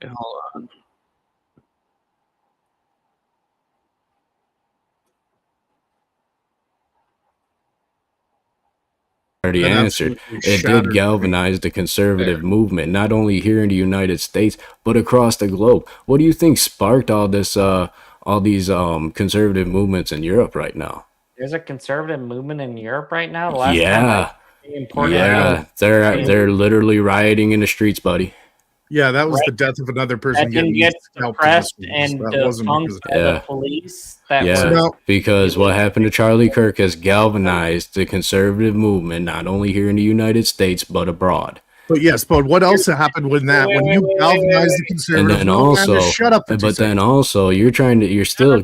Wait, hold on. Already answered. It did galvanize the conservative movement, not only here in the United States, but across the globe. What do you think sparked all these conservative movements in Europe right now? There's a conservative movement in Europe right now. They're literally rioting in the streets, buddy. Yeah, that was the death of another person getting suppressed and defunct by the police. Because what happened to Charlie Kirk has galvanized the conservative movement, not only here in the United States, but abroad. But yes, but what else happened when you galvanized the conservative movement? And then also, you're still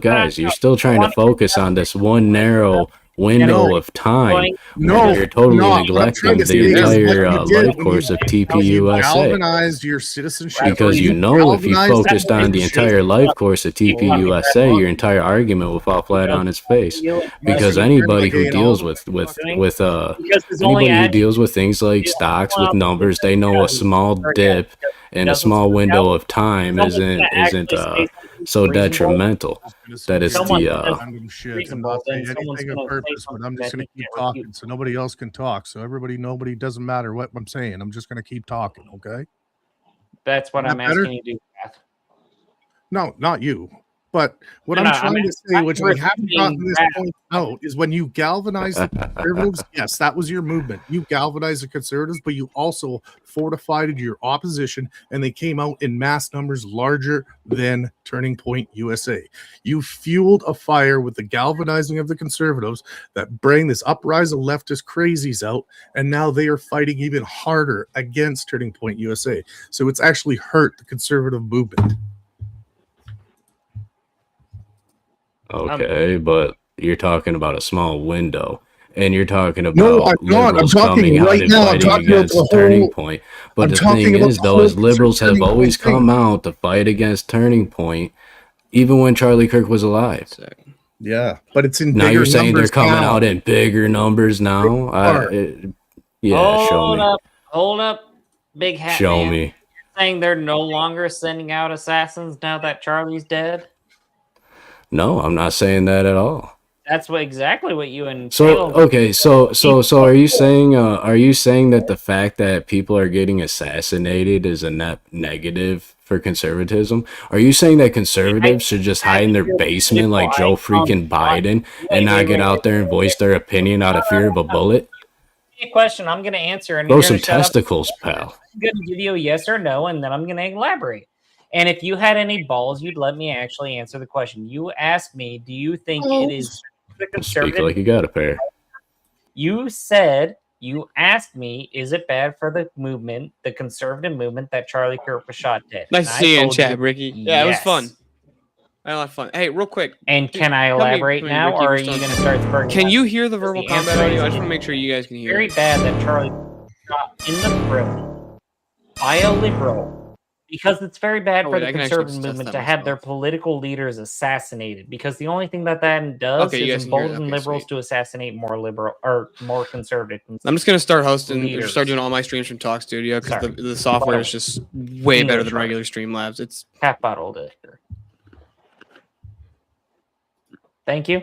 trying to focus on this one narrow window of time. You're totally neglecting the entire life course of TPUSA. Galvanized your citizenship because if you focused on the entire life course of TPUSA, your entire argument will fall flat on its face. Because anybody who deals with things like stocks with numbers, they know a small dip in a small window of time isn't so detrimental. That is anything of purpose, but I'm just gonna keep talking so nobody else can talk. So nobody doesn't matter what I'm saying. I'm just gonna keep talking, okay? That's what I'm asking you to do, Pat. No, not you. But what I'm trying to say, which we haven't gotten this point out, is when you galvanize the conservatives, yes, that was your movement. You galvanized the conservatives, but you also fortified your opposition, and they came out in mass numbers larger than Turning Point USA. You fueled a fire with the galvanizing of the conservatives that bring this uprising of leftist crazies out, and now they are fighting even harder against Turning Point USA. So it's actually hurt the conservative movement. Okay, but you're talking about a small window, and you're talking about liberals coming out and fighting against Turning Point. But the thing is, though, is liberals have always come out to fight against Turning Point, even when Charlie Kirk was alive. Yeah, but it's in now you're saying they're coming out in bigger numbers now. Hold up, big hat. Show me. You're saying they're no longer sending out assassins now that Charlie's dead? No, I'm not saying that at all. That's exactly what you and so are you saying that the fact that people are getting assassinated is a net negative for conservatism? Are you saying that conservatives should just hide in their basement like Joe freaking Biden and not get out there and voice their opinion out of fear of a bullet? A question I'm going to answer and grow some testicles, pal. I'm going to give you a yes or no, and then I'm going to elaborate. And if you had any balls, you'd let me actually answer the question. You asked me, do you think it is the conservative? Speak like you got a pair. You asked me, is it bad for the movement, the conservative movement, that Charlie Kirk was shot dead? Nice to see you in chat, Ricky. Yeah, it was fun. I had a lot of fun. Hey, real quick. And can I elaborate now, or are you going to start spurring? Can you hear the verbal combat audio? I just want to make sure you guys can hear. Very bad that Charlie shot in the throat by a liberal. Because it's very bad for the conservative movement to have their political leaders assassinated. Because the only thing that does is embolden liberals to assassinate more liberal or more conservative. I'm just gonna start hosting, start doing all my streams from Talk Studio because the software is just way better than regular Streamlabs. It's half bottled. Thank you.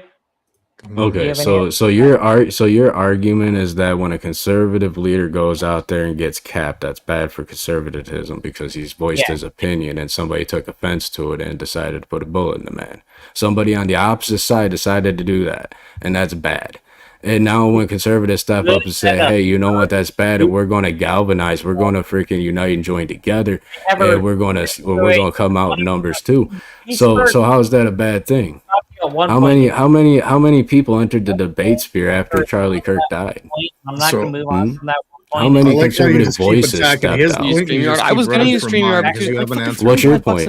Okay, so your argument is that when a conservative leader goes out there and gets capped, that's bad for conservatism because he's voiced his opinion and somebody took offense to it and decided to put a bullet in the man. Somebody on the opposite side decided to do that, and that's bad. And now when conservatives step up and say, hey, you know what, that's bad, and we're going to galvanize, we're going to freaking unite and join together, and we're going to come out in numbers too. So how is that a bad thing? How many people entered the debate sphere after Charlie Kirk died? I'm not going to move on from that. How many conservative voices stepped out? I was going to use StreamYard because what's your point?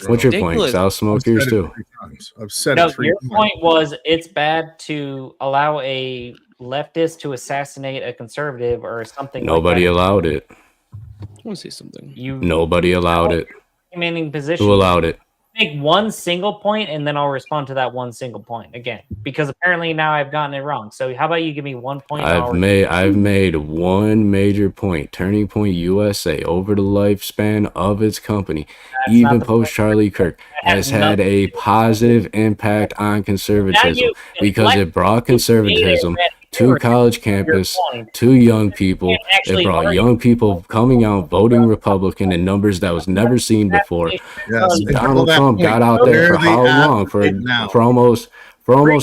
What's your point? I'll smoke yours too. I've said it. Your point was it's bad to allow a leftist to assassinate a conservative or something. Nobody allowed it. I want to say something. Nobody allowed it. Position. Who allowed it? make one single point, and then I'll respond to that one single point again, because apparently now I've gotten it wrong. So how about you give me 1 point? I've made one major point. Turning Point USA, over the lifespan of its company, even post Charlie Kirk, has had a positive impact on conservatism because it brought conservatism to college campus, to young people. It brought young people coming out voting Republican in numbers that was never seen before. Yes. Donald Trump got out there for how long? For almost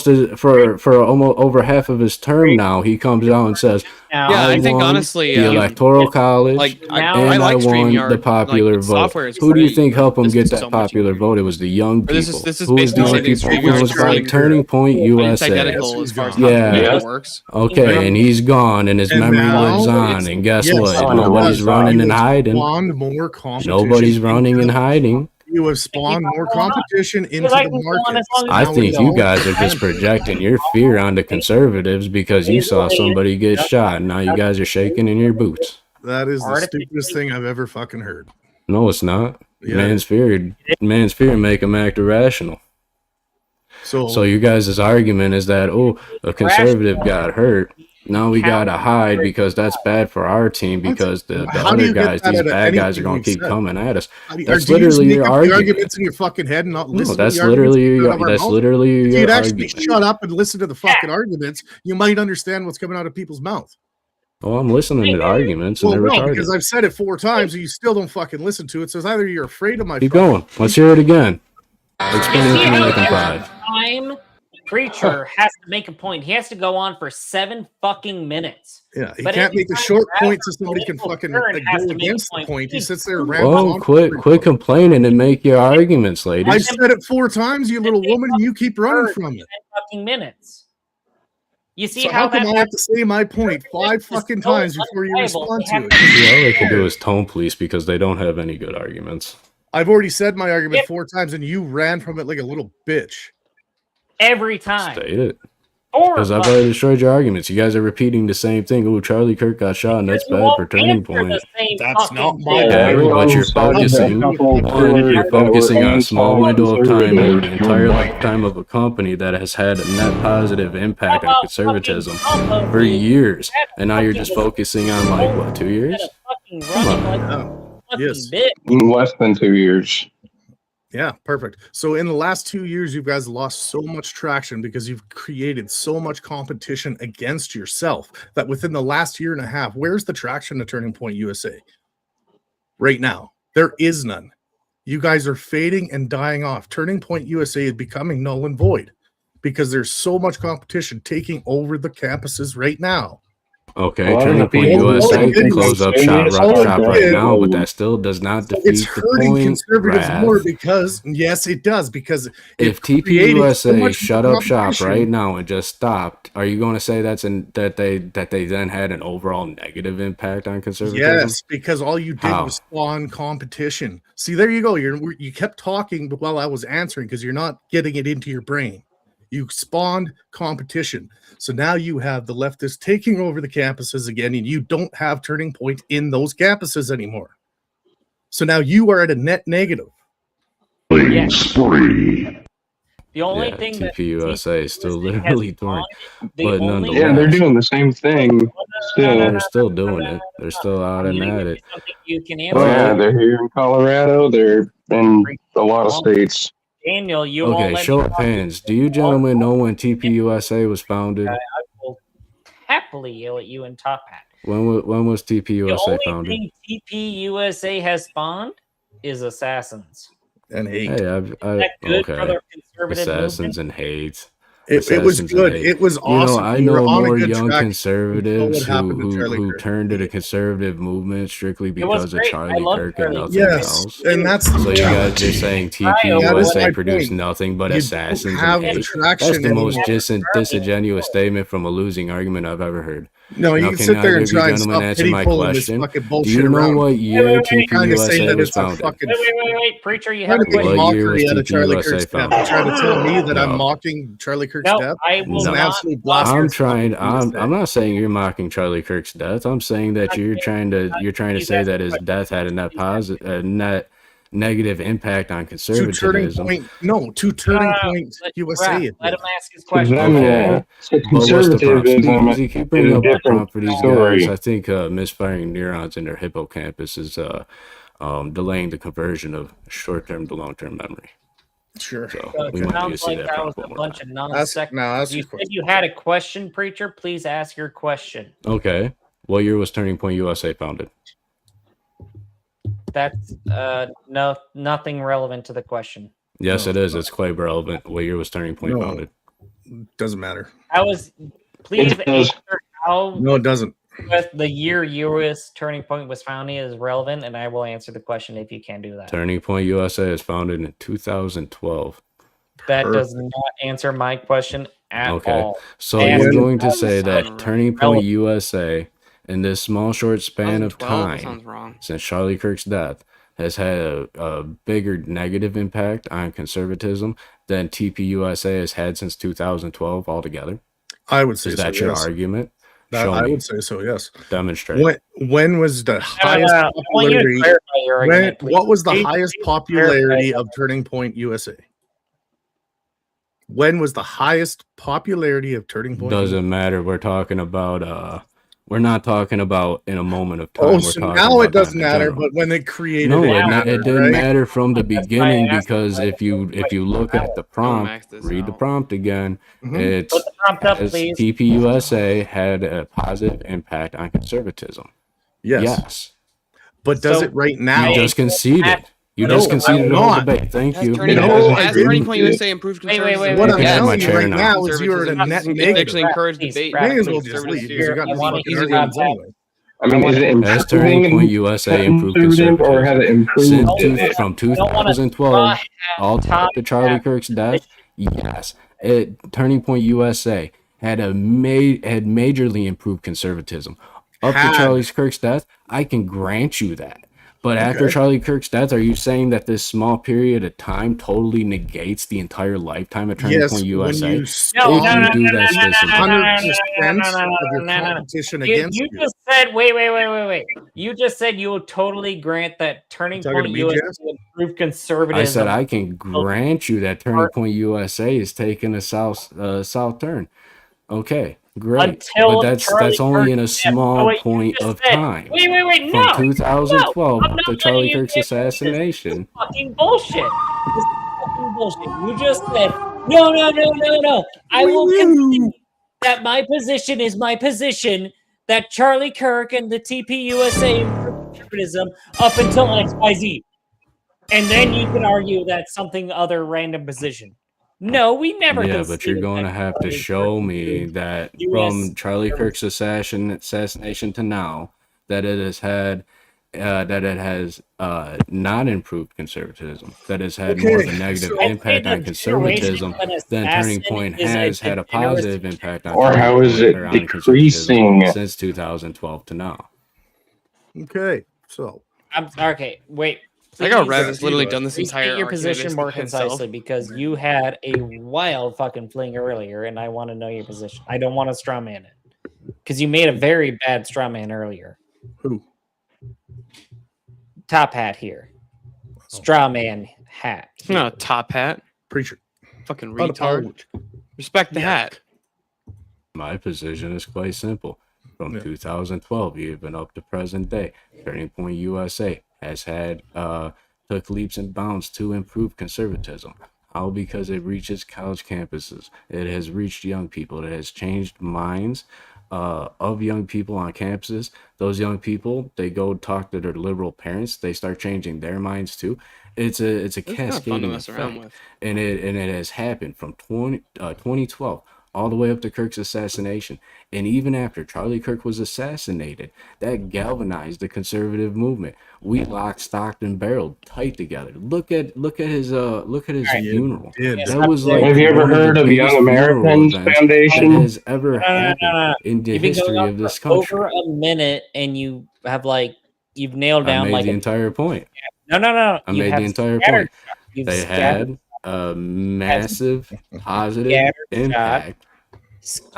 over half of his term now. He comes out and says, I think honestly the electoral college, and I won the popular vote. Who do you think helped him get that popular vote? It was the young people. This is Who was the young people? It was by Turning Point USA. Yeah. Okay, and he's gone, and his memory lives on. And guess what? Nobody's running and hiding. Nobody's running and hiding. You have spawned more competition into the market. I think you guys are just projecting your fear onto conservatives because you saw somebody get shot, and now you guys are shaking in your boots. That is the stupidest thing I've ever fucking heard. No, it's not. Yeah. Man's fear make him act irrational. So you guys' argument is that, a conservative got hurt. Now we gotta hide because that's bad for our team because the other guys, these bad guys, are gonna keep coming at us. That's literally your argument. Arguments in your fucking head and not listen. No, that's literally your argument. If you'd actually shut up and listen to the fucking arguments, you might understand what's coming out of people's mouth. Oh, I'm listening to the arguments and they're retarded. Because I've said it 4 times and you still don't fucking listen to it. So it's either you're afraid of my. Keep going. Let's hear it again. Explain it to me like I'm 5. Preacher has to make a point. He has to go on for 7 fucking minutes. Yeah, he can't make a short point so somebody can fucking go against the point. He sits there and rambling. Whoa, quit complaining and make your arguments, ladies. I've said it 4 times, you little woman, and you keep running from it. Fucking minutes. You see how come I have to say my point 5 fucking times before you respond to it? All they can do is tone police because they don't have any good arguments. I've already said my argument 4 times, and you ran from it like a little bitch. Every time. State it. Because I've already destroyed your arguments. You guys are repeating the same thing. Oh, Charlie Kirk got shot, and that's bad for Turning Point. That's not my but you're focusing on a small window of time over the entire lifetime of a company that has had a net positive impact on conservatism for years. And now you're just focusing on, 2 years? Come on. Yes. Less than 2 years. Yeah, perfect. So in the last 2 years, you guys lost so much traction because you've created so much competition against yourself that within the last year and a half, where's the traction to Turning Point USA? Right now, there is none. You guys are fading and dying off. Turning Point USA is becoming null and void because there's so much competition taking over the campuses right now. Okay, Turning Point USA can close up shop right now, but that still does not defeat it's the hurting point. Conservatives more because yes, it does because if TPUSA shut up shop right now and just stopped, are you going to say that they then had an overall negative impact on conservatism? Yes, because all you did was spawn competition. See, there you go. You kept talking while I was answering because you're not getting it into your brain. You spawned competition. So now you have the leftists taking over the campuses again, and you don't have Turning Point in those campuses anymore. So now you are at a net negative. Yes. The only thing TPUSA is still literally doing but nonetheless. Yeah, they're doing the same thing. They're still doing it. They're still out and at it. Yeah, they're here in Colorado. They're in a lot of states. Daniel, you okay, show of hands. Do you gentlemen know when TPUSA was founded? I will happily yell at you in Top Hat. When was TPUSA founded? The only thing TPUSA has spawned is assassins. And hate. Okay. Assassins and hate. It was good. It was awesome. I know more young conservatives who turned to the conservative movement strictly because of Charlie Kirk and nothing else. And that's so you guys are saying TPUSA produced nothing but assassins and hate. That's the most disingenuous statement from a losing argument I've ever heard. No, you can sit there and try and stop answer my question. Do you know what year TPUSA was founded? Wait, preacher, you have what year was TPUSA founded? Trying to tell me that I'm mocking Charlie Kirk's death? I'm not saying you're mocking Charlie Kirk's death. I'm saying that you're trying to say that his death had a net negative impact on To Turning conservatism. Point, no, to Turning Point USA. Let him ask his question. Okay. So But what's the prompt? conservatism See, keep is bringing a up the different prompt for these story. guys. I think misfiring neurons in their hippocampus is delaying the conversion of short-term to long-term memory. Sure. So So we it might need to sounds see like that that prompt was a one more bunch time. of non-sequiturs. You said you had a question, Preacher. Please ask your question. Okay. What year was Turning Point USA founded? That's nothing relevant to the question. Yes, it is. It's quite relevant. What year was Turning Point founded? Doesn't matter. Please It does. answer how No, it doesn't. the year US Turning Point was founded is relevant, and I will answer the question if you can't do that. Turning Point USA is founded in 2012. That does not answer my question at all. So you're going to say that Turning Point USA, in this small short span of time since Charlie Kirk's death, has had a bigger negative impact on conservatism than TPUSA has had since 2012 altogether? I would say is that your argument? I would say so, yes. Demonstrate. When was the highest popularity? What was the highest popularity of Turning Point USA? When was the highest popularity of Turning Point? Doesn't matter. We're talking about we're not talking about in a moment of time. Oh, so now it doesn't matter, but when they created it didn't matter from the beginning, because if you look at the prompt, read the prompt again, it's put the prompt up, please. TPUSA had a positive impact on conservatism. Yes. But does it right now? You just conceded. You just conceded the whole debate. Thank you. Has Turning Point USA improved conservatism? Wait. What I'm telling you right now is you're in a net negative. Actually encourage debate. May as well just leave, because you got fucking arguments anyway. I mean, is it has Turning Point USA improved conservatism, or has it improved from 2012 all the way up to Charlie Kirk's death? Yes. Turning Point USA had majorly improved conservatism. Up to Charlie Kirk's death, I can grant you that. But after Charlie Kirk's death, are you saying that this small period of time totally negates the entire lifetime of Turning Point USA? You just said, wait. You just said you will totally grant that Turning Point USA improved conservatism. I said I can grant you that Turning Point USA is taking a south turn. Okay. Great, but that's only in a small point of time. Wait, from 2012 to Charlie Kirk's assassination. This is fucking bullshit. You just said no. I will concede that my position is my position. That Charlie Kirk and the TPUSA improved conservatism up until XYZ, and then you can argue that's something other random position. No, we never. Yeah, but you're going to have to show me that from Charlie Kirk's assassination to now, that it has not improved conservatism. That has had more of a negative impact on conservatism than Turning Point has had a positive impact on. Or how is it decreasing since 2012 to now? Okay, so wait. I got Rev has literally done this entire your position more concisely, because you had a wild fucking fling earlier, and I want to know your position. I don't want to straw man it, because you made a very bad straw man earlier. Who? Top hat here. Straw man hat. No, top hat. Preacher. Fucking retard. Respect the hat. My position is quite simple. From 2012 even up to present day, Turning Point USA has had took leaps and bounds to improve conservatism. How? Because it reaches college campuses. It has reached young people. It has changed minds of young people on campuses. Those young people, they go talk to their liberal parents. They start changing their minds too. It's a cascading effect, and it has happened from 2012 all the way up to Kirk's assassination. And even after Charlie Kirk was assassinated, that galvanized the conservative movement. We locked, stocked, and barreled tight together. Look at his funeral. That was like, have you ever heard of Young Americans Foundation? That has ever happened in the history of this country. Over a minute, and you have you've nailed down I made the entire point. No. I made the entire point. They had a massive positive impact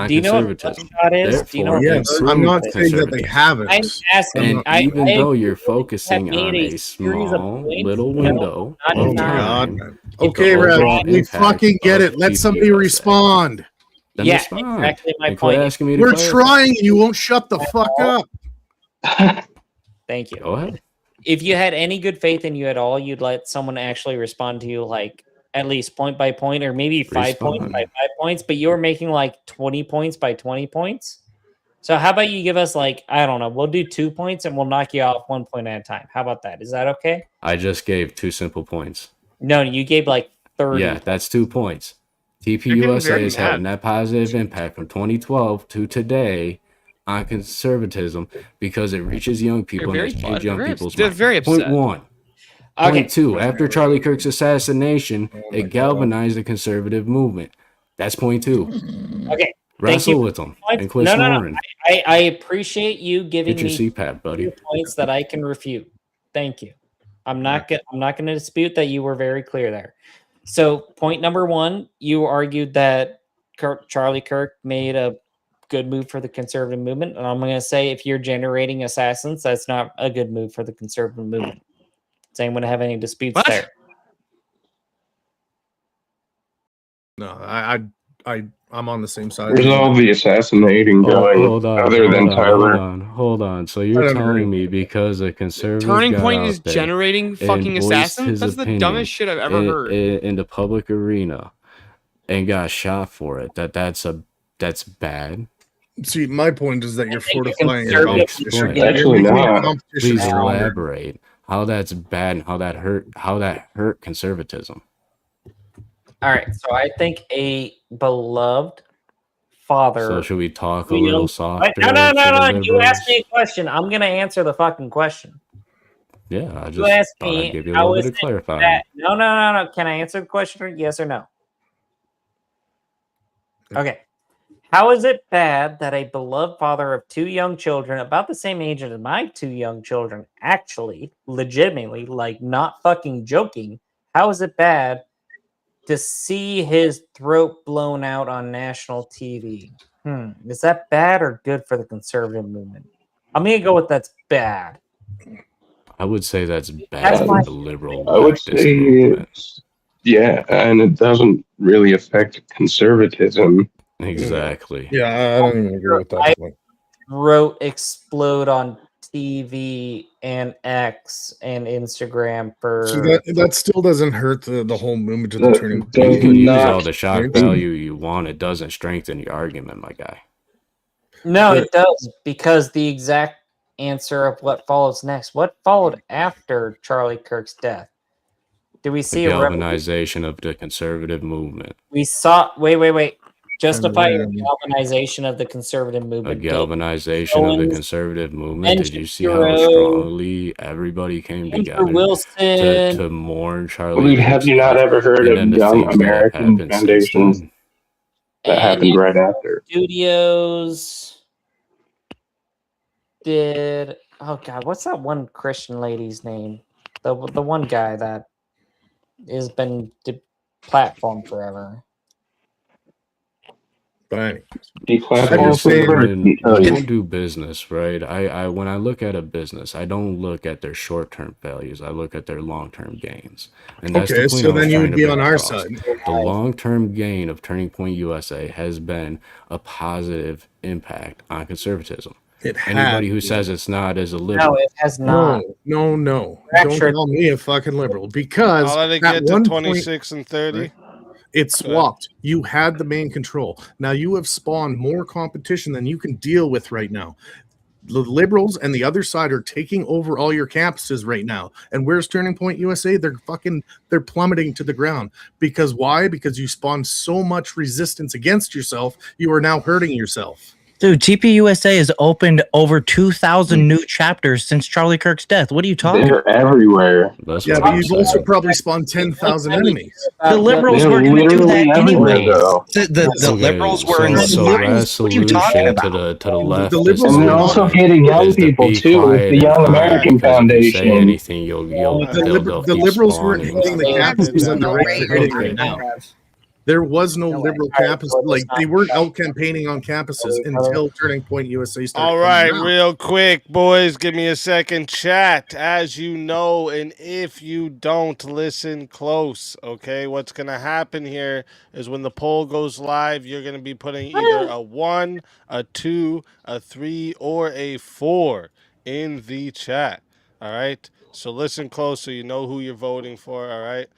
Do you know what buckshot is? Do you know what yes, I'm not saying that they haven't. I'm asking. And even though you're focusing on a small little window of time, okay, Rev, we fucking get it. Let somebody respond. Then respond. Exactly my and point. Asking me to We're trying, and you won't shut the fuck up. Thank you. Go ahead. If you had any good faith in you at all, you'd let someone actually respond to you, like at least point by point, or maybe 5 points by 5 points. But you're making like 20 points by 20 points. So how about you give us like, I don't know, we'll do 2 points and we'll knock you off 1 point at a time. How about that? Is that okay? I just gave 2 simple points. No, you gave like 30. Yeah, that's 2 points. TPUSA has had a net positive impact from 2012 to today on conservatism because it reaches young people and it changes young people's minds. Very upset. Point 1. Point 2. After Charlie Kirk's assassination, it galvanized the conservative movement. That's point 2. Okay. Wrestle with them and quit snoring. I appreciate you giving me CPAP, buddy. Points that I can refute. Thank you. I'm not going to dispute that you were very clear there. So point number 1, you argued that Charlie Kirk made a good move for the conservative movement. And I'm going to say if you're generating assassins, that's not a good move for the conservative movement. Does anyone have any disputes there? No, I'm on the same side. There's all the assassinating going other than Tyler. Hold on. So you're telling me because a conservative Turning Point is generating fucking assassins? That's the dumbest shit I've ever heard. In the public arena and got shot for it. That's bad. See, my point is that you're fortifying your competition. Actually not. Please elaborate how that's bad and how that hurt conservatism. All right, so I think a beloved father. So should we talk a little softer? No. You asked me a question. I'm gonna answer the fucking question. Yeah, I just you asked me. I'd give you a little bit of clarifying. No. Can I answer the question? Yes or no? Okay. How is it bad that a beloved father of 2 young children, about the same age as my 2 young children, actually, legitimately, like not fucking joking, how is it bad to see his throat blown out on national TV? Is that bad or good for the conservative movement? I'm going to go with that's bad. I would say that's bad for the liberal. I would say it's, yeah, and it doesn't really affect conservatism. Exactly. Yeah, I don't even agree with that point. Throat explode on TV and X and Instagram for. So that still doesn't hurt the whole movement of the turning point. You can use all the shock value you want. It doesn't strengthen your argument, my guy. No, it does, because the exact answer of what follows next. What followed after Charlie Kirk's death? Do we see a galvanization of the conservative movement? We saw. Wait. Justify your galvanization of the conservative movement. A galvanization of the conservative movement. Did you see how strongly everybody came together to mourn Charlie? Have you not ever heard of Young American Foundation? That happened right after. Studios did. Oh God, what's that one Christian lady's name? The one guy that has been platformed forever. But you do business, right? I when I look at a business, I don't look at their short-term values. I look at their long-term gains. And that's okay, so then you would be on our side. The long-term gain of Turning Point USA has been a positive impact on conservatism. Anybody who says it's not is a liberal. No, it has not. No. Don't call me a fucking liberal, because how did it get to 26 and 30? It swapped. You had the main control. Now you have spawned more competition than you can deal with right now. The liberals and the other side are taking over all your campuses right now. And where's Turning Point USA? They're plummeting to the ground. Because why? Because you spawned so much resistance against yourself, you are now hurting yourself. Dude, TPUSA has opened over 2,000 new chapters since Charlie Kirk's death. What are you talking about? They're everywhere. Yeah, but you've also probably spawned 10,000 enemies. The liberals were going to do that anyway. The liberals were in the what are you talking about? To the left. And they're also hitting young people, too, with the Young American Foundation. Say anything, the liberals weren't hitting the campuses on the right now. There was no liberal campus. Like, they weren't out campaigning on campuses until Turning Point USA started. All right, real quick, boys, give me a second. Chat, as you know, and if you don't, listen close, okay? What's going to happen here is when the poll goes live, you're going to be putting either a 1, a 2, a 3, or a 4 in the chat, all right? So listen close so you know who you're voting for, all right?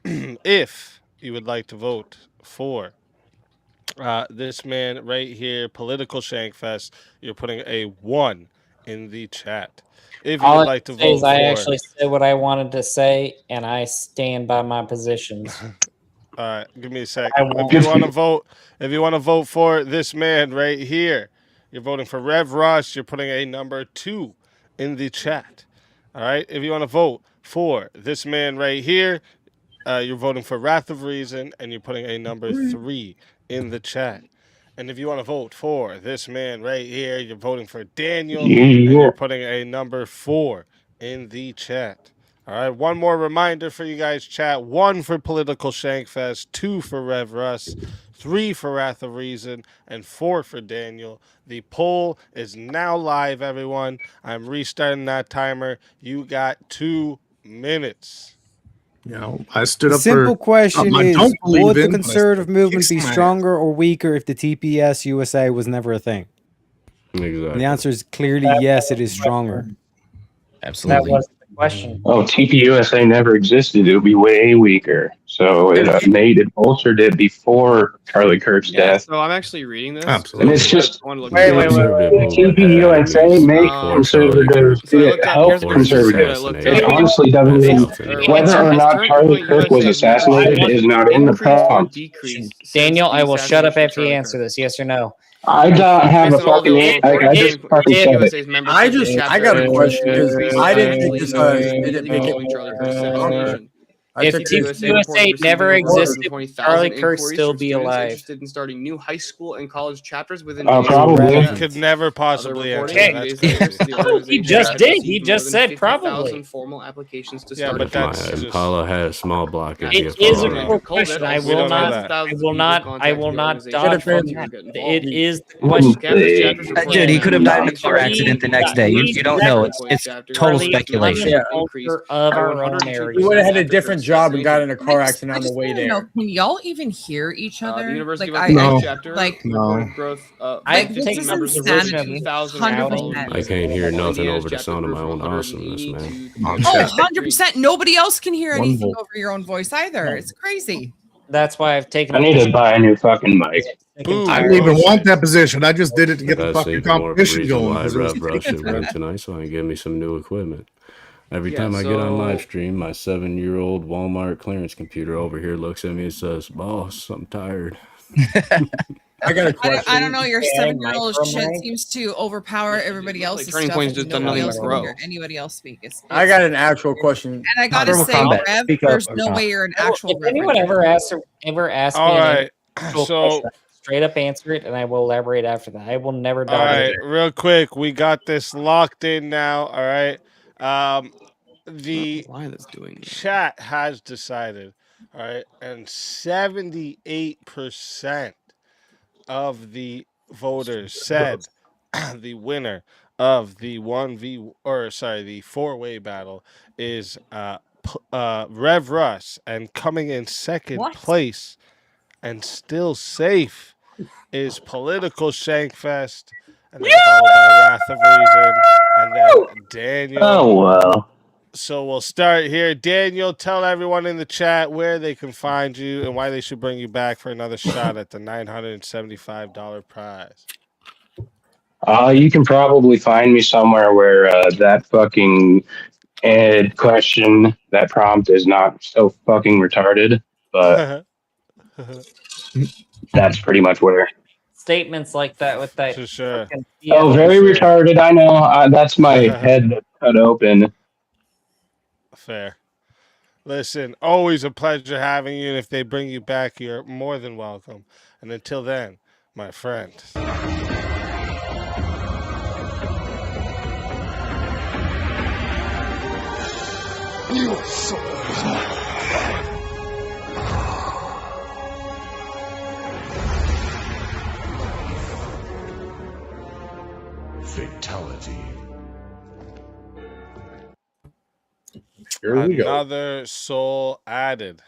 If you would like to vote for this man right here, Political Shankfest, you're putting a 1 in the chat. If you would like to vote for... I actually said what I wanted to say, and I stand by my positions. All right, give me a second. If you want to vote for this man right here, you're voting for Rev Rush, you're putting a number 2 in the chat. All right, if you want to vote for this man right here, you're voting for Wrath of Reason, and you're putting a number 3 in the chat. And if you want to vote for this man right here, you're voting for Daniel, and you're putting a number 4 in the chat. All right, one more reminder for you guys, chat. 1 for Political Shankfest, 2 for Rev Russ, 3 for Wrath of Reason, and 4 for Daniel. The poll is now live, everyone. I'm restarting that timer. You got 2 minutes. You know, I stood the up simple for... question is, would the in, conservative movement be stronger or weaker if the TPS USA was never a thing? Exactly. And the answer is clearly yes, it is stronger. Absolutely. That was the question. Oh, TPUSA never existed. It would be way weaker. So it bolstered it before Charlie Kirk's death. So I'm actually reading this. Absolutely. And it's just wait. TPUSA make conservatives. It helped conservatives. It honestly doesn't mean whether or not Charlie Kirk was assassinated is not in the prompt. Daniel, I will shut up after you answer this. Yes or no? I don't have a fucking. I just fucking said it. I got a question because I didn't think this didn't make it. If TPUSA never existed, Charlie Kirk still be alive. Interested in starting new high school and college chapters within. Probably. Could never possibly answer. He just did. He just said probably. Formal applications to start. But that's Impala had a small block. It is a quick question. I will not dodge from that. It is the question. Dude, he could have died in a car accident the next day. You don't know. It's total speculation. Of our own area. He would have had a different job and got in a car accident on the way there. Can y'all even hear each other? The University like, of chapter. No. Growth. I've taken members of insanity. 100%. I can't hear nothing over the sound of my own awesomeness, man. Oh, 100%. Nobody else can hear anything over your own voice either. It's crazy. That's why I've taken. I need to buy a new fucking mic. I didn't even want that position. I just did it to get the fucking competition going. I Rev Rush it went tonight, so I can get me some new equipment. Every time I get on live stream, my 7-year-old Walmart clearance computer over here looks at me and says, "Boss, I'm tired." I got a question. I don't know. Your 7-year-old shit seems to overpower everybody else's stuff. Nobody else can hear anybody else speak. I got an actual question. And I gotta say, Rev, there's no way you're an actual. If anyone ever asks me, all right, so straight up answer it, and I will elaborate after that. I will never. All right, real quick, we got this locked in now. All right. The chat has decided, all right, and 78% of the voters said the winner of the the 4-way battle is Rev Russ, and coming in second place and still safe is Political Shankfest, and then followed by Wrath of Reason, and then Daniel. Oh, well. So we'll start here. Daniel, tell everyone in the chat where they can find you and why they should bring you back for another shot at the $975 prize. You can probably find me somewhere where that fucking question, that prompt is not so fucking retarded, but that's pretty much where. Statements like that with that. For sure. Very retarded. I know. That's my head cut open. Fair. Listen, always a pleasure having you. And if they bring you back, you're more than welcome. And until then, my friend. You are so Here we go. Another soul added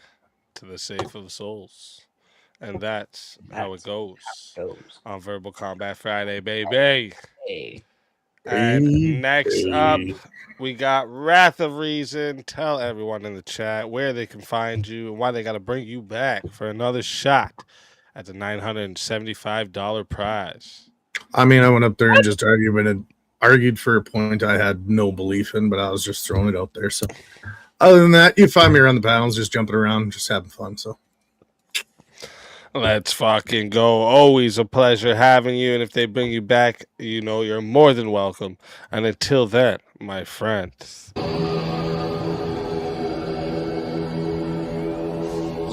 to the safe of souls. And that's how it goes on Verbal Combat Friday, baby. And next up, we got Wrath of Reason. Tell everyone in the chat where they can find you and why they got to bring you back for another shot at the $975 prize. I mean, I went up there and just argued for a point I had no belief in, but I was just throwing it out there. So other than that, you find me around the panels, just jumping around, just having fun. So let's fucking go. Always a pleasure having you. And if they bring you back, you know, you're more than welcome. And until then, my friends.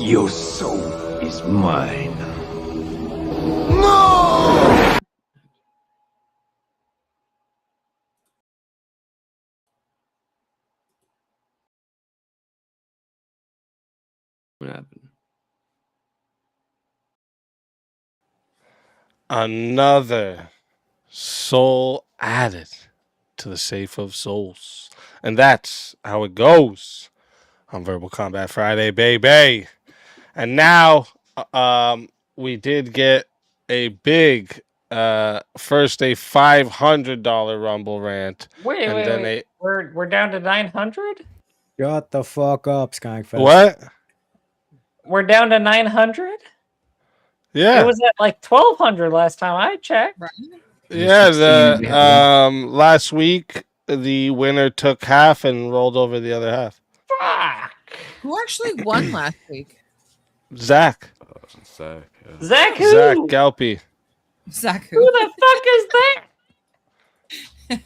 Your soul is mine. No! What happened? Another soul added to the safe of souls. And that's how it goes on Verbal Combat Friday, baby. And now we did get a big first a $500 Rumble rant. Wait. We're down to 900? Shut the fuck up, Skankfest. What? We're down to 900? Yeah. It was at like 1,200 last time I checked. Right. Yeah, last week the winner took half and rolled over the other half. Fuck. Who actually won last week? Zach. Zach. Yeah. Zach who? Zach Galpy. Zach who? Who the fuck is that?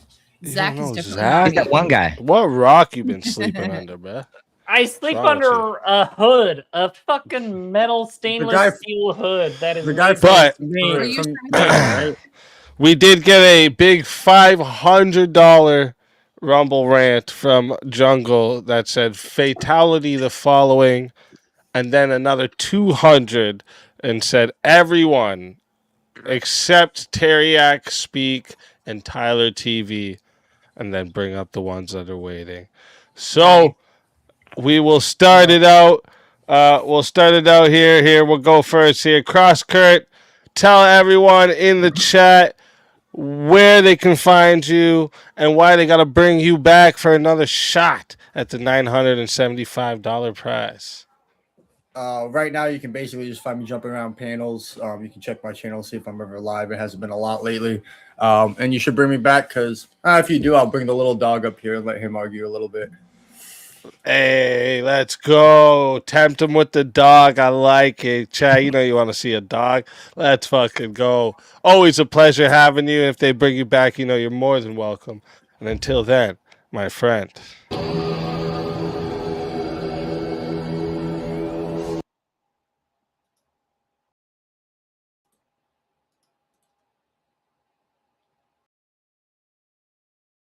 Zach is different. Zach? That one guy. What rock you been sleeping under, bro? I sleep under a hood, a fucking metal stainless steel hood. That is the guy. But we did get a big $500 Rumble rant from Jungle that said fatality the following, and then another 200 and said everyone except Teriak Speak and Tyler TV, and then bring up the ones that are waiting. So we will start it out. We'll start it out here. Here we'll go first. Here, Cross Kurt, tell everyone in the chat where they can find you and why they got to bring you back for another shot at the $975 prize. Right now, you can basically just find me jumping around panels. You can check my channel, see if I'm ever live. It hasn't been a lot lately. And you should bring me back because if you do, I'll bring the little dog up here and let him argue a little bit. Hey, let's go. Tempt him with the dog. I like it. Chad, you know you want to see a dog. Let's fucking go. Always a pleasure having you. If they bring you back, you know you're more than welcome. And until then, my friend.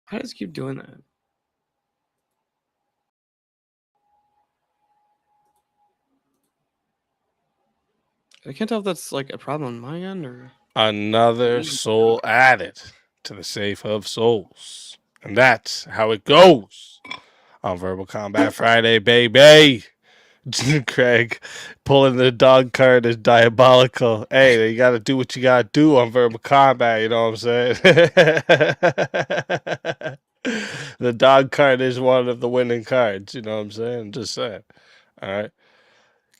How does it keep doing that? I can't tell if that's like a problem on my end or another soul added to the safe of souls. And that's how it goes on Verbal Combat Friday, baby. Craig, pulling the dog card is diabolical. Hey, you got to do what you got to do on Verbal Combat, you know what I'm saying? The dog card is one of the winning cards, you know what I'm saying? Just saying. All right.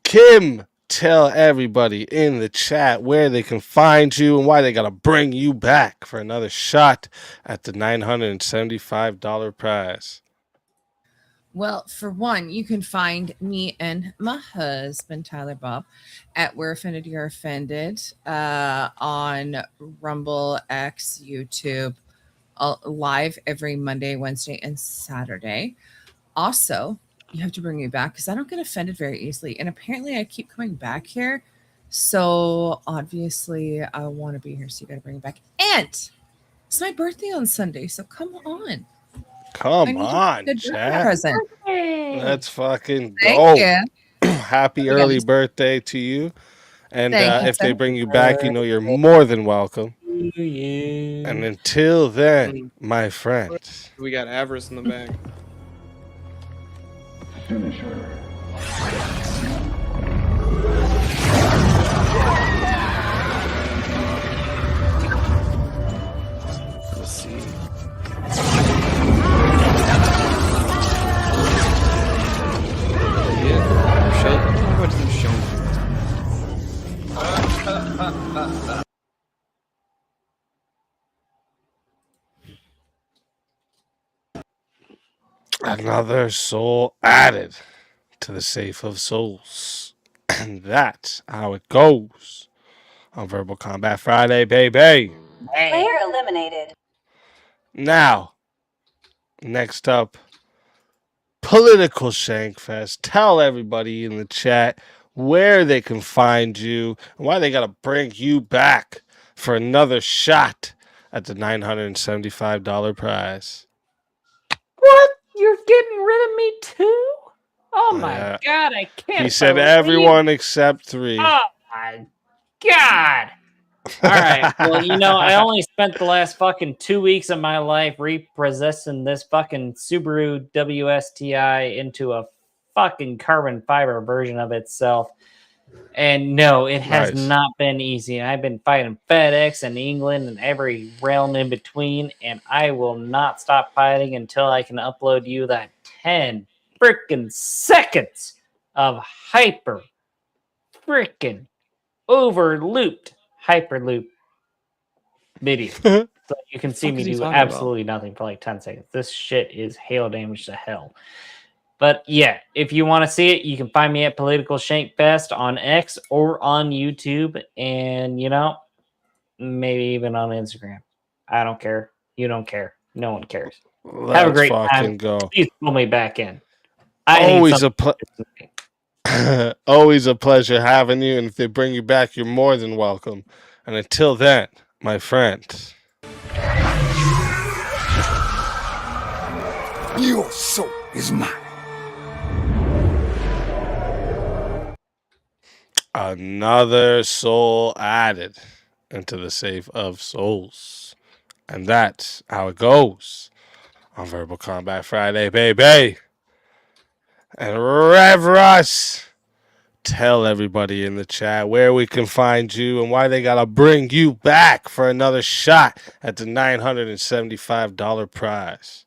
Kim, tell everybody in the chat where they can find you and why they got to bring you back for another shot at the $975 prize. Well, for one, you can find me and my husband, Tyler Bob, at Where Offended You're Offended on Rumble, X, YouTube, live every Monday, Wednesday, and Saturday. Also, you have to bring me back because I don't get offended very easily. And apparently I keep coming back here. So obviously I want to be here. So you got to bring me back. And it's my birthday on Sunday. So come on. Come on, Chad. Let's fucking go. Happy early birthday to you. And if they bring you back, you know you're more than welcome. And until then, my friend. We got Avarice in the back. finisher. Let's see. Another soul added to the safe of souls. And that's how it goes on Verbal Combat Friday, baby. Player eliminated. Now, next up, Political Shankfest. Tell everybody in the chat where they can find you and why they got to bring you back for another shot at the $975 prize. What? You're getting rid of me too? Oh my God, I can't. He said everyone except 3. Oh my God. All right. Well, you know, I only spent the last fucking 2 weeks of my life repossessing this fucking Subaru WSTI into a fucking carbon fiber version of itself. And no, it has not been easy. I've been fighting FedEx and England and every realm in between, and I will not stop fighting until I can upload you that 10 freaking seconds of hyper freaking overlooped hyperloop video. So you can see me do absolutely nothing for like 10 seconds. This shit is hail damage to hell. But yeah, if you want to see it, you can find me at Political Shankfest on X or on YouTube, and you know, maybe even on Instagram. I don't care. You don't care. No one cares. Have a great time. Please pull me back in. Always a pleasure having you, and if they bring you back, you're more than welcome. And until then, my friend, your soul is mine. another soul added into the safe of souls. And that's how it goes on Verbal Combat Friday, baby. And Rev Russ, tell everybody in the chat where we can find you and why they got to bring you back for another shot at the $975 prize.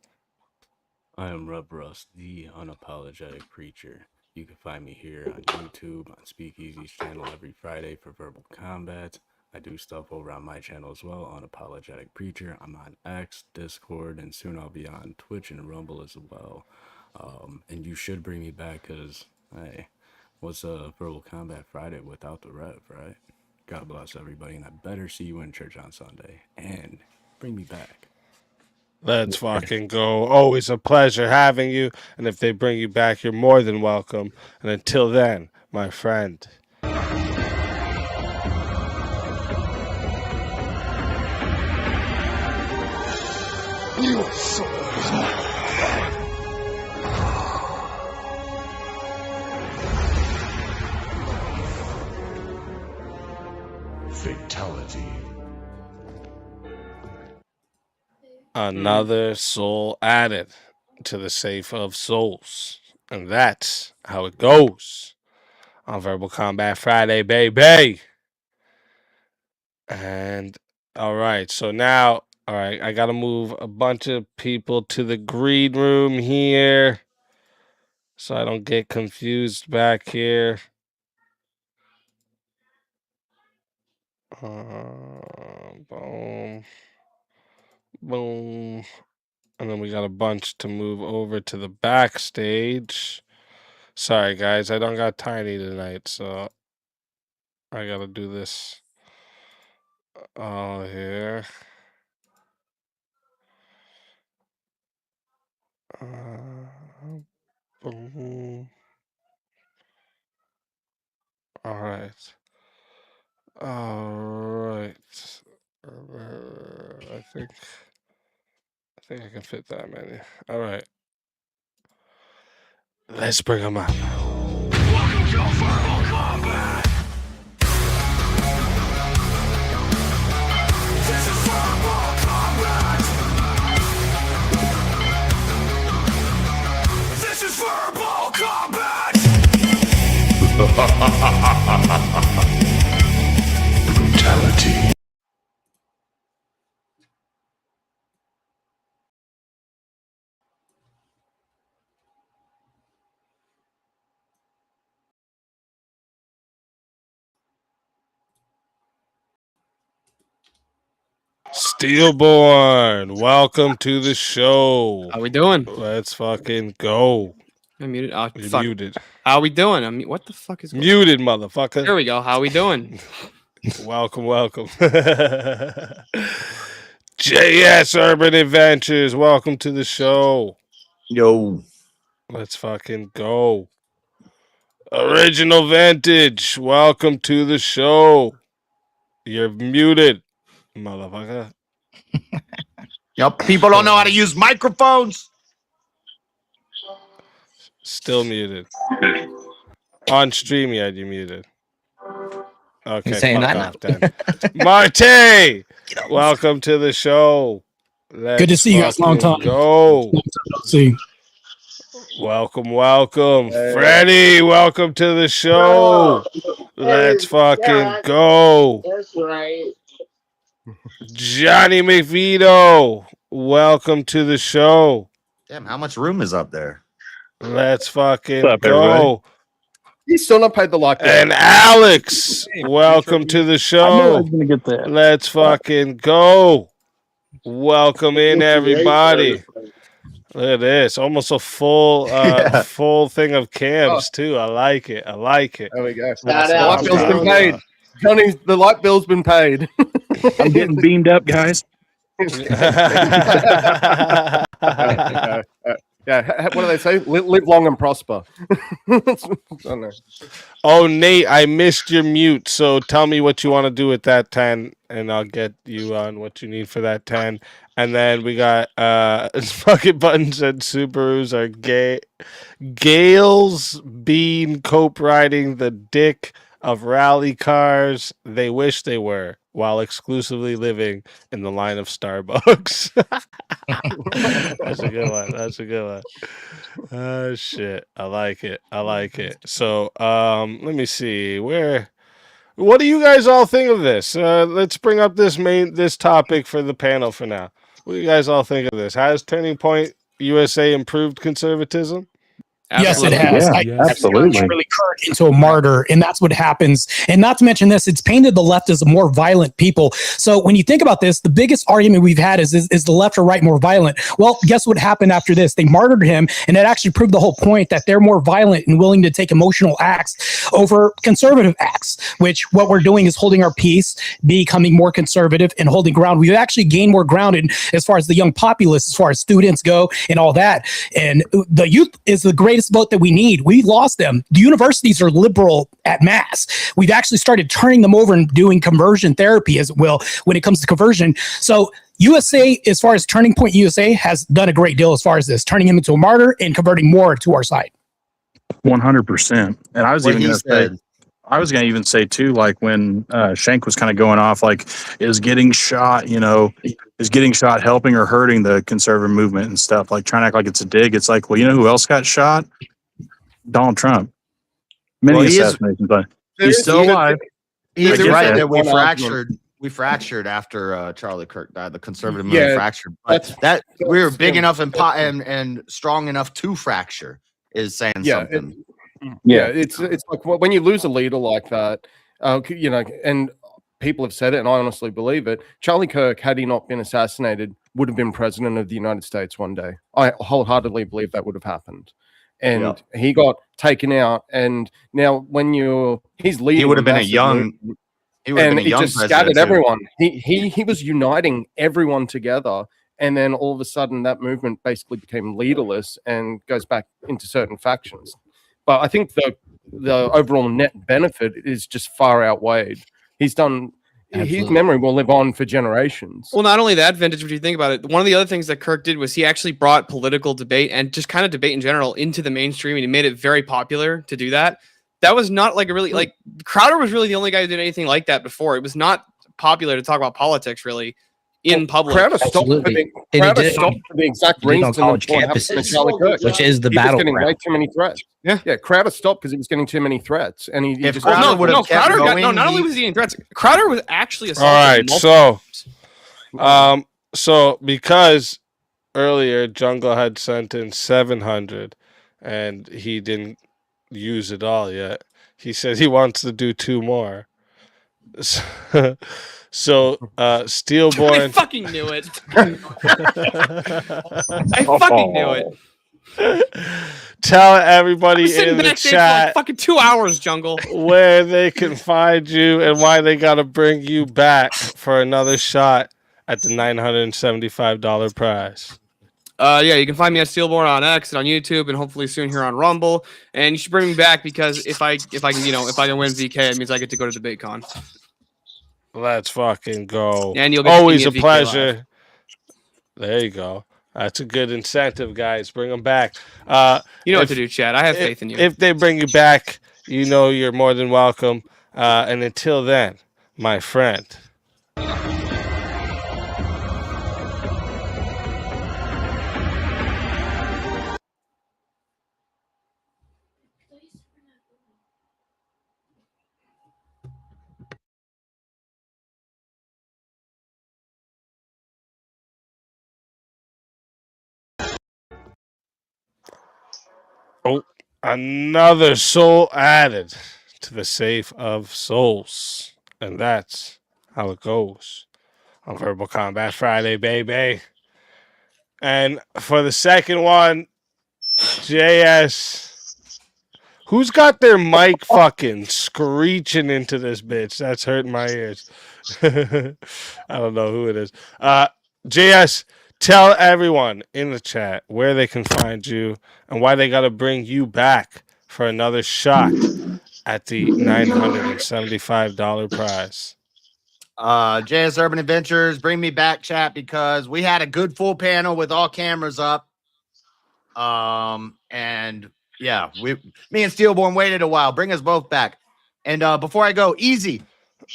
I am Rev Russ, the unapologetic preacher. You can find me here on YouTube, on Speakeasy's channel every Friday for Verbal Combat. I do stuff over on my channel as well, Unapologetic Preacher. I'm on X, Discord, and soon I'll be on Twitch and Rumble as well. And you should bring me back because, hey, what's a Verbal Combat Friday without the Rev, right? God bless everybody, and I better see you in church on Sunday. And bring me back. Let's fucking go. Always a pleasure having you. And if they bring you back, you're more than welcome. And until then, my friend. Your soul is mine. Fatality. Another soul added to the safe of souls. And that's how it goes on Verbal Combat Friday, baby. And all right, so now, all right, I got to move a bunch of people to the green room here so I don't get confused back here. Boom. Boom. And then we got a bunch to move over to the backstage. Sorry, guys, I don't got Tiny tonight, so I got to do this all here. Boom. All right. All right. I think I can fit that many. All right. Let's bring them up. Welcome to Verbal Combat. This is Verbal Combat. This is Verbal Combat. Brutality. Steelborn, welcome to the show. How we doing? Let's fucking go. I'm muted. Oh, You're fuck. muted. How we doing? What the fuck is muted, motherfucker? There we go. How we doing? Welcome. JS Urban Adventures, welcome to the show. Yo. Let's fucking go. Original Vantage, welcome to the show. You're muted, motherfucker. Yep, people don't know how to use microphones. Still muted. On StreamYard, you muted. Okay, He's saying that off then. Marte, welcome to the show. Good to see you guys. Long time. Go. See. Welcome. Hey. Freddie, welcome to the show. Let's fucking go. That's right. Johnny McVito, welcome to the show. Damn, how much room is up there? Let's fucking What's up, go. everybody? He's still not paid the lock. And Alex, welcome to the show. I knew I was gonna get that. Let's fucking go. Welcome in, everybody. Look at this. Almost a full full thing of cams, too. I like it. There we go. The light bill's been paid. Johnny, the light bill's been paid. I'm getting beamed up, guys. Yeah, what do they say? Live long and prosper. Oh, Nate, I missed your mute, so tell me what you want to do with that 10, and I'll get you on what you need for that 10. And then we got fucking Button said Subarus are gay. Gales being cope riding the dick of rally cars. They wish they were, while exclusively living in the line of Starbucks. That's a good one. Oh shit. I like it. So let me see. What do you guys all think of this? Let's bring up this topic for the panel for now. What do you guys all think of this? Has Turning Point USA improved conservatism? Yes, it has. Absolutely. Charlie Kirk into a martyr, and that's what happens. And not to mention this, it's painted the left as a more violent people. So when you think about this, the biggest argument we've had is the left or right more violent? Well, guess what happened after this? They martyred him, and it actually proved the whole point that they're more violent and willing to take emotional acts over conservative acts, which what we're doing is holding our peace, becoming more conservative, and holding ground. We've actually gained more ground in as far as the young populace, as far as students go, and all that. And the youth is the greatest vote that we need. We lost them. The universities are liberal at mass. We've actually started turning them over and doing conversion therapy as well when it comes to conversion. So USA, as far as Turning Point USA, has done a great deal as far as this, turning him into a martyr and converting more to our side. 100%. And I was even going to say, I was going to even say too, like when Shank was kind of going off, like, is getting shot, is getting shot helping or hurting the conservative movement and stuff, like trying to act like it's a dig. It's like, well, you know who else got shot? Donald Trump. Many assassinations, but he's still alive. He's right that we fractured after Charlie Kirk died. The conservative movement fractured, but that we were big enough and strong enough to fracture is saying something. It's like when you lose a leader like that, and people have said it, and I honestly believe it. Charlie Kirk, had he not been assassinated, would have been president of the United States one day. I wholeheartedly believe that would have happened. And he got taken out, and now when he's leading, he would have been a young. He just scattered everyone. He was uniting everyone together, and then all of a sudden that movement basically became leaderless and goes back into certain factions. But I think the overall net benefit is just far outweighed. He's done. Absolutely. His memory will live on for generations. Well, not only that, Vintage, if you think about it, one of the other things that Kirk did was he actually brought political debate and just kind of debate in general into the mainstream, and he made it very popular to do that. That was not like a really, like, Crowder was really the only guy who did anything like that before. It was not popular to talk about politics, really. in public. Crowder stopped for the exact reason college campuses, which is the battle. He was getting way too many threats. Yeah, Crowder stopped because he was getting too many threats, and he just Crowder got not only was he getting threats, Crowder was actually All assaulted. right, so because earlier Jungle had sent in 700, and he didn't use it all yet. He said he wants to do 2 more. So Steelborn. I fucking knew it. I fucking knew it. Tell everybody in the chat for like fucking 2 hours, Jungle, where they can find you and why they got to bring you back for another shot at the $975 prize. Yeah, you can find me at Steelborn on X and on YouTube, and hopefully soon here on Rumble. And you should bring me back because if I can win VK, it means I get to go to DebateCon. Let's fucking go. And you'll get always a pleasure. Live. There you go. That's a good incentive, guys. Bring them back. You know what to do, Chad. I have faith in you. If they bring you back, you know you're more than welcome. And until then, my friend. Oh, another soul added to the safe of souls. And that's how it goes on Verbal Combat Friday, baby. And for the second one, JS. Who's got their mic fucking screeching into this bitch? That's hurting my ears. I don't know who it is. JS, tell everyone in the chat where they can find you and why they got to bring you back for another shot at the $975 prize. JS Urban Adventures, bring me back, chat, because we had a good full panel with all cameras up. And yeah, me and Steelborn waited a while. Bring us both back. And before I go, Easy.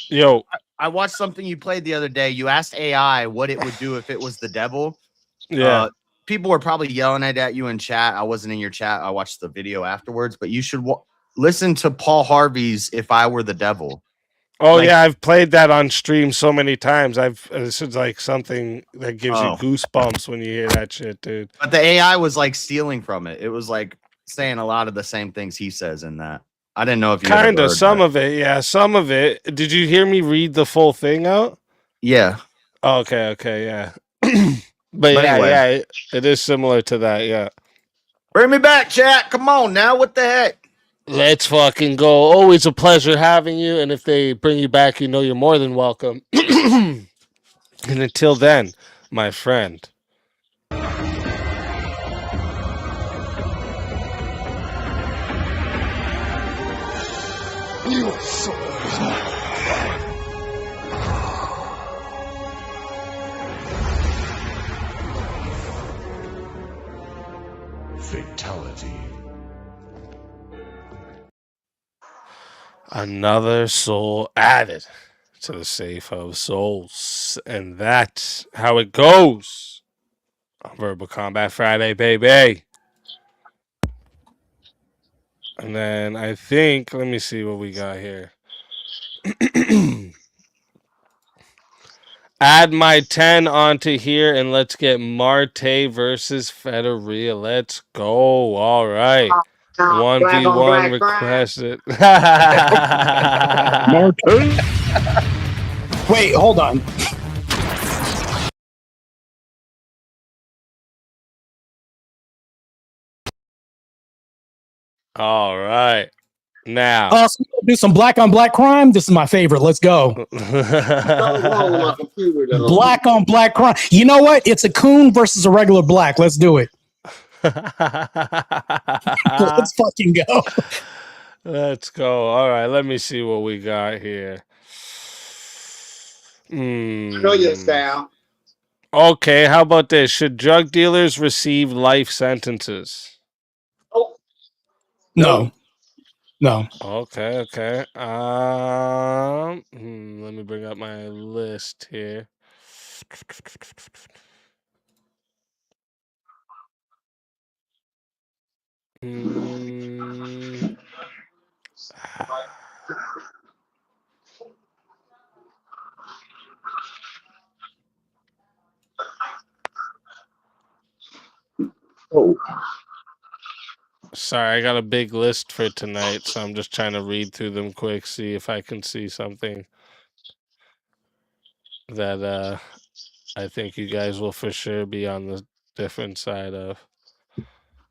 Yo, I watched something you played the other day. You asked AI what it would do if it was the devil. Yeah. People were probably yelling at you in chat. I wasn't in your chat. I watched the video afterwards, but you should listen to Paul Harvey's "If I Were the Devil." Oh, yeah, I've played that on stream so many times. This is like something that gives you goosebumps when you hear that shit, dude. But the AI was like stealing from it. It was like saying a lot of the same things he says in that. I didn't know if you kind of some of it, yeah, some of it. Did you hear me read the full thing out? Yeah. Oh, okay, yeah. but yeah, anyway. Yeah, it is similar to that, yeah. Bring me back, chat. Come on now. What the heck? Let's fucking go. Always a pleasure having you. And if they bring you back, you know you're more than welcome. And until then, my friend. Your soul. Fatality. Another soul added to the safe of souls. And that's how it goes on Verbal Combat Friday, baby. And then I think, let me see what we got here. Add my 10 onto here and let's get Marte versus Federia. Let's go. All right. 1v1 requested. Wait, hold on. All right. Now. So do some black on black crime. This is my favorite. Let's go. Black on black crime. You know what? It's a coon versus a regular black. Let's do it. Let's fucking go. Let's go. All right, let me see what we got here. I know your style. Okay, how about this? Should drug dealers receive life sentences? Oh. No. Okay. Let me bring up my list here. Sorry, I got a big list for tonight, so I'm just trying to read through them quick, see if I can see something that I think you guys will for sure be on the different side of.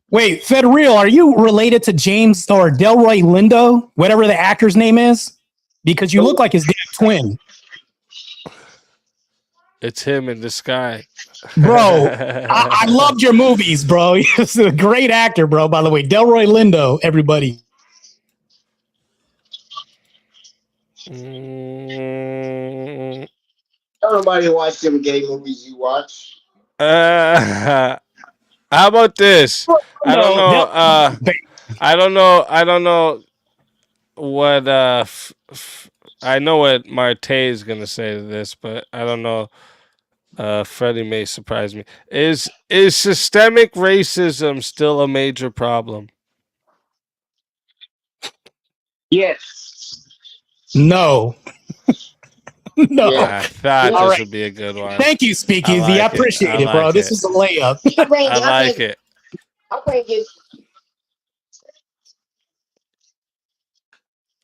Wait, Fed Real, are you related to James or Delroy Lindo, whatever the actor's name is? Because you look like his damn twin. It's him in the sky. Bro, I loved your movies, bro. He's a great actor, bro, by the way. Delroy Lindo, everybody. Everybody watch them gay movies you watch. How about this? I don't know. I don't know what I know what Marte is gonna say to this, but I don't know. Freddie may surprise me. Is systemic racism still a major problem? Yes. No. No. I thought this would be a good one. Thank you, Speakeasy. I appreciate it, bro. This is a layup. I like it. I think it's.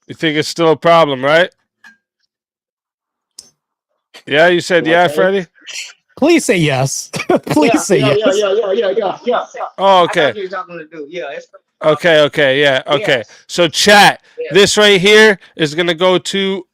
You think it's still a problem, right? Yeah, you said yeah, Freddie? Please say yes. Please say yes. Yeah. Oh, okay. I know what you're talking to do. Yeah. Okay, yeah, okay. Yes. So chat, this right here is gonna go to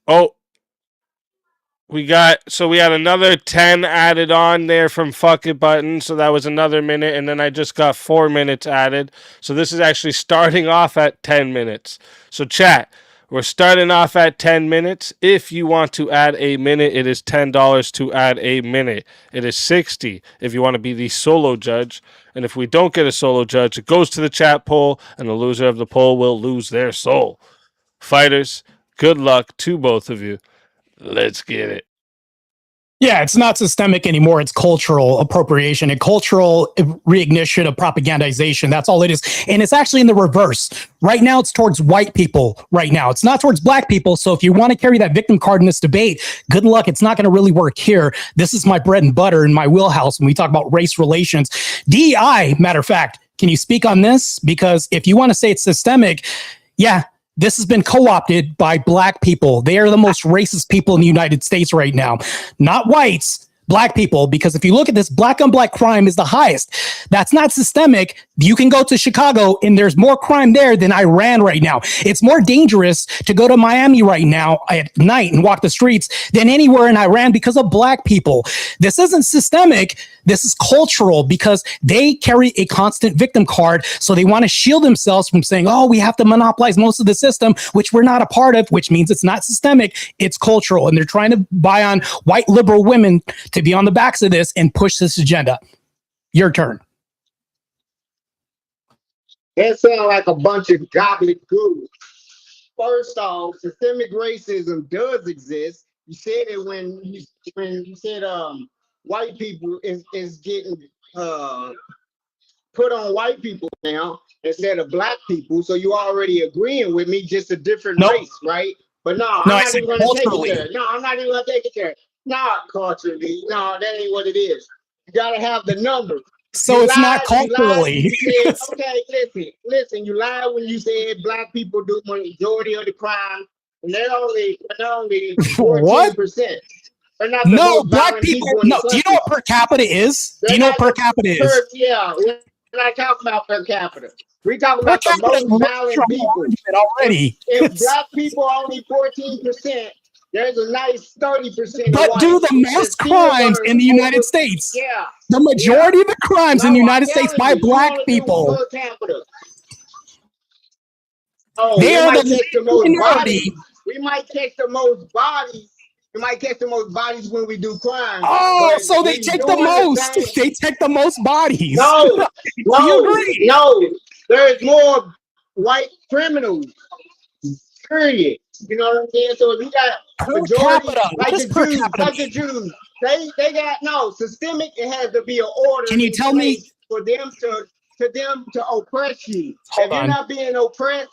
we had another 10 added on there from Fuck It Button, so that was another minute, and then I just got 4 minutes added. So this is actually starting off at 10 minutes. So chat, we're starting off at 10 minutes. If you want to add a minute, it is $10 to add a minute. It is $60 if you want to be the solo judge. And if we don't get a solo judge, it goes to the chat poll, and the loser of the poll will lose their soul. Fighters, good luck to both of you. Let's get it. Yeah, it's not systemic anymore. It's cultural appropriation and cultural reignition of propagandization. That's all it is. And it's actually in the reverse. Right now, it's towards white people right now. It's not towards black people. So if you want to carry that victim card in this debate, good luck. It's not going to really work here. This is my bread and butter in my wheelhouse when we talk about race relations. DEI, matter of fact, can you speak on this? Because if you want to say it's systemic, yeah, this has been co-opted by black people. They are the most racist people in the United States right now. Not whites, black people. Because if you look at this, black on black crime is the highest. That's not systemic. You can go to Chicago and there's more crime there than Iran right now. It's more dangerous to go to Miami right now at night and walk the streets than anywhere in Iran because of black people. This isn't systemic. This is cultural because they carry a constant victim card. So they want to shield themselves from saying, oh, we have to monopolize most of the system, which we're not a part of, which means it's not systemic. It's cultural. And they're trying to buy on white liberal women to be on the backs of this and push this agenda. Your turn. That sounds like a bunch of gobbledygook. First off, systemic racism does exist. You said it when you said white people is getting put on white people now instead of black people. So you already agreeing with me, just a different race, right? But no, I'm not even going to take it there. No, I'm not even going to take it there. Not culturally. No, that ain't what it is. You got to have the numbers. So it's not culturally. Okay, listen. You lied when you said black people do majority of the crime, and they're only 14%. No, black people. No, do you know what per capita is? Do you know what per capita is? Yeah, we're not talking about per capita. We're talking about the most violent people. Already. If black people are only 14%, there's a nice 30%. But do the most crimes in the United States. Yeah. The majority of the crimes in the United States by black people. Oh, they are the most bodies. We might catch the most bodies. We might catch the most bodies when we do crime. Oh, so they take the most. They take the most bodies. No, no. There's more white criminals. Period. You know what I'm saying? So if you got majority, like the Jews, they got no systemic. It has to be an order. Can you tell me for them to oppress you? If you're not being oppressed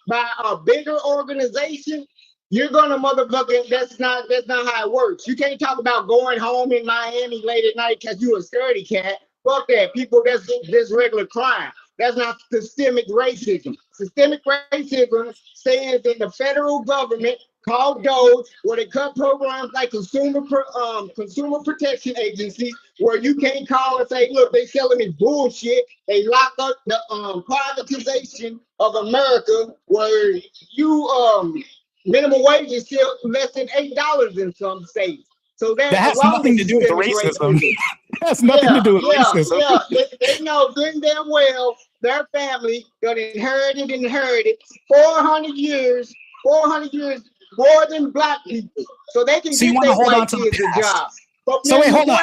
by a bigger organization, you're gonna motherfucking. That's not how it works. You can't talk about going home in Miami late at night because you a scaredy cat. Fuck that, people. That's regular crime. That's not systemic racism. Systemic racism stands in the federal government called DOGE, where they cut programs like consumer protection agencies, where you can't call and say, look, they selling me bullshit. They lock up the privatization of America, where you minimum wage is still less than $8 in some states. So that has nothing to do with racism. That has nothing to do with racism. Yeah, they know good and damn well their family got inherited 400 years more than black people. So they can get their white kids a job. But so wait, hold on.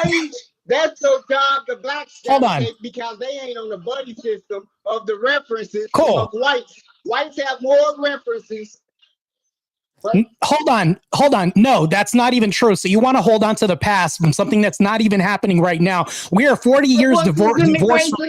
That's the job the blacks take because they ain't on the buddy system of the references of whites. Whites have more references. Hold on. No, that's not even true. So you want to hold on to the past from something that's not even happening right now. We are 40 years divorced from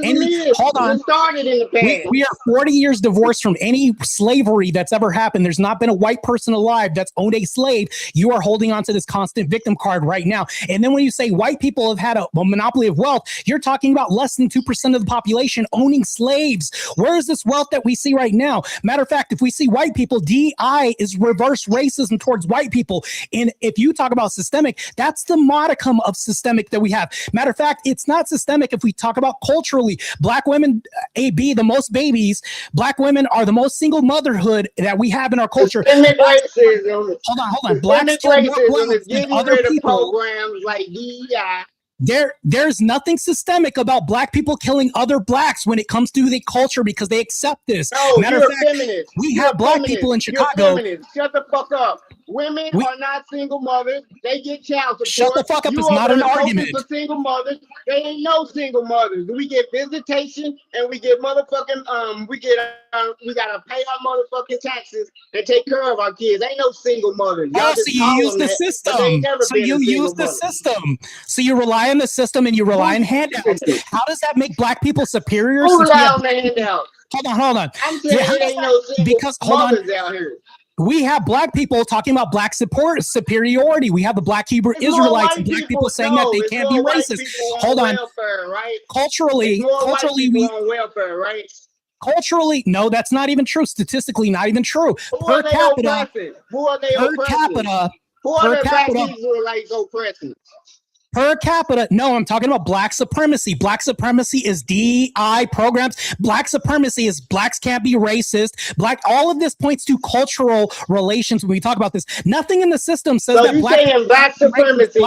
any. Hold on. Started in the past. We are 40 years divorced from any slavery that's ever happened. There's not been a white person alive that's owned a slave. You are holding on to this constant victim card right now. And then when you say white people have had a monopoly of wealth, you're talking about less than 2% of the population owning slaves. Where is this wealth that we see right now? Matter of fact, if we see white people, DI is reverse racism towards white people. And if you talk about systemic, that's the modicum of systemic that we have. Matter of fact, it's not systemic if we talk about culturally. Black women, the most babies. Black women are the most single motherhood that we have in our culture. Systemic racism. Hold on. Black racism is getting rid of programs like DEI. There's nothing systemic about black people killing other blacks when it comes to the culture because they accept this. No, Matter of fact, we have black people in Chicago. Shut the fuck up. Women are not single mothers. They get child support. Shut the fuck up. It's not an argument. For single mothers, they ain't no single mothers. We get visitation and we get motherfucking we gotta pay our motherfucking taxes and take care of our kids. Ain't no single mothers. So you use the system. So you use the system. So you rely on the system and you rely on handouts. How does that make black people superior? Who rely on the handouts? Hold on. I'm saying it ain't no single mothers out here. We have black people talking about black superiority. We have the black Hebrew Israelites and black people saying that they can't be racist. Hold on. Welfare, right? Culturally, we on welfare, right? Culturally, no, that's not even true. Statistically, not even true. Who are they oppressing? Who are the black Israelites oppressing? Per capita, no, I'm talking about black supremacy. Black supremacy is DI programs. Black supremacy is blacks can't be racist. All of this points to cultural relations when we talk about this. Nothing in the system says that black supremacy.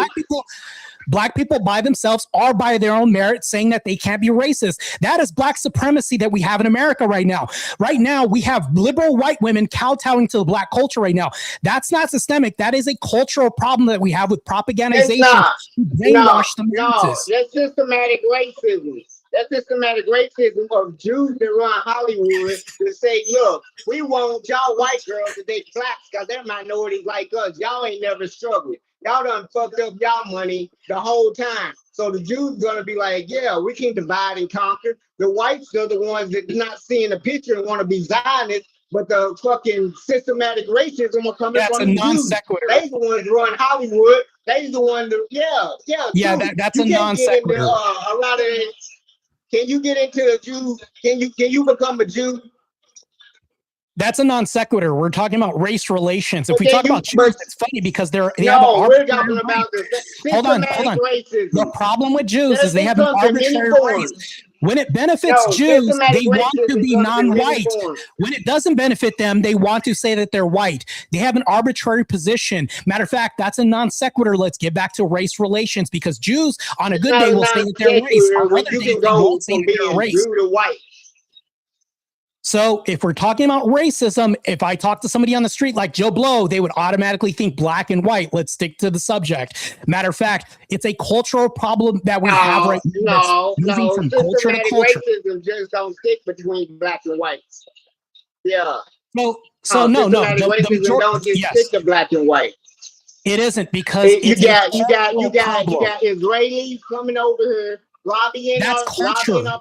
Black people by themselves are by their own merit saying that they can't be racist. That is black supremacy that we have in America right now. Right now, we have liberal white women kowtowing to the black culture right now. That's not systemic. That is a cultural problem that we have with propagandization. No, that's systematic racism. That's systematic racism of Jews that run Hollywood to say, look, we want y'all white girls to date blacks because they're minorities like us. Y'all ain't never struggled. Y'all done fucked up y'all money the whole time. So the Jews gonna be like, yeah, we can divide and conquer. The whites are the ones that not seeing the picture and want to be Zionists, but the fucking systematic racism will come from the Jews. They the ones run Hollywood. They the ones that that's a non sequitur. A lot of it. Can you get into a Jew? Can you become a Jew? That's a non sequitur. We're talking about race relations. If we talk about Jews, it's funny because we're talking about hold on. Racism. The problem with Jews is they have an arbitrary race. When it benefits Jews, they want to be non-white. When it doesn't benefit them, they want to say that they're white. They have an arbitrary position. Matter of fact, that's a non sequitur. Let's get back to race relations because Jews on a good day will say that they're race. On other days, they won't say that they're race. So if we're talking about racism, if I talk to somebody on the street like Joe Blow, they would automatically think black and white. Let's stick to the subject. Matter of fact, it's a cultural problem that we have right now. From culture to culture. Racism just don't stick between black and white. Yeah, No. The majority, don't just stick to black and white. It isn't because you got Israelis coming over here lobbying our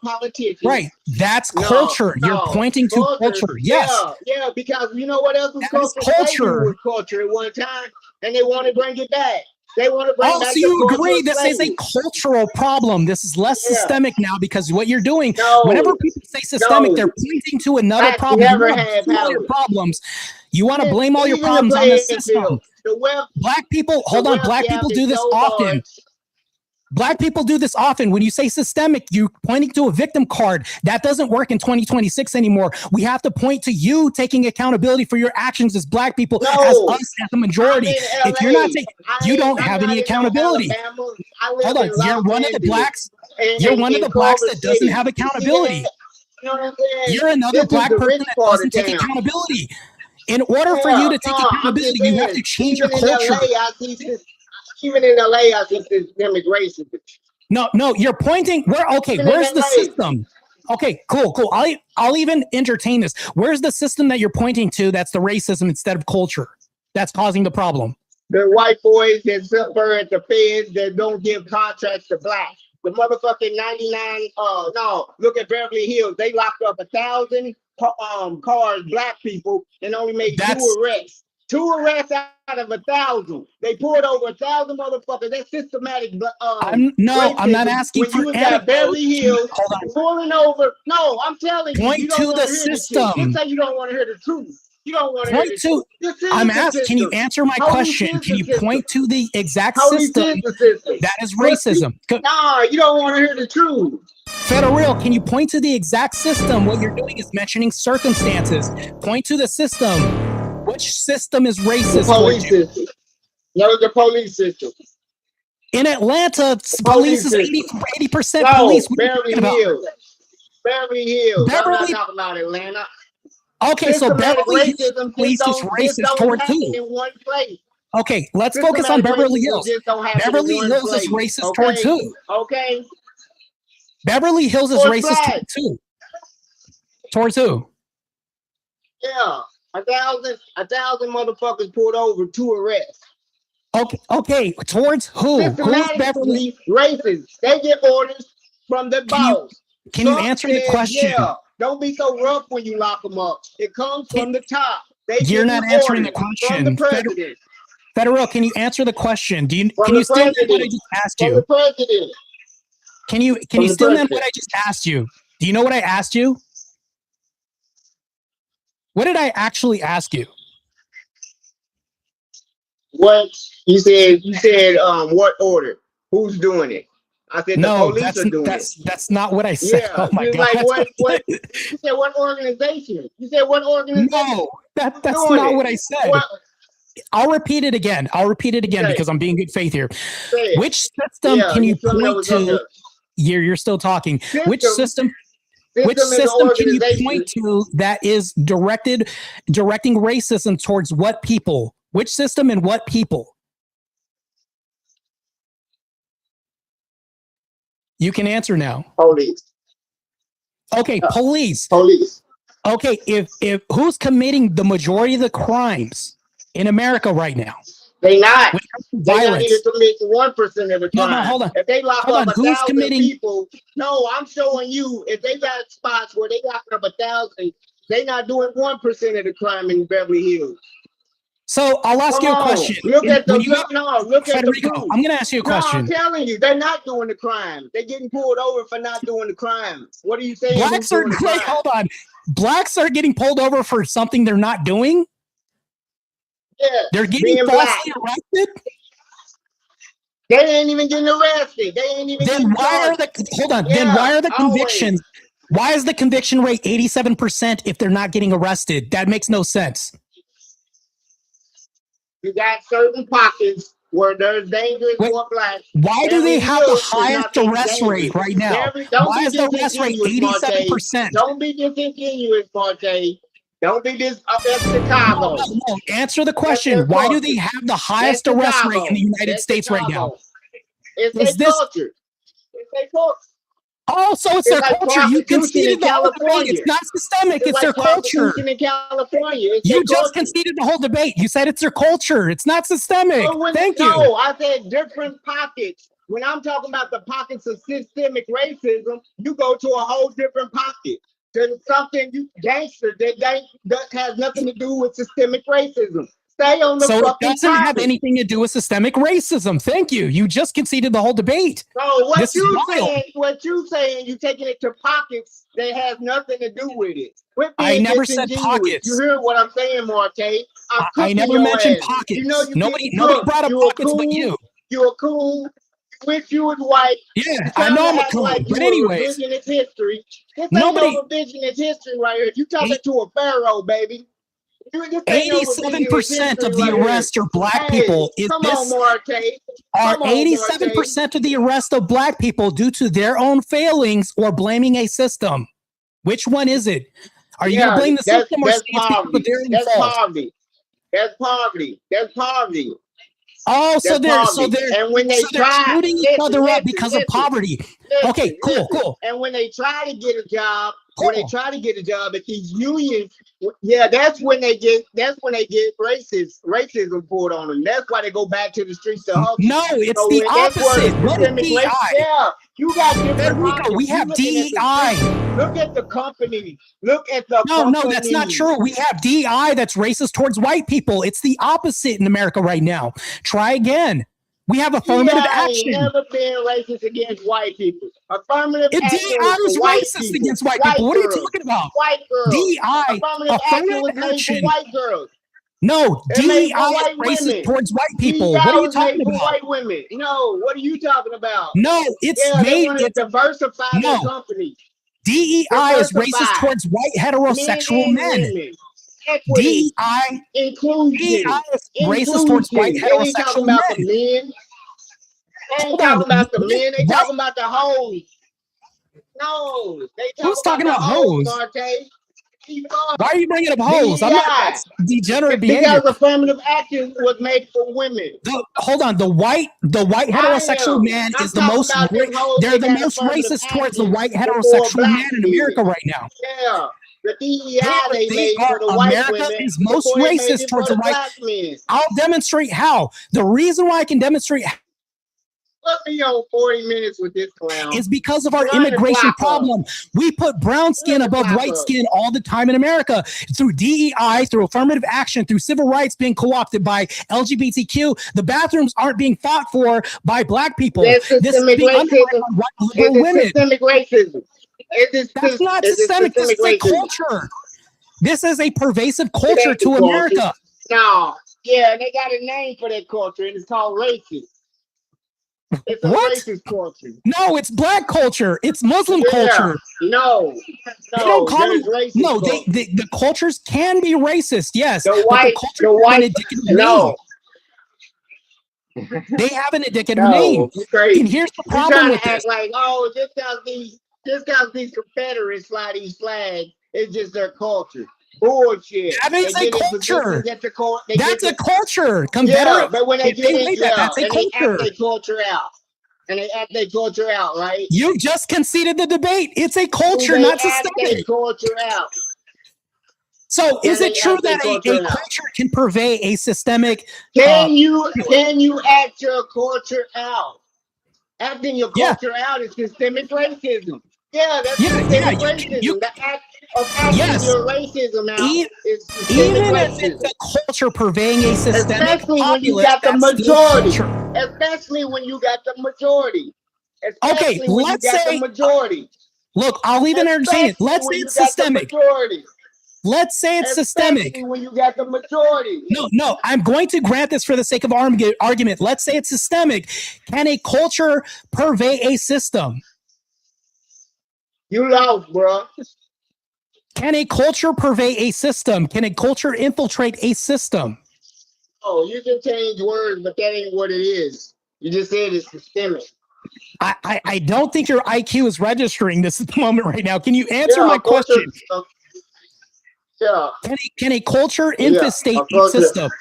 politicians. Right. That's culture. You're pointing to culture. Yes. Yeah, because you know what else was culture? Was culture at one time, and they want to bring it back. They want to bring back. So you agree this is a cultural problem. This is less systemic now because what you're doing, whenever people say systemic, they're pointing to another problem. Never had problems. You want to blame all your problems on the system. Black people, hold on. Black people do this often. Black people do this often. When you say systemic, you're pointing to a victim card. That doesn't work in 2026 anymore. We have to point to you taking accountability for your actions as black people, as us, as the majority. If you're not taking, you don't have any accountability. Hold on, you're one of the blacks. You're one of the blacks that doesn't have accountability. You're another black person that doesn't take accountability. In order for you to take accountability, you have to change your culture. Even in LA, I think there's immigration. No, you're pointing. Where's the system? Okay, cool. I'll even entertain this. Where's the system that you're pointing to that's the racism instead of culture that's causing the problem? The white boys that suffer at the feds that don't give contracts to blacks. The motherfucking 99. Look at Beverly Hills. They locked up 1,000 cars, black people, and only made 2 arrests. 2 arrests out of 1,000. They pulled over 1,000 motherfuckers. That's systematic. I'm not asking when for you got Beverly Hills pulling over. No, I'm telling you. Point to the system. Just say you don't want to hear the truth. You don't want to hear the truth. I'm asking. Can you answer my question? Can you point to the exact system that is racism? No, you don't want to hear the truth. Federal, can you point to the exact system? What you're doing is mentioning circumstances. Point to the system. Which system is racist? The police system. No, the police system. In Atlanta, police is 80% police. Beverly Hills. Beverly Hills. I'm not talking about Atlanta. Okay, so Beverly Hills police is racist toward who? In one place. Okay, let's focus on Beverly Hills. Beverly Hills is racist towards who? Okay. Beverly Hills is racist towards who? Towards who? Yeah. 1,000 motherfuckers pulled over, 2 arrests. Okay. Towards who? Who's Beverly? Racist. They get orders from the boss. Can you answer the question? Yeah. Don't be so rough when you lock them up. It comes from the top. You're not answering the question. From the president. Federal, can you answer the question? Can you still know what I just asked you? From the president. Can you still know what I just asked you? Do you know what I asked you? What did I actually ask you? What you said? What order? Who's doing it? I said the police are doing it. That's not what I said. Yeah, oh my God. Like what? You said what organization? You said what organization? No, that's not what I said. I'll repeat it again. Because I'm being good faith here. Which system can you point to? You're still talking. Which system can you point to that is directing racism towards what people? Which system and what people? You can answer now. Police. Okay, police. Okay, if who's committing the majority of the crimes in America right now? They not. They don't need to commit 1% of the crime. No, hold on. If they lock up 1,000 people, I'm showing you. If they got spots where they lock up 1,000, they not doing 1% of the crime in Beverly Hills. So I'll ask you a question. Look at the I'm going to ask you a question. I'm telling you, they're not doing the crime. They're getting pulled over for not doing the crime. What are you saying? Hold on. Blacks are getting pulled over for something they're not doing? Yeah, they're getting falsely arrested. They ain't even getting arrested. They ain't even. Then why are the convictions? Why is the conviction rate 87% if they're not getting arrested? That makes no sense. You got certain pockets where there's dangerous for blacks. Why do they have the highest arrest rate right now? Why is the arrest rate 87%? Don't be disingenuous, Marte. Don't be this up at Chicago. No. Answer the question. Why do they have the highest arrest rate in the United States right now? It's their culture. It's their culture. Oh, so it's their culture. You conceded the whole debate. It's not systemic. It's their culture. In California. You just conceded the whole debate. You said it's their culture. It's not systemic. Thank you. No, I said different pockets. When I'm talking about the pockets of systemic racism, you go to a whole different pocket. There's something gangster that has nothing to do with systemic racism. Stay on the so fucking it doesn't topic. have anything to do with systemic racism. Thank you. You just conceded the whole debate. So what you saying, you taking it to pockets that has nothing to do with it. I never said pockets. You hear what I'm saying, Marte? I never mentioned pockets. You know, nobody brought up pockets but you. You're cool. Wish you was white. Yeah, I know I'm a cool. Like but anyways, revisionist history. This ain't no revisionist history right here. You talking to a pharaoh, baby. 87% of the arrests are black people. Come on, Marte. Are 87% of the arrest of black people due to their own failings or blaming a system? Which one is it? Are you going to blame the system or That's poverty. That's poverty. That's poverty. Oh, so they're and when they try shooting each other up because of poverty. Okay, cool. And when they try to get a job, at these unions, that's when they get racism poured on them. That's why they go back to the streets to hustle. No, it's the opposite. What is DEI? Yeah, you got different. We have DEI. Look at the company. Look at the No, that's not true. We have DEI that's racist towards white people. It's the opposite in America right now. Try again. We have affirmative action. Never been racist against white people. Affirmative action. DEI is racist against white people. What are you talking about? White girls. DEI. Affirmative action for white girls. No, DEI is racist towards white people. What are you talking about? White women. No, what are you talking about? No, it's made to diversify their company. DEI is racist towards white heterosexual men. DEI inclusion. DEI is racist towards white heterosexual men. They ain't talking about the men. They talking about the hoes. No, they talking about hoes. Marte. Why are you bringing up hoes? I'm not degenerate behavior. Because affirmative action was made for women. Hold on, the white heterosexual man is the most. They're the most racist towards the white heterosexual man in America right now. Yeah. The DEI they made for the white America women is most racist towards the white men. I'll demonstrate how. The reason why I can demonstrate Let me on 40 minutes with this clown. Is because of our immigration problem. We put brown skin above white skin all the time in America through DEI, through affirmative action, through civil rights being co-opted by LGBTQ. The bathrooms aren't being fought for by black people. This is systemic racism. Systemic racism. That's not systemic. This is a culture. This is a pervasive culture to America. No, yeah, they got a name for that culture, and it's called racist. It's a racist culture. No, it's black culture. It's Muslim culture. No, they don't call them racist. No, the cultures can be racist. Yes, the white, no. They have an indicative name. And here's the problem with this. Like, oh, just because these Confederates fly these flags, it's just their culture. Bullshit. That is a culture. That's a culture. Yeah, but when they get into that's a culture. They act their culture out. And they act their culture out, right? You just conceded the debate. It's a culture, not systemic. Their culture out. So is it true that a culture can purvey a systemic? Can you act your culture out? Acting your culture out is systemic racism. Yeah, that's systemic racism. The act of acting your racism out is systemic even racism. if it's a culture purveying a systemic Especially when you got the majority. Especially when you got the majority. Okay, let's say the majority. Look, I'll even understand it. Let's say it's systemic. Let's say it's systemic. When you got the majority. No, I'm going to grant this for the sake of argument. Let's say it's systemic. Can a culture purvey a system? You lost, bro. Can a culture purvey a system? Can a culture infiltrate a system? Oh, you can change words, but that ain't what it is. You just said it's systemic. I don't think your IQ is registering this at the moment right now. Can you answer my question? Yeah. Can a culture infestate a system?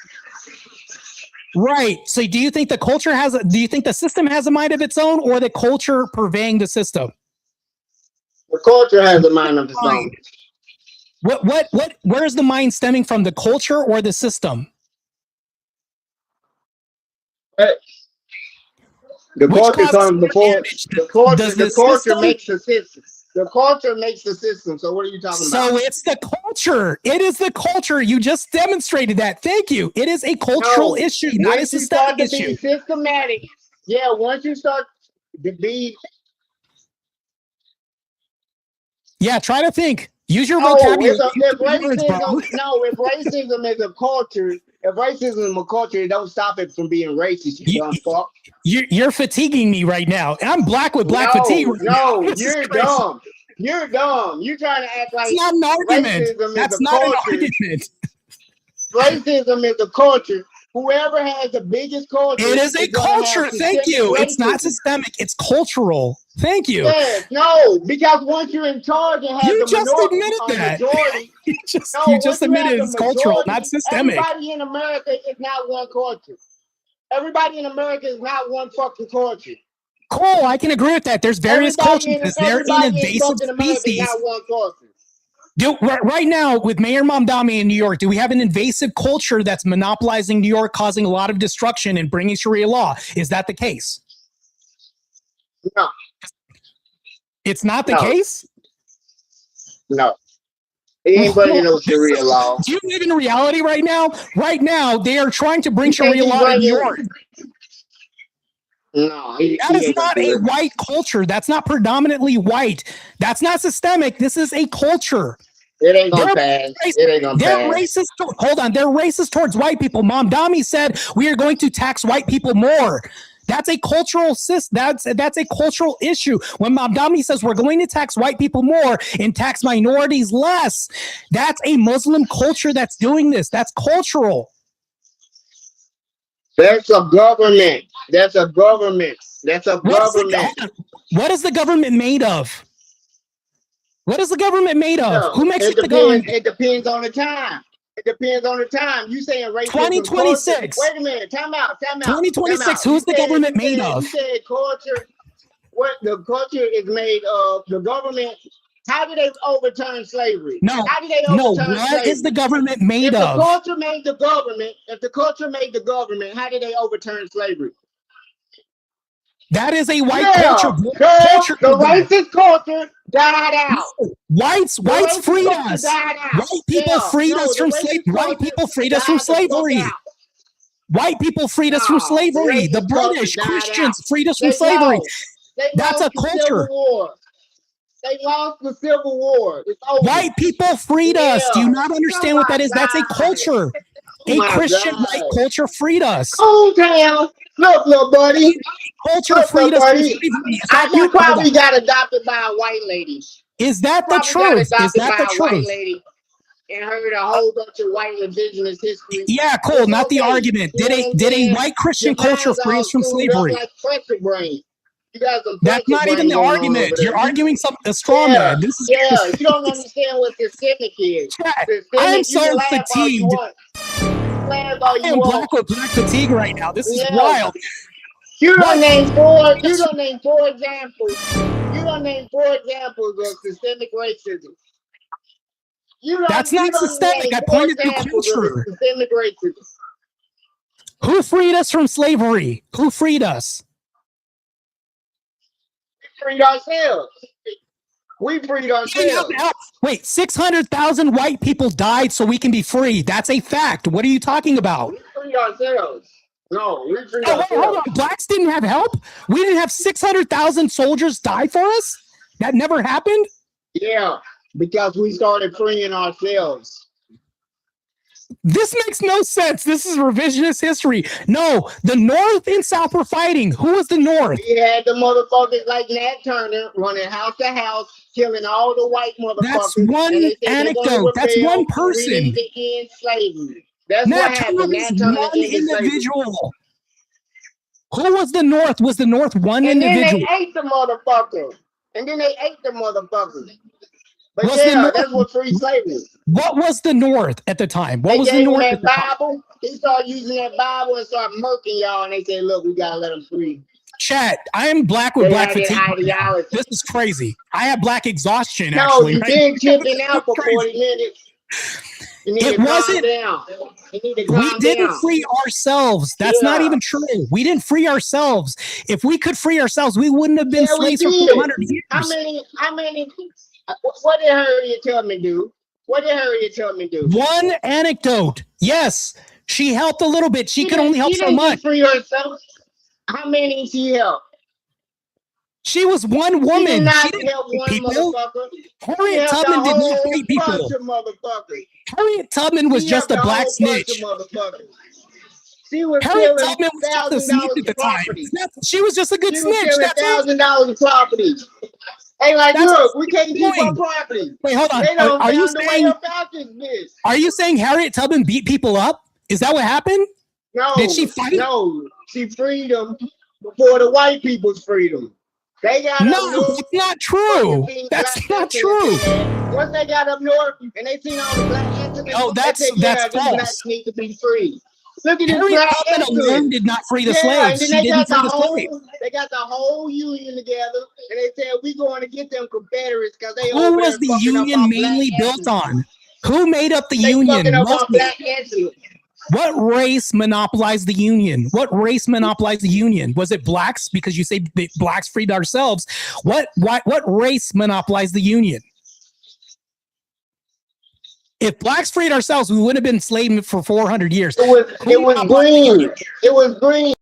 Right. So do you think the culture do you think the system has a mind of its own, or the culture purveying the system? The culture has a mind of its own. Where is the mind stemming from? The culture or the system? The culture comes before the culture. The culture makes the system. The culture makes the system. So what are you talking about? So it's the culture. It is the culture. You just demonstrated that. Thank you. It is a cultural issue, not a systemic issue. Be systematic. Yeah, once you start to be. Yeah, try to think. Use your vocabulary. If racism is a culture, if racism is a culture, it don't stop it from being racist. You're fatiguing me right now. I'm black with black fatigue. No, you're dumb. You're dumb. You're trying to act like it's not an argument. That's not an argument. Racism is a culture. Whoever has the biggest culture. It is a culture. Thank you. Racism. It's not systemic. It's cultural. Thank you. Yes, no, because once you're in charge and have you the just admitted that. Majority, you just admitted it's cultural, not systemic. Everybody in America is not one culture. Everybody in America is not one fucking culture. Cool, I can agree with that. There's various cultures. They're in invasive species. Not one culture. Right now, with Mayor Mamdani in New York, do we have an invasive culture that's monopolizing New York, causing a lot of destruction and bringing Sharia law? Is that the case? No. It's not the case? No. Anybody knows Sharia law. Do you live in reality right now? Right now, they are trying to bring Sharia law to New York. No, that is not a white culture. That's not predominantly white. That's not systemic. This is a culture. It ain't gonna pass. It ain't gonna they're pass. Racist. Hold on. They're racist towards white people. Mamdani said we are going to tax white people more. That's a cultural that's a cultural issue. When Mamdani says we're going to tax white people more and tax minorities less, that's a Muslim culture that's doing this. That's cultural. That's a government. That's a government. That's a government. What is the government made of? What is the government made of? Who makes it the government? It depends on the time. It depends on the time. You saying racism? 2026. Wait a minute. Time out. 2026. Who's the government made of? You said culture. What the culture is made of? The government. How did they overturn slavery? No. How did they overturn slavery? What is the government made of? If the culture made the government, how did they overturn slavery? That is a white culture. The racist culture died out. Whites freed us. White people freed us from slavery. White people freed us from slavery. White people freed us from slavery. The British Christians freed us from slavery. That's a culture. They lost the Civil War. It's over. White people freed us. Do you not understand what that is? That's a culture. A Christian white culture freed us. Hometown. Look, little buddy. Culture freed us from slavery. You probably got adopted by a white lady. Is that the truth? Is that the truth? White lady and heard a whole bunch of white indigenous history. Yeah, cool. Not the argument. Did a white Christian culture free us from slavery? Like pressure brain. That's not even the argument. You're arguing a straw man. This is you don't understand what systemic is. I'm so fatigued. I am black with black fatigue right now. This is wild. You don't name four examples. You don't name 4 examples of systemic racism. That's not systemic. I pointed to culture. Systemic racism. Who freed us from slavery? Who freed us? Freed ourselves. We freed ourselves. Wait, 600,000 white people died so we can be free. That's a fact. What are you talking about? We freed ourselves. No, we freed ourselves. Hold on. Blacks didn't have help? We didn't have 600,000 soldiers die for us? That never happened? Yeah, because we started freeing ourselves. This makes no sense. This is revisionist history. No, the North and South were fighting. Who was the North? We had the motherfuckers like Nat Turner running house to house, killing all the white motherfuckers. That's one anecdote. That's one person. To end slavery. That's Nat what happened. Nat Turner one individual. Who was the North? Was the North one individual? Then they ate the motherfucker. But that's what free slavery. What was the North at the time? What was the North? That Bible. They started using that Bible and started murking y'all, and they said, "Look, we gotta let them free." Chat, I am black with black fatigue. This is crazy. I have black exhaustion, no, actually. You've been chipping out for 40 minutes. You need It to wasn't. calm down. You need to We calm didn't down. free ourselves. That's not even true. We didn't free ourselves. If we could free ourselves, we wouldn't have been slaves for 400 years. How many, what did Harriet Tubman do? What did Harriet Tubman do? One anecdote. Yes, she helped a little bit. She could only help so much. Free herself. How many she helped? She was one woman. She did not she didn't help one people. motherfucker. Harriet Tubman did not free people. Harriet Tubman was just a black snitch. She was Harriet Tubman was just a snitch at the time. She was just a good snitch. That's $1,000 of property. Hey, like, look, we can't keep our property. Wait, hold on. They don't Are you found the way saying? your Falcons miss. Are you saying Harriet Tubman beat people up? Is that what happened? No. Did she fight? No, she freed them before the white people's freedom. They got no, up north. It's not true. That's not true. Once they got up north and they seen all the black entities, oh, that's false. Blacks need to be free. Look at this Harriet black Tubman alone did not free the slaves. And She didn't free the slaves. They got the whole union together, and they said we going to get them Confederates because they. Who was the union mainly built on? Who made up the union? What race monopolized the union? What race monopolized the union? Was it blacks? Because you say blacks freed ourselves. What race monopolized the union? If blacks freed ourselves, we wouldn't have been enslaved for 400 years. It was green. It was green.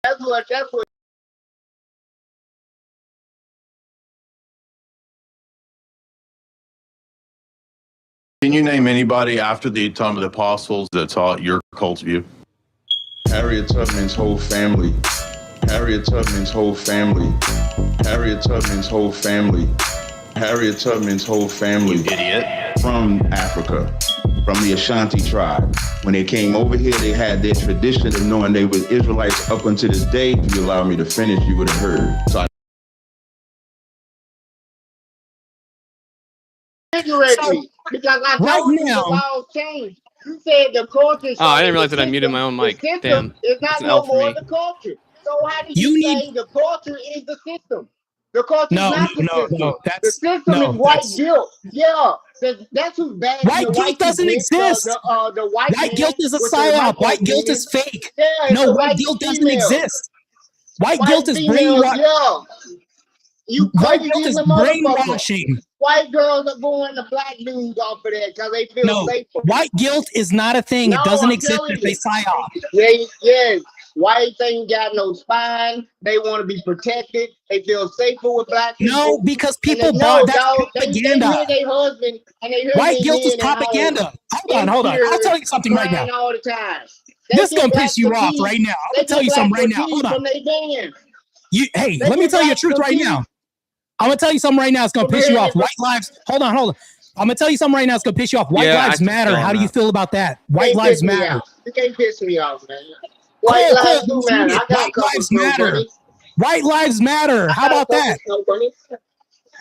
That's what. Can you name anybody after the time of the apostles that taught your cult view? Harriet Tubman's whole family. Harriet Tubman's whole family. Harriet Tubman's whole family. Harriet Tubman's whole family. You idiot. From Africa, from the Ashanti tribe. When they came over here, they had their tradition of knowing they were Israelites up until this day. If you allow me to finish, you would have heard. So Because I told you the laws changed. You said the culture. Oh, I didn't realize that I muted my own mic. Damn. It's not no more the culture. So how do you say the culture is the system? The culture is not the system. No, the system is white guilt. Yeah, that's who's bad. White guilt doesn't exist. The white guilt is a psyop. White guilt is fake. No, white guilt doesn't exist. White guilt is brainwashing. White guilt is brainwashing. White girls are going to black dudes off of that because they feel safer. White guilt is not a thing. It doesn't exist if they psyop. Yes. Whites ain't got no spine. They want to be protected. They feel safer with black people. No, because people bought that propaganda. They hear their husband and they hear white guilt is propaganda. Hold on. I'll tell you something right now. All the time. This is gonna piss you off right now. I'm gonna tell you something right now. Hold on. Hey, let me tell you the truth right now. I'm gonna tell you something right now. It's gonna piss you off. White lives. Hold on. I'm gonna tell you something right now. It's gonna piss you off. White lives matter. How do you feel about that? White lives matter. You can't piss me off, man. White lives do matter. White lives matter. White lives matter. How about that?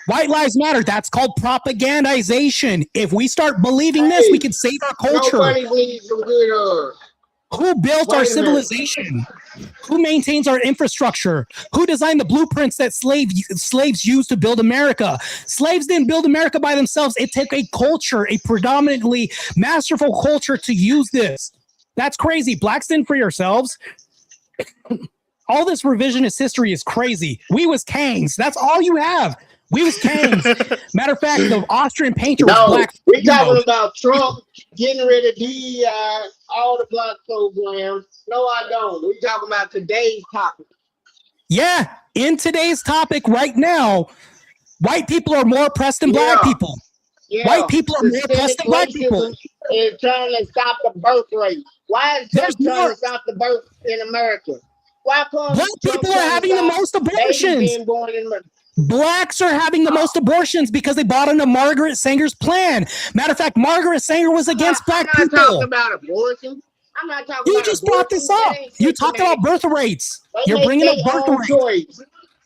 White lives matter. That's called propagandization. If we start believing this, we can save our culture. Nobody needs some good. Who built our civilization? Who maintains our infrastructure? Who designed the blueprints that slaves used to build America? Slaves didn't build America by themselves. It took a culture, a predominantly masterful culture to use this. That's crazy. Blacks didn't free ourselves. All this revisionist history is crazy. We was Kangs. That's all you have. We was Kangs. Matter of fact, the Austrian painter was black. We're talking about Trump getting rid of DEI, all the black programs. No, I don't. We're talking about today's topic. Yeah, in today's topic right now, white people are more oppressed than black people. Yeah. White people are more oppressed than black people. Is trying to stop the birth rate. Why is Trump trying to stop the birth in America? Why come black people are having the most abortions? Blacks are having the most abortions because they bought into Margaret Sanger's plan. Matter of fact, Margaret Sanger was against black people. I'm not talking about abortion. I'm not talking you about just brought this up. You talked about birth rates. You're bringing up birth rates.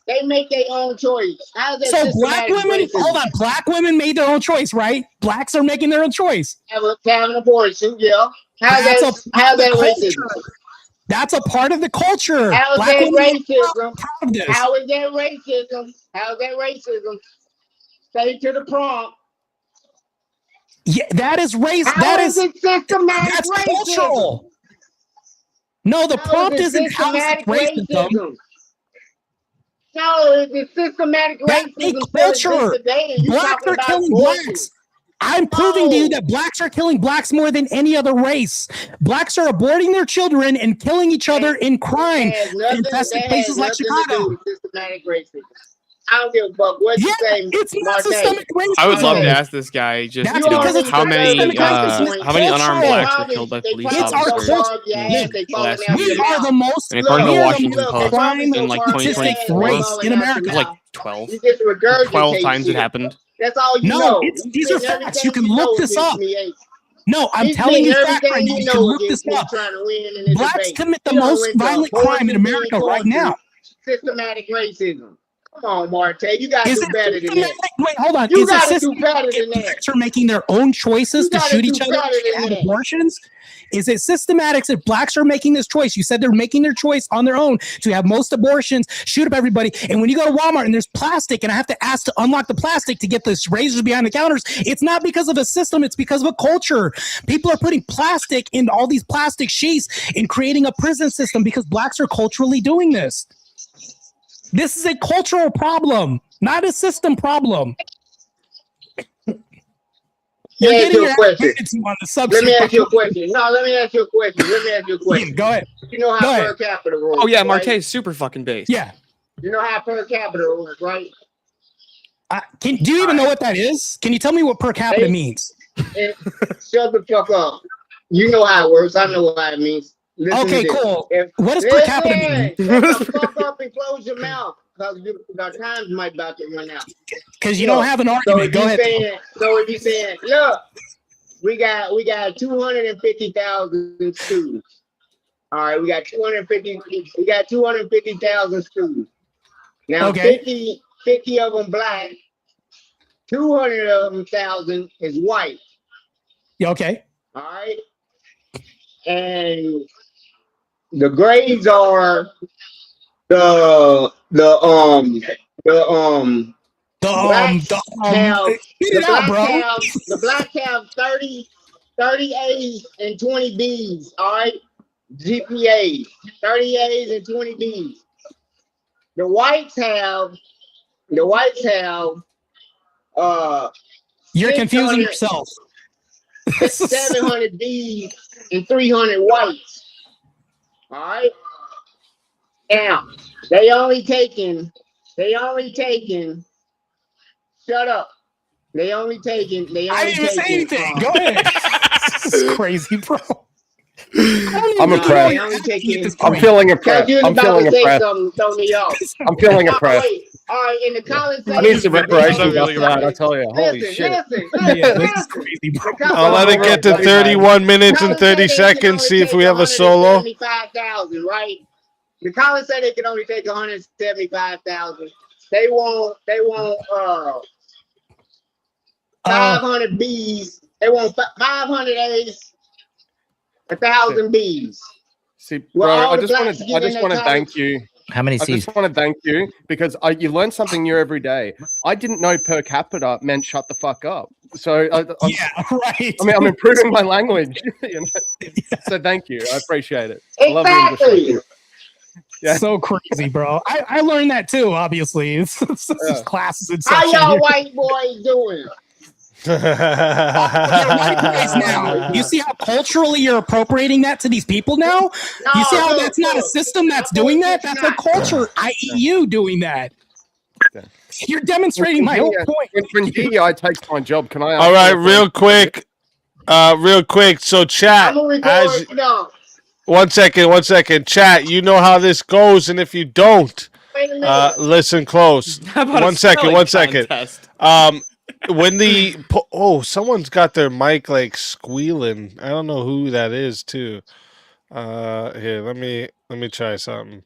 They make their own choice. How's that So black women, racism? hold on, black women made their own choice, right? Blacks are making their own choice. Having an abortion, yeah. How's that racism? That's a part of the culture. How is Black that women racism? are proud of this. How is that racism? How is that racism? Say to the prompt. Yeah, that is race. How that is it systematic that's racism? cultural. No, the prompt isn't systematic racism. No, it's systematic That's a racism. culture. Blacks are killing blacks. I'm proving to you that blacks are killing blacks more than any other race. Blacks are aborting their children and killing each other in crime in places like Chicago. Systematic racism. I don't give a fuck what you say. It's not systemic racism. I would love to ask this guy just how many unarmed blacks were killed by police It's our officers culture. last We year. are the most. And according to we the are Washington Post, crime in like statistic 2024, race in America. it was like 12. You just regurgitate 12 times shit. it happened. That's all you No, know. these are facts. You can look this up. No, I'm He's telling you saying fact right everything now. he You can knows look this against me up. trying to win in this Blacks debate. commit the He done most went to violent crime in America right now. Systematic racism. Come on, Marte. You got to Is do it better than that. Wait, hold on. You Is it got to do systematic better than if that. blacks are making their own choices You to gotta shoot do each other better than and have that. abortions? Is it systematic if blacks are making this choice? You said they're making their choice on their own to have most abortions, shoot up everybody. And when you go to Walmart and there's plastic and I have to ask to unlock the plastic to get the razors behind the counters, it's not because of a system, it's because of a culture. People are putting plastic in all these plastic sheets and creating a prison system because blacks are culturally doing this. This is a cultural problem, not a system problem. You're getting your question on the subject. Let me ask you a question. No, let me ask you a question. Go ahead. You know how per capita rules. Oh yeah, right? Marte is super fucking based. Yeah. You know how per capita rules, right? Do you even know what that is? Can you tell me what per capita means? Shut the fuck up. You know how it works. I know what it means. Listen Okay, to this. cool. What does per capita mean? Shut the fuck up and close your mouth. Because our time's might about to run out. Because you don't have an argument. Go ahead. So if you're saying, look, we got 250,000 students. All right, we got 250,000 students. Now 50 of them black, 200 of them thousand is white. Yeah, okay. All right. And the grades are the blacks have 30 A's and 20 B's, all right? GPAs, 30 A's and 20 B's. The whites have you're confusing yourself. 700 B's and 300 whites. All right. Now they only taking. Shut up. I didn't even say anything. Go ahead. This is crazy, bro. I'm impressed. I'm feeling impressed. I'm feeling impressed. I'm feeling impressed. All right, in the college I need some reparations after that, I tell you. Holy shit. I'll let it get to 31 minutes and 30 seconds, see if we have a solo. 175,000, right? The college said they can only take 175,000. They want 500 B's. They want 500 A's, 1,000 B's. See, bro, I just want to thank you. How many C's? I just want to thank you because you learn something new every day. I didn't know per capita meant shut the fuck up. So right. I mean, I'm improving my language. You know? So thank you. I appreciate it. Exactly. Yeah. So crazy, bro. I learned that too. Obviously, it's classes and stuff. How y'all white boys doing? Now. You see how culturally you're appropriating that to these people now? You see how that's not a system that's doing that? That's a culture, i.e. you doing that. You're demonstrating my whole point. When DEI takes my job, can I ask all right, real quick. So chat. One second. Chat, you know how this goes, and if you don't, listen close. 1 second. When someone's got their mic like squealing. I don't know who that is too. Here, let me try something.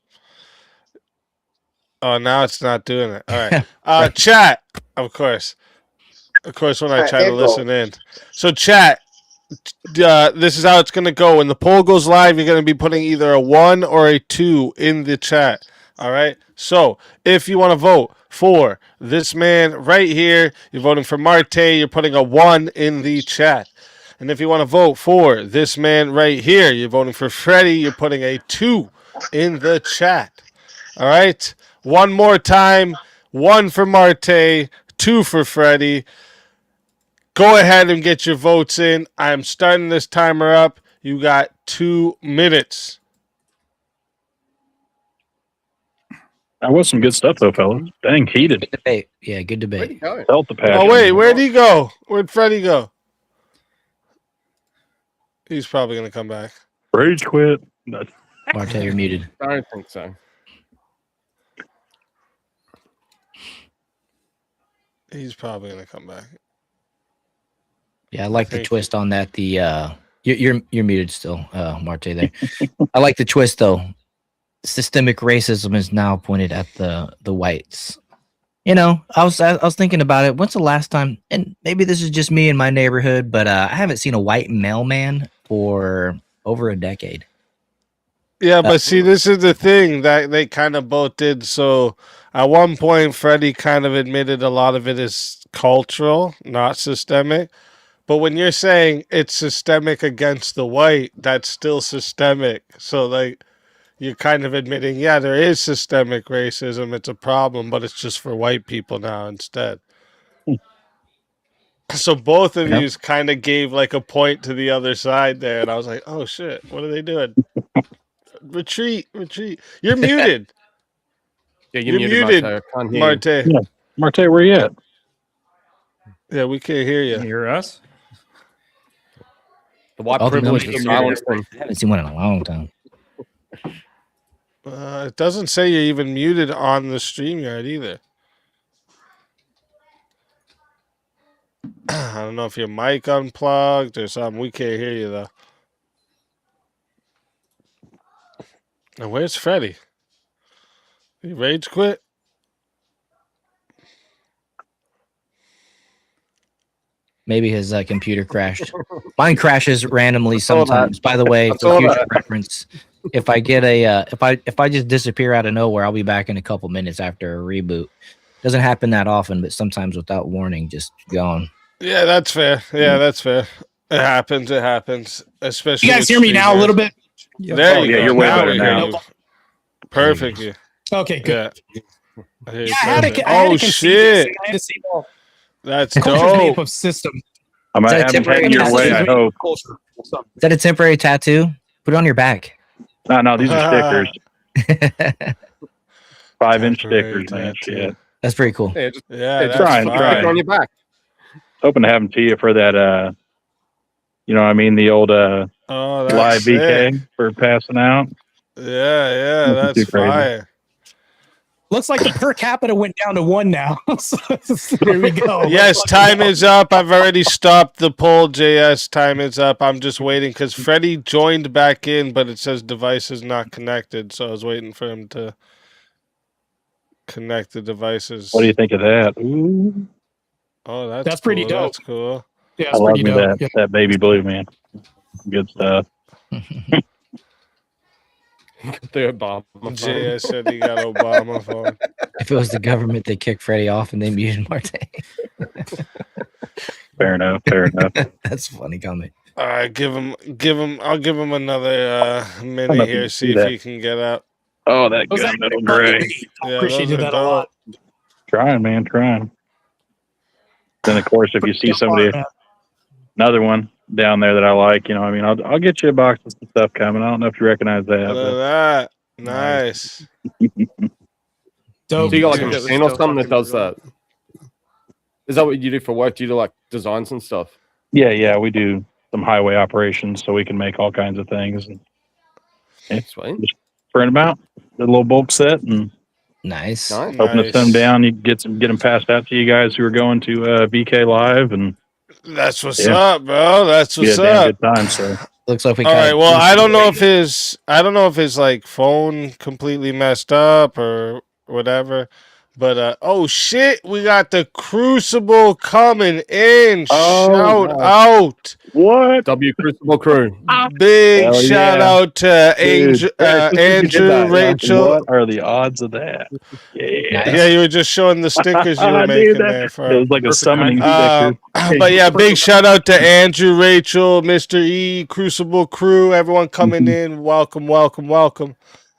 Oh, now it's not doing it. All right. Chat, of course. Of course, when I try to listen in. So, chat, this is how it's going to go. When the poll goes live, you're going to be putting either a 1 or a 2 in the chat. All right? So, if you want to vote for this man right here, you're voting for Marte, you're putting a 1 in the chat. And if you want to vote for this man right here, you're voting for Freddie, you're putting a 2 in the chat. All right? One more time. 1 for Marte, 2 for Freddie. Go ahead and get your votes in. I'm starting this timer up. You got 2 minutes. That was some good stuff, though, fellas. Dang, heated. Good debate. Yeah, good debate. Felt the passion. Oh, wait. Where'd he go? Where'd Freddie go? He's probably going to come back. Rage quit. Marte, you're muted. I don't think so. He's probably going to come back. Yeah, I like the twist on that. You're muted still, Marte. There. I like the twist though. Systemic racism is now pointed at the whites. You know, I was thinking about it. When's the last time? And maybe this is just me in my neighborhood, but I haven't seen a white mailman for over a decade. Yeah, but see, this is the thing that they kind of both did. So at one point, Freddie kind of admitted a lot of it is cultural, not systemic. But when you're saying it's systemic against the white, that's still systemic. So, like, you're kind of admitting, yeah, there is systemic racism. It's a problem, but it's just for white people now instead. So both of you kind of gave like a point to the other side there. And I was like, oh, shit, what are they doing? Retreat. You're muted. Yeah, you're muted, Marte. Yeah. Marte, where you at? Yeah, we can't hear you. Can you hear us? The white privilege is silence thing. I haven't seen one in a long time. It doesn't say you're even muted on the StreamYard either. I don't know if your mic unplugged or something. We can't hear you, though. And where's Freddie? He rage quit? Maybe his computer crashed. Mine crashes randomly sometimes. By the way, for future reference, if I get a if I just disappear out of nowhere, I'll be back in a couple minutes after a reboot. Doesn't happen that often, but sometimes without warning, just gone. Yeah, that's fair. Yeah, that's fair. It happens. It happens. Especially. You guys hear me now a little bit? There you go. You're way better now. Perfect. Okay, good. Yeah. I had to Oh shit! I had to see more. That's Culture's made up dope. of system. I might have heading your way, I hope. Is that a temporary tattoo? Put it on your back. No, these are stickers. 5-inch stickers, man. Shit. That's pretty cool. Yeah, that's trying. on your back. Hoping to have them to you for that, you know what I mean? The old live BK for passing out. Yeah, that's fire. Looks like the per capita went down to 1 now. So, there we go. Yes, time is up. I've already stopped the poll, JS. Time is up. I'm just waiting because Freddie joined back in, but it says device is not connected. So I was waiting for him to connect the devices. What do you think of that? Ooh. Oh, that's pretty dope. That's cool. Yeah, I love me that baby blue, man. Good stuff. The Obama phone. JS said he got Obama phone. If it was the government, they kicked Freddie off and they muted Marte. Fair enough. That's a funny comment. All right, I'll give him another minute here, see if he can get out. Oh, that gunmetal gray. Yeah, Appreciated that a lot. Trying, man, trying. Then, of course, if you see somebody, another one down there that I like, you know, I mean, I'll get you a box of some stuff coming. I don't know if you recognize that. Look at that. Nice. So you got like a machine or something that does that? Is that what you do for work? Do you do like designs and stuff? Yeah, we do some highway operations, so we can make all kinds of things. And just print them out, the little bulk set, and nice. Hoping to send them down. You get them passed out to you guys who are going to VK Live, and that's what's up, bro. That's what's up. Good time. So looks like we. All right. Well, I don't know if his like phone completely messed up or whatever. But oh shit, we got the Crucible coming in. Shout out. What? W Crucible crew. Big Hell shout yeah. out to Dude, Andrew, Rachel. What are the odds of that? Yeah. Yeah, you were just showing the stickers you were Dude, making that- there. For it was like a summoning sticker. But yeah, big shout out to Andrew, Rachel, Mr. E, Crucible crew, everyone coming in. Welcome, welcome, welcome.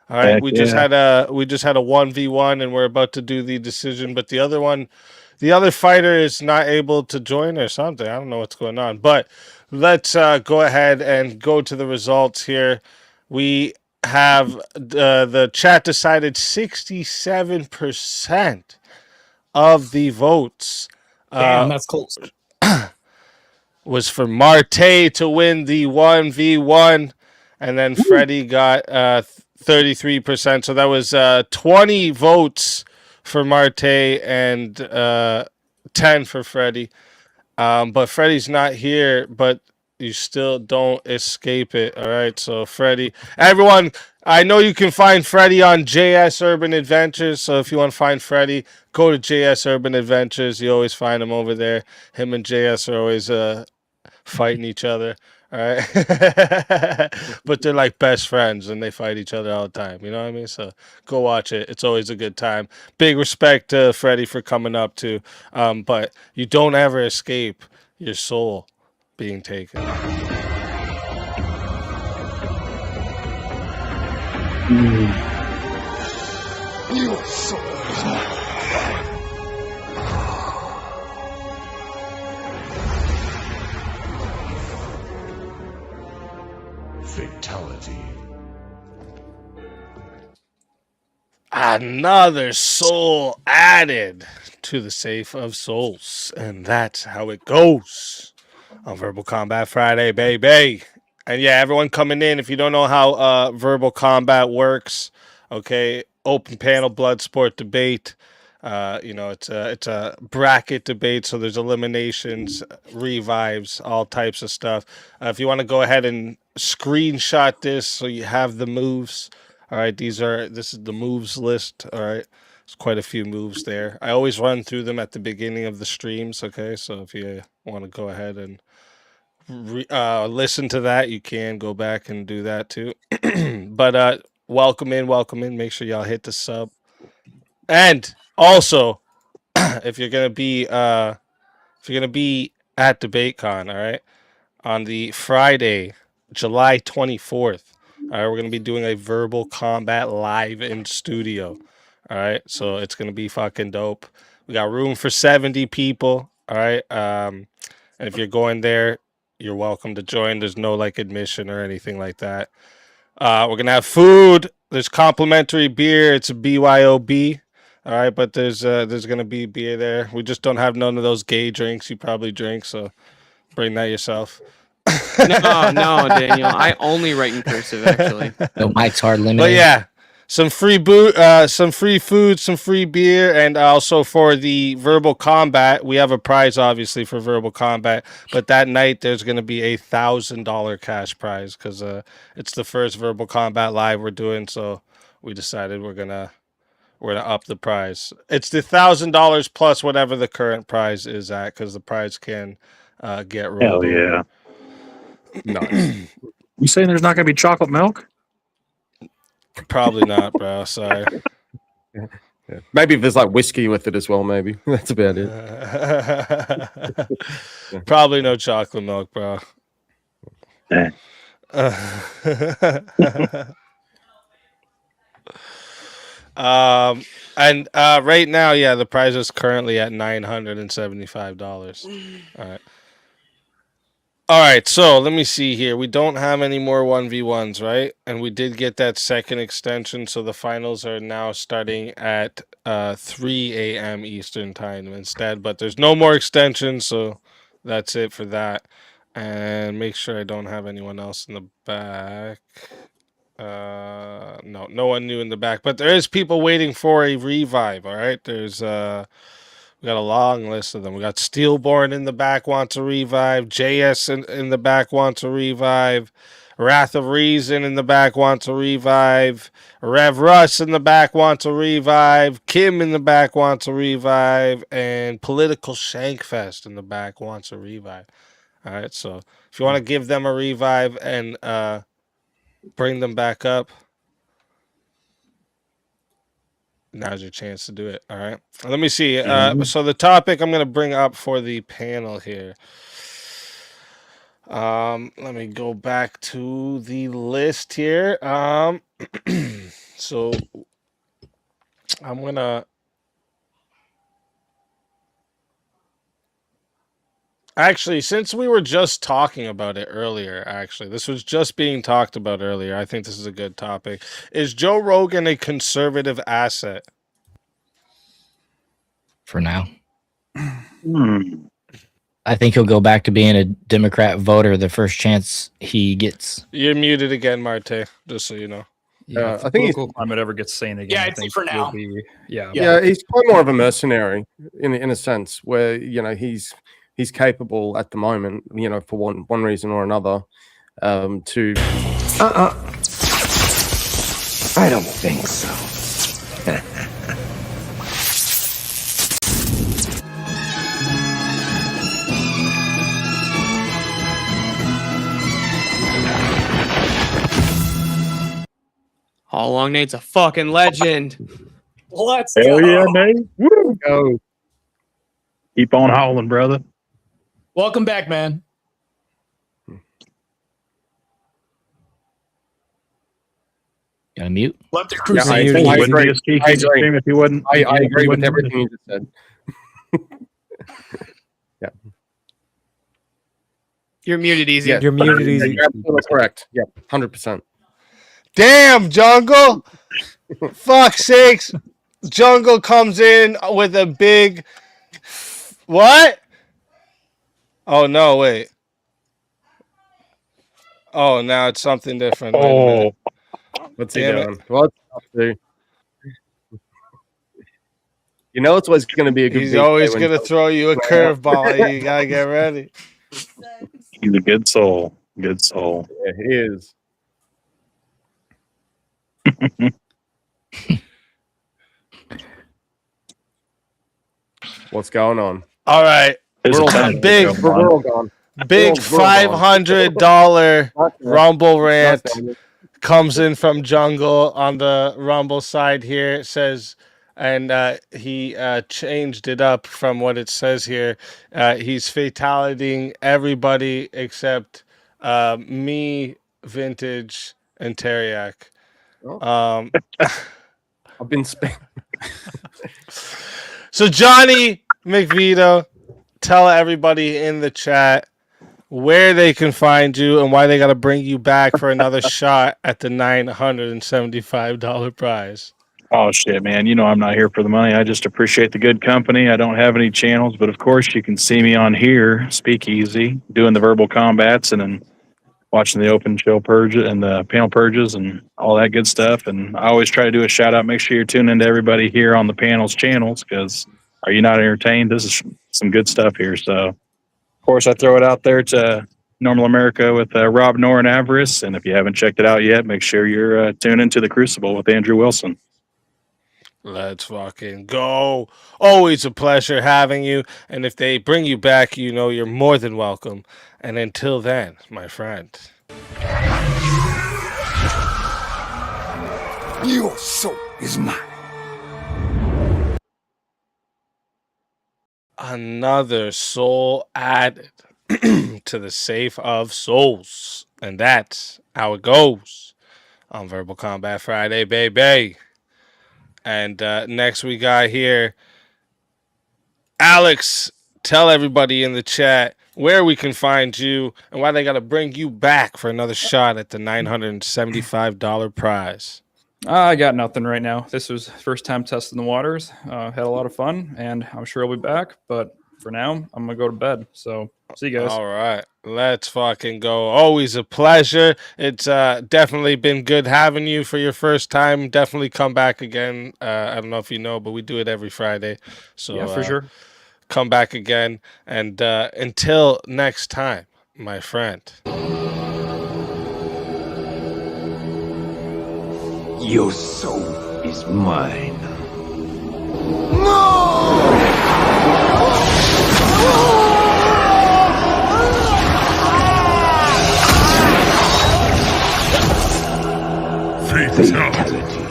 All right, Heck we just yeah. had a 1v1 and we're about to do the decision, but the other fighter is not able to join or something. I don't know what's going on. But let's go ahead and go to the results here. We have the chat decided 67% of the votes Damn, that's close. was for Marte to win the 1v1, and then Freddie got 33%. So that was 20 votes for Marte and 10 for Freddie. But Freddie's not here, but you still don't escape it. All right, so Freddie, everyone, I know you can find Freddie on JS Urban Adventures. So if you want to find Freddie, go to JS Urban Adventures. You always find him over there. Him and JS are always fighting each other. All right, but they're like best friends and they fight each other all the time. You know what I mean? So go watch it. It's always a good time. Big respect to Freddie for coming up too. But you don't ever escape your soul being taken. Your soul is mine. Fatality. Another soul added to the safe of souls, and that's how it goes on Verbal Combat Friday, baby. And yeah, everyone coming in, if you don't know how Verbal Combat works, okay, open panel blood sport debate. It's a bracket debate, so there's eliminations, revives, all types of stuff. If you want to go ahead and screenshot this so you have the moves. All right, this is the moves list. All right, there's quite a few moves there. I always run through them at the beginning of the streams. Okay, so if you want to go ahead and listen to that, you can go back and do that too. But welcome in. Make sure y'all hit the sub. And also, if you're gonna be at DebateCon, all right, on the Friday, July 24th. All right, we're going to be doing a Verbal Combat live in studio. All right, so it's going to be fucking dope. We got room for 70 people. All right, and if you're going there, you're welcome to join. There's no like admission or anything like that. We're going to have food. There's complimentary beer. It's a BYOB. All right, but there's going to be beer there. We just don't have none of those gay drinks you probably drink, so bring that yourself. No, Daniel. I only write in cursive, actually. No, Mike's hard limited. But yeah, some free some free food, some free beer, and also for the Verbal Combat, we have a prize, obviously, for Verbal Combat. But that night, there's going to be a $1,000 cash prize because it's the first Verbal Combat live we're doing. So we decided we're gonna up the prize. It's the $1,000 plus whatever the current prize is at, because the prize can get rolled. Hell yeah. Over. Nice. You saying there's not going to be chocolate milk? Probably not, bro. Sorry. Yeah. Maybe if there's like whiskey with it as well, maybe. That's about it. Probably no chocolate milk, bro. And right now, yeah, the price is currently at $975. All right, so let me see here. We don't have any more 1v1s, right? And we did get that second extension, so the finals are now starting at 3 a.m. Eastern time instead. But there's no more extensions, so that's it for that. And make sure I don't have anyone else in the back. No one new in the back. But there is people waiting for a revive, all right? There's... we got a long list of them. We got Steelborn in the back wants a revive. JS in the back wants a revive. Wrath of Reason in the back wants a revive. Rev Russ in the back wants a revive. Kim in the back wants a revive. And Political Shankfest in the back wants a revive. All right, so if you want to give them a revive and bring them back up, now's your chance to do it. All right. Let me see. So the topic I'm going to bring up for the panel here. Let me go back to the list here. So I'm going to actually, since we were just talking about it earlier, this was just being talked about earlier. I think this is a good topic. Is Joe Rogan a conservative asset? For now. I think he'll go back to being a Democrat voter the first chance he gets. You're muted again, Marte, just so you know. Yeah, I think if climate ever gets sane again. Yeah, I think for now. Yeah, he's quite more of a mercenary in a sense where he's capable at the moment, for one reason or another, to. I don't think so. All Along Nate's a fucking legend. Let's Hell go. yeah, Nate. Woo. Go. Keep on hauling, brother. Welcome back, man. Gotta mute. Let the Yeah, cruise. I agree if you wouldn't. I agree with everything you just said. Yeah. You're muted, Easy. Yeah, You're muted, Easy. You're absolutely correct. Yeah, 100%. Damn, Jungle! Fuck's sakes. Jungle comes in with a big... What? Oh, no, wait. Oh, now it's something different. Wait a minute. What's he doing? What's up, dude? It's always going to be a good. He's always going to throw you a curveball. You got to get ready. He's a good soul. Good soul. Yeah, he is. What's going on? All right. Big $500 Rumble rant comes in from Jungle on the Rumble side here. It says, and he changed it up from what it says here. He's fatalitying everybody except me, Vintage, and Teriak. I've been So Johnny McVito, tell everybody in the chat where they can find you and why they got to bring you back for another shot at the $975 prize. Oh shit, man! I'm not here for the money. I just appreciate the good company. I don't have any channels, but of course you can see me on here, Speakeasy, doing the verbal combats and then watching the open show purge and the panel purges and all that good stuff. And I always try to do a shout out. Make sure you're tuning into everybody here on the panel's channels, because are you not entertained? This is some good stuff here. So, of course, I throw it out there to Normal America with Rob Nor and Avarice. And if you haven't checked it out yet, make sure you're tuning into The Crucible with Andrew Wilson. Let's fucking go. Always a pleasure having you. And if they bring you back, you're more than welcome. And until then, my friend. Your soul is mine. Another soul added to the safe of souls. And that's how it goes on Verbal Combat Friday, baby. And next we got here, Alex, tell everybody in the chat where we can find you and why they got to bring you back for another shot at the $975 prize. I got nothing right now. This was first time testing the waters. Had a lot of fun, and I'm sure I'll be back. But for now, I'm going to go to bed. So see you guys. All right. Let's fucking go. Always a pleasure. It's definitely been good having you for your first time. Definitely come back again. I don't know if you know, but we do it every Friday. So yeah, for sure. Come back again. And until next time, my friend. Your soul is mine. Fatality.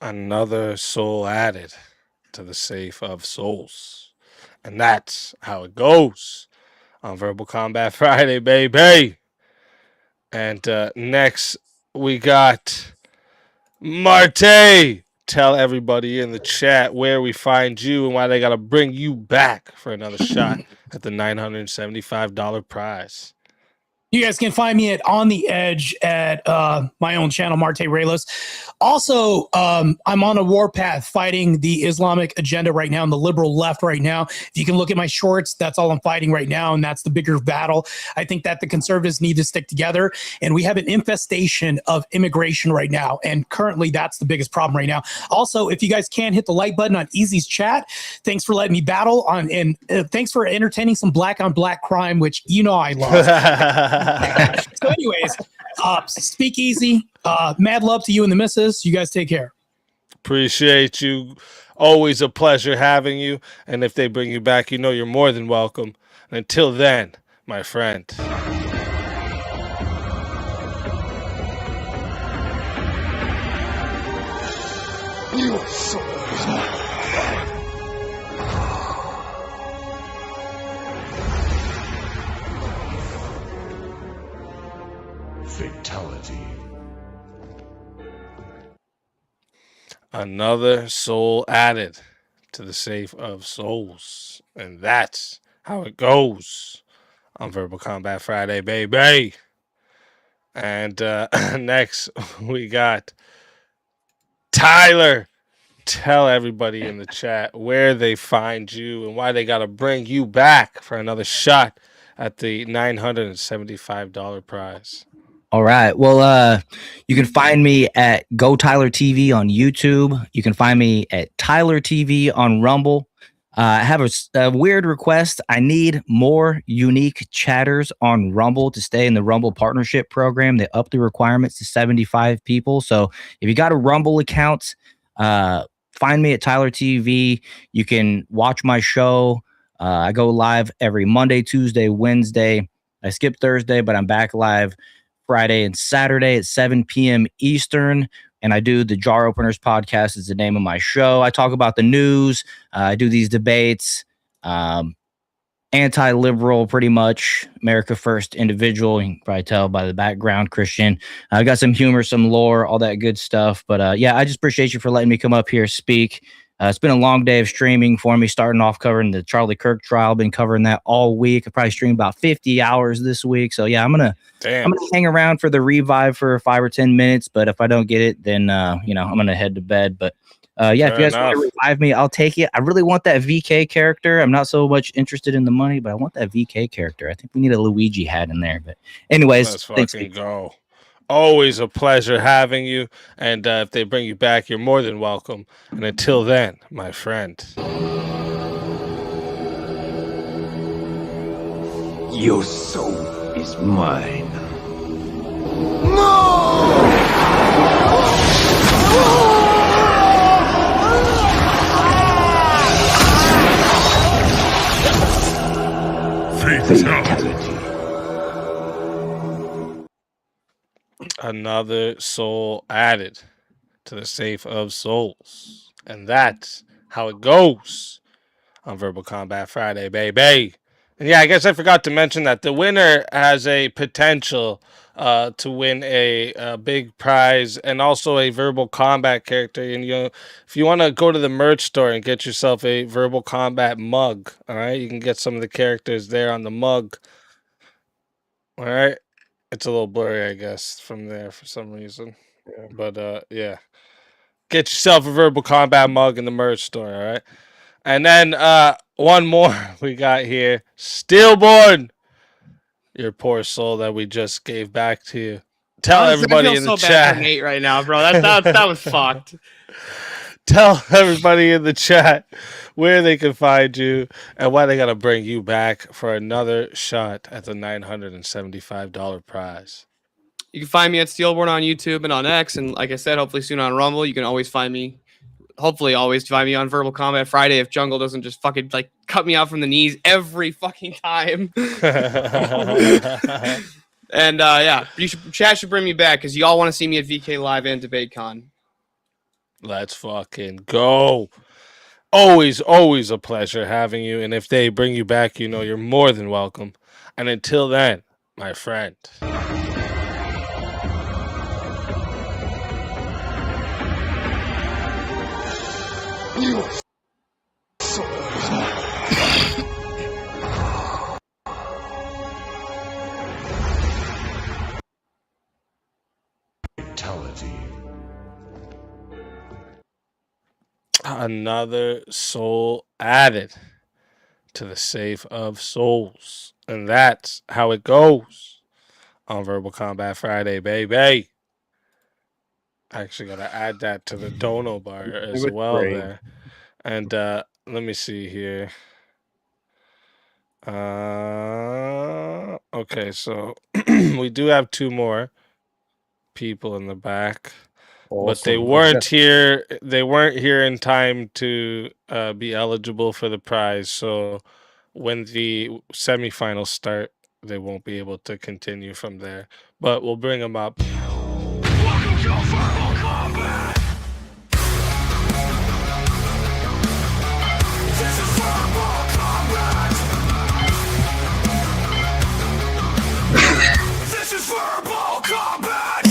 Another soul added to the safe of souls. And that's how it goes on Verbal Combat Friday, baby. And next, we got Marte. Tell everybody in the chat where we find you and why they got to bring you back for another shot at the $975 prize. You guys can find me at On the Edge at my own channel, Marte Reyes. Also, I'm on a warpath fighting the Islamic agenda right now and the liberal left right now. If you can look at my shorts, that's all I'm fighting right now, and that's the bigger battle. I think that the conservatives need to stick together, and we have an infestation of immigration right now, and currently that's the biggest problem right now. Also, if you guys can hit the like button on Easy's chat, thanks for letting me battle on, and thanks for entertaining some black on black crime, which you know I love. So anyways, speak easy. Mad love to you and the missus. You guys take care. Appreciate you. Always a pleasure having you. And if they bring you back, you know you're more than welcome. And until then, my friend. Your soul is mine. Fatality. Another soul added to the safe of souls. And that's how it goes on Verbal Combat Friday, baby. And next, we got Tyler. Tell everybody in the chat where they find you and why they got to bring you back for another shot at the $975 prize. All right. Well, you can find me at Go Tyler TV on YouTube. You can find me at Tyler TV on Rumble. I have a weird request. I need more unique chatters on Rumble to stay in the Rumble partnership program. They upped the requirements to 75 people. So if you got a Rumble account, find me at Tyler TV. You can watch my show. I go live every Monday, Tuesday, Wednesday. I skip Thursday, but I'm back live Friday and Saturday at 7 p.m. Eastern. And I do the Jar Openers podcast is the name of my show. I talk about the news. I do these debates, anti-liberal, pretty much America first individual. You can probably tell by the background, Christian. I got some humor, some lore, all that good stuff. But yeah, I just appreciate you for letting me come up here, speak. It's been a long day of streaming for me, starting off covering the Charlie Kirk trial. Been covering that all week. I probably streamed about 50 hours this week. So yeah, I'm gonna hang around for the revive for 5 or 10 minutes. But if I don't get it, then I'm gonna head to bed. But yeah, if you guys want to revive me, I'll take it. I really want that VK character. I'm not so much interested in the money, but I want that VK character. I think we need a Luigi hat in there. But anyways, let's fucking go. Always a pleasure having you. And if they bring you back, you're more than welcome. And until then, my friend. Your soul is mine. Fatality. Another soul added to the safe of souls. And that's how it goes on Verbal Combat Friday, baby. And yeah, I guess I forgot to mention that the winner has a potential to win a big prize and also a Verbal Combat character. And if you want to go to the merch store and get yourself a Verbal Combat mug, all right, you can get some of the characters there on the mug. All right. It's a little blurry, I guess, from there for some reason. Yeah. But yeah. Get yourself a Verbal Combat mug in the merch store, all right? And then one more we got here. Stillborn. Your poor soul that we just gave back to you. Tell everybody in the chat. Bad for Nate right now, bro. That was fucked. Tell everybody in the chat where they can find you and why they got to bring you back for another shot at the $975 prize. You can find me at Steelborn on YouTube and on X, and like I said, hopefully soon on Rumble. You can always find me. Hopefully, always find me on Verbal Combat Friday if Jungle doesn't just fucking like cut me out from the knees every fucking time. And yeah, chat should bring me back because y'all want to see me at VK Live and DebateCon. Let's fucking go. Always a pleasure having you. And if they bring you back, you know you're more than welcome. And until then, my friend. Fatality. Another soul added to the safe of souls. And that's how it goes on Verbal Combat Friday, baby. Actually got to add that to the dono bar as well there. And let me see here. Okay, so we do have 2 more people in the back. Awesome. But they weren't here. They weren't here in time to be eligible for the prize. So when the semifinals start, they won't be able to continue from there. But we'll bring them up. Welcome to Verbal Combat. This is Verbal Combat. This is Verbal Combat.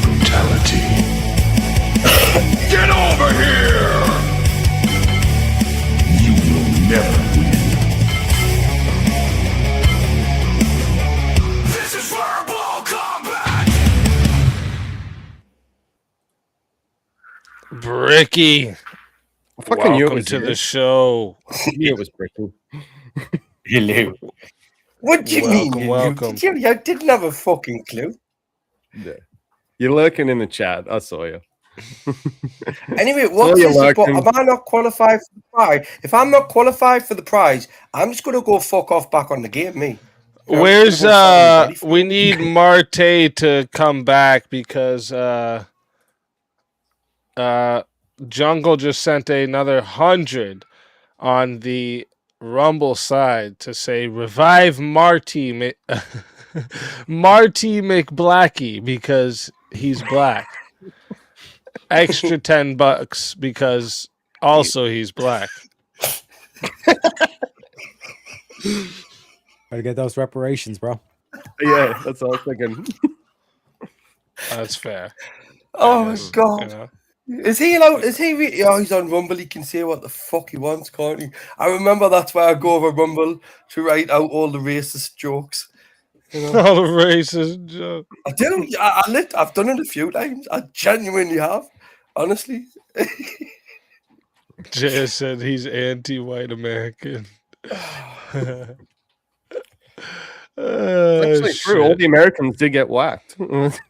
Brutality. Get over here. You will never win. This is Verbal Combat. Bricky. Welcome to the show. It was Bricky. Hello. What do you mean? Welcome. I didn't have a fucking clue. Yeah. You're lurking in the chat. I saw you. Anyway, what is it? But am I not qualified for the prize? If I'm not qualified for the prize, I'm just going to go fuck off back on the game, me. Where's we need Marte to come back because Jungle just sent another 100 on the Rumble side to say revive Marty Marty McBlacky because he's black. Extra $10 because also he's black. Gotta get those reparations, bro. Yeah, that's all I was thinking. That's fair. Oh my god. You know? Is he allowed? Is he? Oh, he's on Rumble. He can say what the fuck he wants, can't he? I remember that's why I go over Rumble to write out all the racist jokes. You know? All the racist jokes. I do. I've done it a few times. I genuinely have. Honestly. Jay said he's anti-white American. Actually true. All the Americans did get whacked.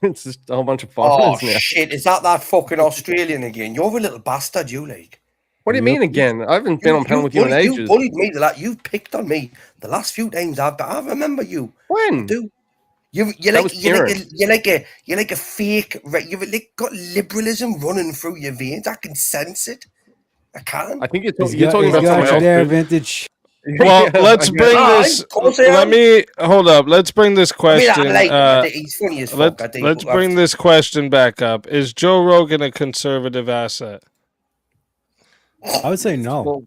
It's just a whole bunch of foreigners now. Shit, is that fucking Australian again? You're a little bastard, you like. What do you mean again? I haven't been on panel with you in ages. You bullied me. You've picked on me the last few times I remember you. When? I do. You're like a fake. You've like got liberalism running through your veins. I can sense it. I can. I think you're talking about someone else. Their vintage. Well, let's bring this. Let me hold up. Let's bring this question. He's funny as fuck. Let's bring this question back up. Is Joe Rogan a conservative asset? I would say no. Well,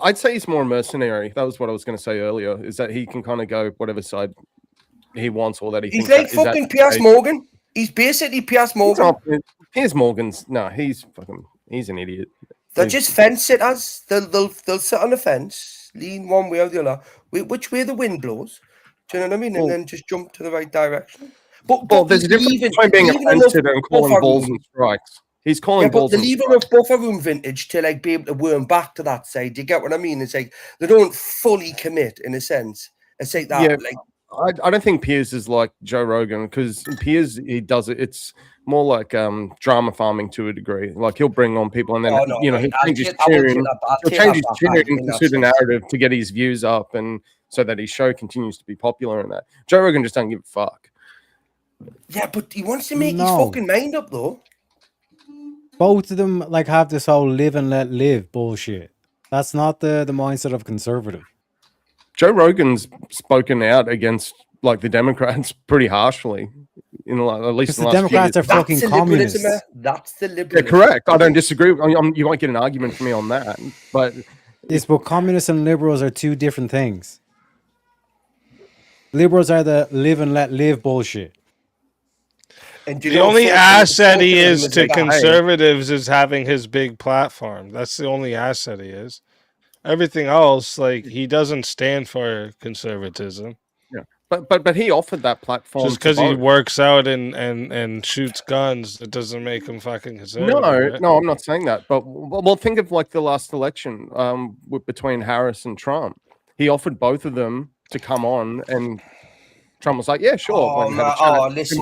I'd say he's more mercenary. That was what I was going to say earlier. Is that he can kind of go whatever side he wants, or that he. He's like fucking Piers Morgan. He's basically Piers Morgan. Piers Morgan's he's an idiot. They'll just fence sitters. They'll sit on the fence, lean one way or the other, which way the wind blows. Do you know what I mean? And then just jump to the right direction. But there's a difference between being a fence sitter and calling balls and strikes. He's calling balls. But they're leaving enough buffer room vintage to like be able to worm back to that side. Do you get what I mean? It's like they don't fully commit in a sense. It's like that. Yeah, like I don't think Piers is like Joe Rogan because Piers he does it. It's more like drama farming to a degree. Like he'll bring on people and then he'll change his tune. He'll change his tune to suit a narrative to get his views up, and so that his show continues to be popular and that. Joe Rogan just doesn't give a fuck. Yeah, but he wants to make his fucking mind up, though. Both of them like have this whole live and let live bullshit. That's not the mindset of conservative. Joe Rogan's spoken out against like the Democrats pretty harshly at least in the last Democrats are fucking communists. That's the liberalism. Yeah, correct. I don't disagree. You might get an argument from me on that, but yes, but communists and liberals are two different things. Liberals are the live and let live bullshit. And the only asset he is to conservatives is having his big platform. That's the only asset he is. Everything else, like, he doesn't stand for conservatism. Yeah, but he offered that platform just because he works out and shoots guns. It doesn't make him fucking conservative. No, right? no, I'm not saying that. But well, think of like the last election between Harris and Trump. He offered both of them to come on, and Trump was like, "Yeah, sure." Listen,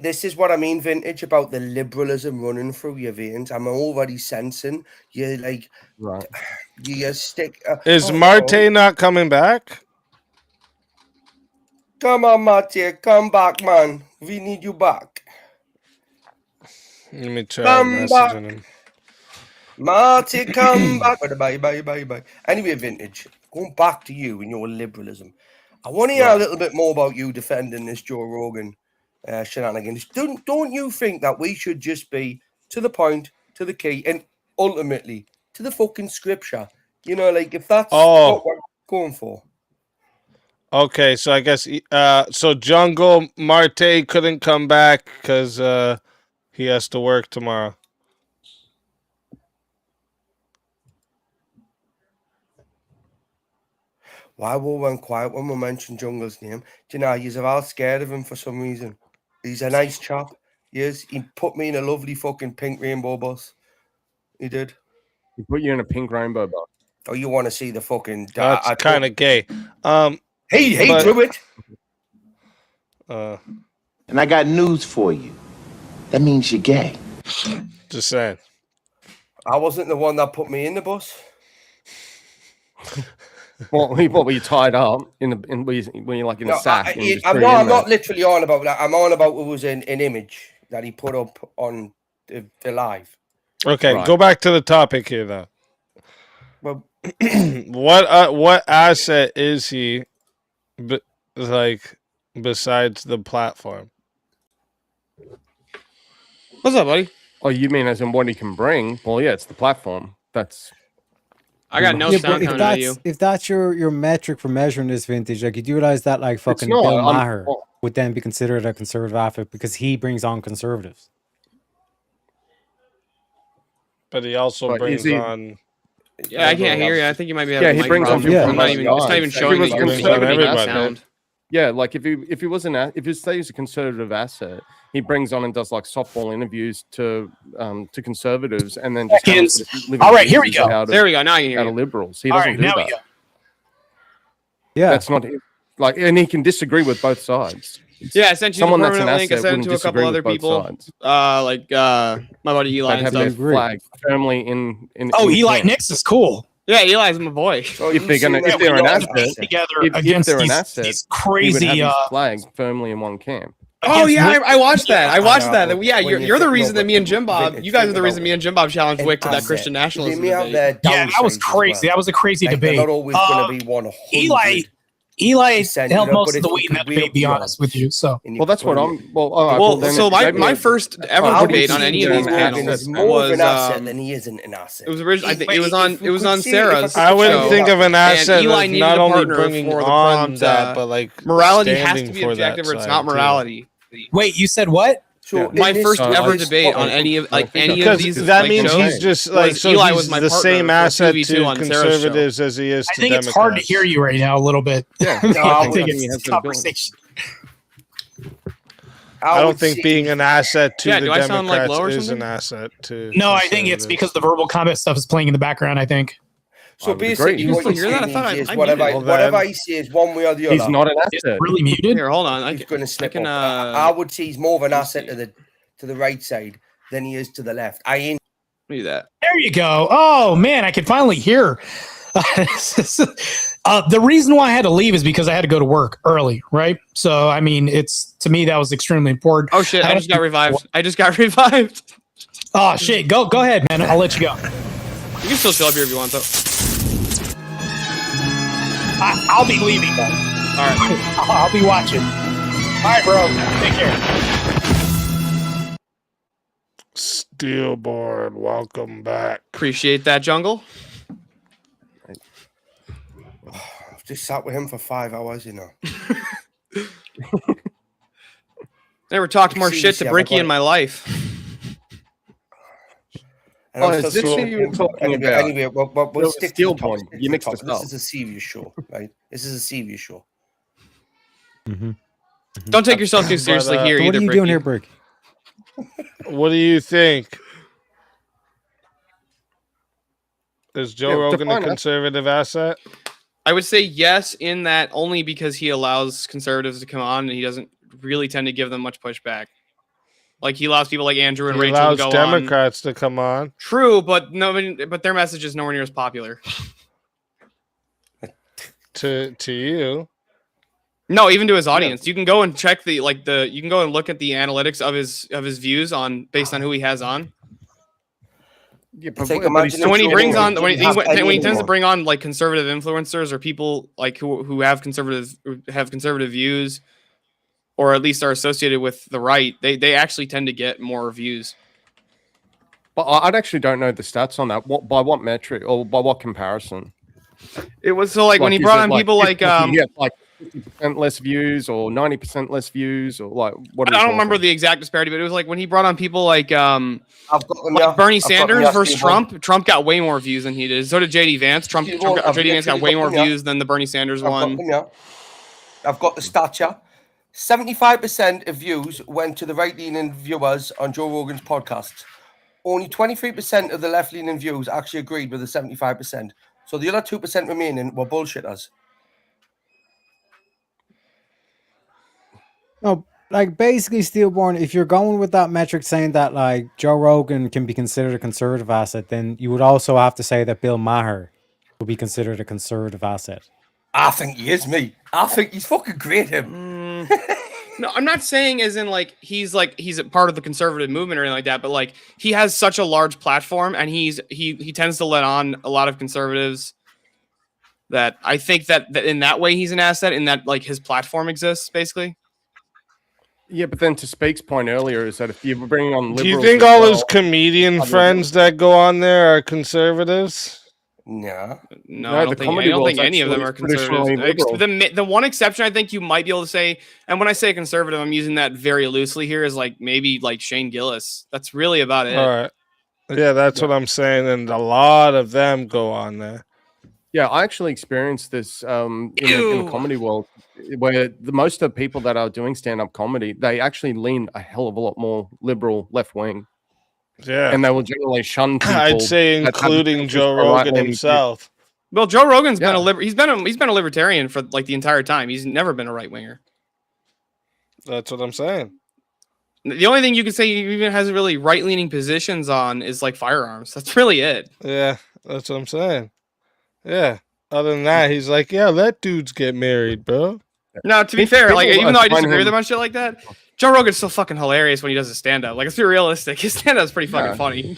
this is what I mean, Vintage, about the liberalism running through your veins. I'm already sensing you like, right? You stick. Is Marte not coming back? Come on, Marte, come back, man. We need you back. Let me try messaging him. Marty, come back. Bye. Anyway, Vintage, going back to you and your liberalism. I want to hear a little bit more about you defending this Joe Rogan shenanigans. Don't you think that we should just be to the point, to the key, and ultimately to the fucking scripture? You know, like if that's what we're going for. Okay, so I guess so Jungle Marte couldn't come back because he has to work tomorrow. Why we went quiet when we mentioned Jungle's name? Do you know, you're all scared of him for some reason. He's a nice chap. Yes, he put me in a lovely fucking pink rainbow bus. He did. He put you in a pink rainbow bus. Oh, you want to see the fucking... That's kind of gay. Hey, do it. And I got news for you. That means you're gay. Just saying. I wasn't the one that put me in the bus. What were you tied up in when you're like in a sack? I'm not literally on about that. I'm on about it was an image that he put up on the live. Okay, right. Go back to the topic here though. Well, what asset is he? Like besides the platform. What's up, buddy? Oh, you mean as in what he can bring? Well, yeah, it's the platform. That's. I got no sound coming out of you. If that's your metric for measuring this, Vintage, like you'd realize that like fucking Bill Maher would then be considered a conservative outfit because he brings on conservatives. But he also brings on. Yeah, I can't hear you. I think you might be having he brings on. It's not even showing that you're everybody. Sound. Yeah, like if he was if he stays a conservative asset, he brings on and does like softball interviews to conservatives, and then just all right, here we go. There we go. Now you hear out of liberals. He doesn't do that. Yeah, that's not like, and he can disagree with both sides. Yeah, I sent you the permanent link. I sent it to a couple other people, like my buddy Eli. I'd have that flag firmly in. Oh, Eli Nix is cool. Yeah, Eli's my boy. If they're an asset, together against these crazy he would have his flag firmly in one camp. Oh yeah, I watched that. Yeah, you're the reason that me and Jim Bob, you guys are the reason me and Jim Bob challenged Wick to that Christian nationalism debate. Yeah, that was crazy. That was a crazy debate. They're not always going to be 100. Eli held most of the weight in that debate, to be honest with you. So, well, that's what I'm. So my first ever debate on any of these panels is more of an asset than he isn't an asset. It was originally. I think it was on Sarah's. I wouldn't think of an asset as not only bringing on that, but like morality has to be objective, or it's not morality. Wait, you said what? So my first ever debate on any of these. That means he's just like Eli was the same asset to conservatives as he is to Democrats. I think it's hard to hear you right now a little bit. Yeah, I think it's a conversation. I don't think being an asset to the Democrats is an asset to. No, I think it's because the verbal combat stuff is playing in the background. I think. So basically, what you're saying is whatever I say is one way or the other. He's not an asset. Really muted. Here, hold on. He's going to slip up. I would say he's more of an asset to the right side than he is to the left. Do that. There you go. Oh man, I can finally hear. The reason why I had to leave is because I had to go to work early, right? So, I mean, it's to me that was extremely important. Oh shit! I just got revived. Oh shit! Go ahead, man. I'll let you go. You can still chill up here if you want, though. I'll be leaving then. All right. I'll be watching. All right, bro. Take care. Steelborn, welcome back. Appreciate that, Jungle. I've just sat with him for 5 hours, you know. Never talked more shit to Bricky in my life. Is this who you were talking about? Anyway, we'll stick to the topic. You mixed this This is a serious show, right? This is a serious show. Don't take yourself too seriously here. What are you doing here, Brick? What do you think? Is Joe Rogan a conservative asset? I would say yes, in that only because he allows conservatives to come on and he doesn't really tend to give them much pushback. Like he allows people like Andrew and Rachel to go Democrats to come on. True, but but their message is nowhere near as popular. to you. No, even to his audience. You can go and check you can go and look at the analytics of his views based on who he has on. Yeah, so when he brings on when he tends to bring on like conservative influencers or people like who have conservative views, or at least are associated with the right, they actually tend to get more views. But I actually don't know the stats on that. By what metric or by what comparison? It was so like when he brought on people like 50% less views or 90% less views or like what? I don't remember the exact disparity, but it was like when he brought on people like Bernie Sanders versus Trump. Trump got way more views than he did. So did JD Vance. JD Vance got way more views than the Bernie Sanders one. I've got the stats here. 75% of views went to the right-leaning viewers on Joe Rogan's podcast. Only 23% of the left-leaning views actually agreed with the 75%. So the other 2% remaining were bullshitters. No, like basically, Steelborn, if you're going with that metric saying that like Joe Rogan can be considered a conservative asset, then you would also have to say that Bill Maher would be considered a conservative asset. I think he is, me. I think he's fucking great, him. No, I'm not saying as in he's a part of the conservative movement or anything like that, but like he has such a large platform and he tends to let on a lot of conservatives that I think that in that way he's an asset in that like his platform exists basically. Yeah, but then to Speak's point earlier is that if you're bringing on liberals, do you think all his comedian friends that go on there are conservatives? No, I don't think any of them are conservatives. The one exception I think you might be able to say, and when I say conservative, I'm using that very loosely here, is like maybe like Shane Gillis. That's really about it. All right. Yeah, that's what I'm saying, and a lot of them go on there. Yeah, I actually experienced this in the comedy world, where most of the people that are doing stand-up comedy, they actually lean a hell of a lot more liberal left-wing. Yeah, and they will generally shun people. I'd say including Joe Rogan himself. Well, Joe Rogan's been he's been a libertarian for like the entire time. He's never been a right winger. That's what I'm saying. The only thing you can say he even has really right leaning positions on is like firearms. That's really it. Yeah, that's what I'm saying. Yeah. Other than that, he's like, yeah, let dudes get married, bro. No, to be fair, like even though I disagree with him on shit like that, Joe Rogan's still fucking hilarious when he does his stand-up. Like, let's be realistic. His stand-up's pretty fucking funny.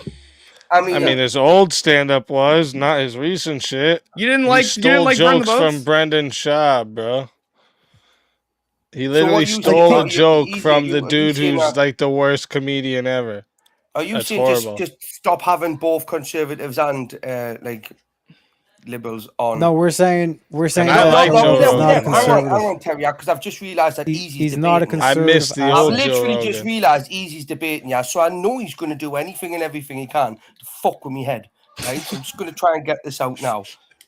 I mean, his old stand-up was, not his recent shit. You didn't like jokes from Brendan Schaub, bro. He literally stole a joke from the dude who's like the worst comedian ever. Are you saying just stop having both conservatives and like liberals on? No, we're saying I won't tell you because I've just realised that he's not a conservative. I missed the old I've literally just realised Easy's debating, so I know he's going to do anything and everything he can to fuck with me head, right? So I'm just going to try and get this out now,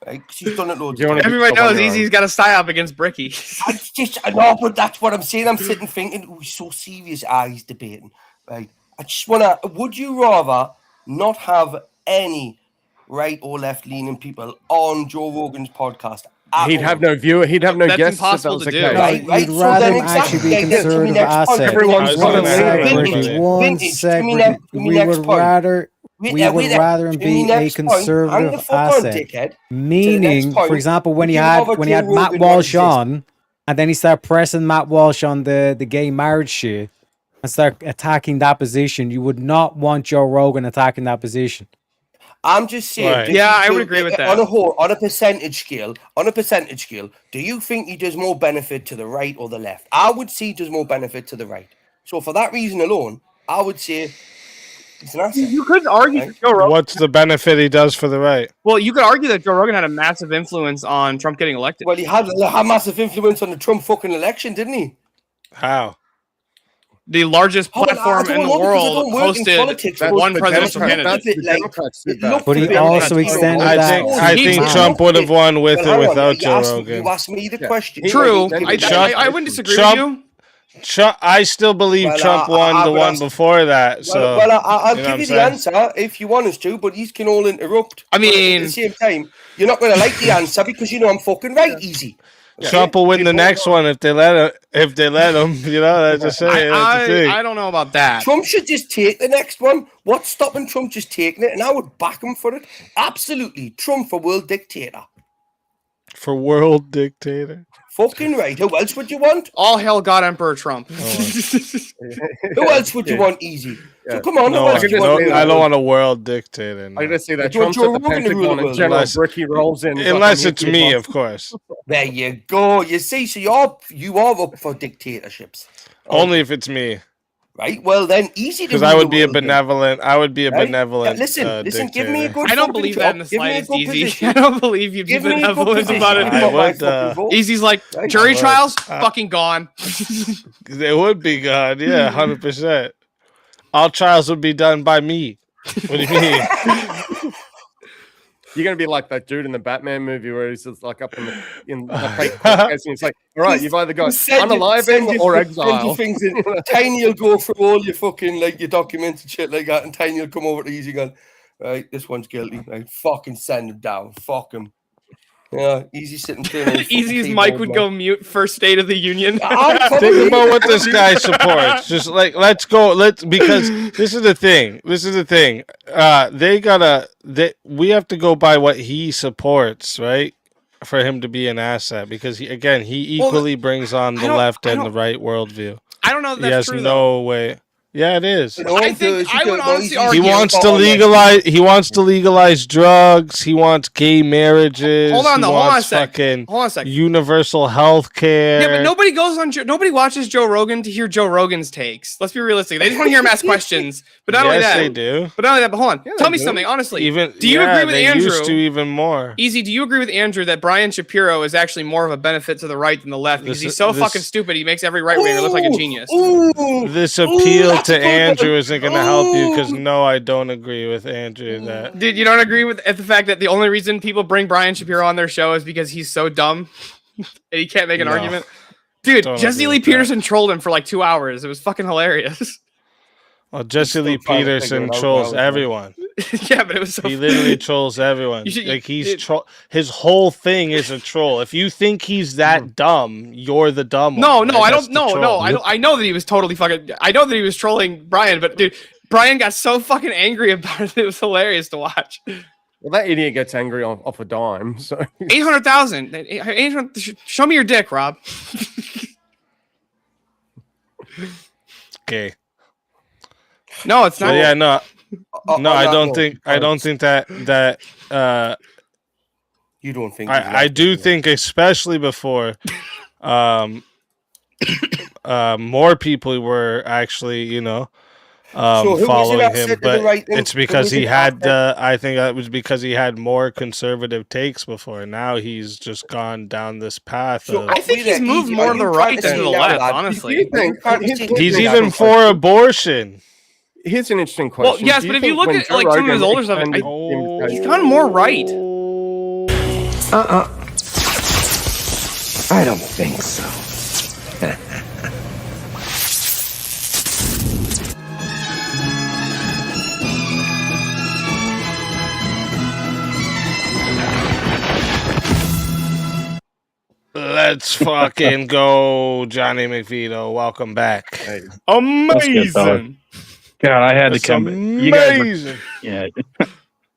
right? Because he's done it loads of times. Everybody knows Easy's got a psyop against Bricky. I know, but that's what I'm saying. I'm sitting thinking, he's so serious. He's debating, right? I just want to. Would you rather not have any right or left leaning people on Joe Rogan's podcast? He'd have no viewer. He'd have no guests. That's impossible to do. Right. You'd rather him actually be conservative asset. Everyone's one second. We would rather we would rather him be a conservative asset. Meaning, for example, when he had Matt Walsh on, and then he started pressing Matt Walsh on the gay marriage shit and start attacking that position, you would not want Joe Rogan attacking that position. I'm just saying. Right. Yeah, I would agree with that. On a percentage scale, do you think he does more benefit to the right or the left? I would say he does more benefit to the right. So for that reason alone, I would say it's an asset. You could argue right? that Joe Rogan. What's the benefit he does for the right? Well, you could argue that Joe Rogan had a massive influence on Trump getting elected. Well, he had a massive influence on the Trump fucking election, didn't he? How? The largest platform in the world hosted one presidential candidate. But he also extended that. I think Trump would have won with or without Joe Rogan. You asked me the question. True. I wouldn't disagree with you. I still believe Trump won the one before that. So, I'll give you the answer if you want us to, but you can all interrupt. I mean, at the same time, you're not going to like the answer because you know I'm fucking right. Easy. Trump will win the next one if they let him. You know, that's just saying. I don't know about that. Trump should just take the next one. What's stopping Trump just taking it? And I would back him for it. Absolutely, Trump for world dictator. For world dictator. Fucking right. Who else would you want? All hell God Emperor Trump. Who else would you want? Easy. So come on. I don't want a world dictator. No. I'm gonna say that Trump's at the Pentagon and General Bricky rolls in. Unless it's me, of course. There you go. You see, so you are up for dictatorships. Only if it's me. Right. Well, then easy. Because I would be a benevolent. I would be a benevolent. Listen. Give me a good. I don't believe that in the slightest. Easy. I don't believe you'd be benevolent about it. I would. Easy's like jury trials, fucking gone. They would be gone. Yeah, 100%. All trials would be done by me. What do you mean? You're gonna be like that dude in the Batman movie where he's just like up in the fake case and he's like, all right, you've either got unaliving or exile. Tiny will go through all your fucking your documents and shit like that, and Tiny will come over to Easy going, right, this one's guilty. Right, fucking send him down. Fuck him. Yeah, Easy sitting there. Easy's mic would go mute for State of the Union. Think about what this guy supports. Just let's go. Because this is the thing. We have to go by what he supports, right? For him to be an asset, because he equally brings on the left and the right worldview. I don't know. If that's he has no way. Yeah, it is. I think I would honestly argue he wants to legalize drugs. He wants gay marriages. Hold on a second. Universal health care. Yeah, but nobody watches Joe Rogan to hear Joe Rogan's takes. Let's be realistic. They just want to hear him ask questions. But not only that, they do. But not only that. But hold on. Tell me something honestly. Do you agree with Andrew? Used to even more. Easy. Do you agree with Andrew that Brian Shapiro is actually more of a benefit to the right than the left because he's so fucking stupid? He makes every right winger look like a genius. This appeal to Andrew isn't going to help you because no, I don't agree with Andrew that. Dude, you don't agree with the fact that the only reason people bring Brian Shapiro on their show is because he's so dumb and he can't make an argument? Dude, Jesse Lee Peterson trolled him for like 2 hours. It was fucking hilarious. Well, Jesse Lee Peterson trolls everyone. Yeah, but it was so he literally trolls everyone. His whole thing is a troll. If you think he's that dumb, you're the dumb one. No, I don't. No. I know that he was totally fucking. I know that he was trolling Brian, but dude, Brian got so fucking angry about it. It was hilarious to watch. Well, that idiot gets angry off a dime. So 800,000. Show me your dick, Rob. Okay. No, it's not. So, yeah, no. I don't think that you don't think I do think, especially before more people were actually, following him, but it's because he had I think that was because he had more conservative takes before. Now he's just gone down this path. I think he's moved more to the right than to the left, honestly. He's even for abortion. Here's an interesting question. Well, yes, but if you look at some of his older stuff, he's gone more right. I don't think so. Let's fucking go, Johnny McVito. Welcome back. Amazing. God, I had That's to come. amazing. Yeah.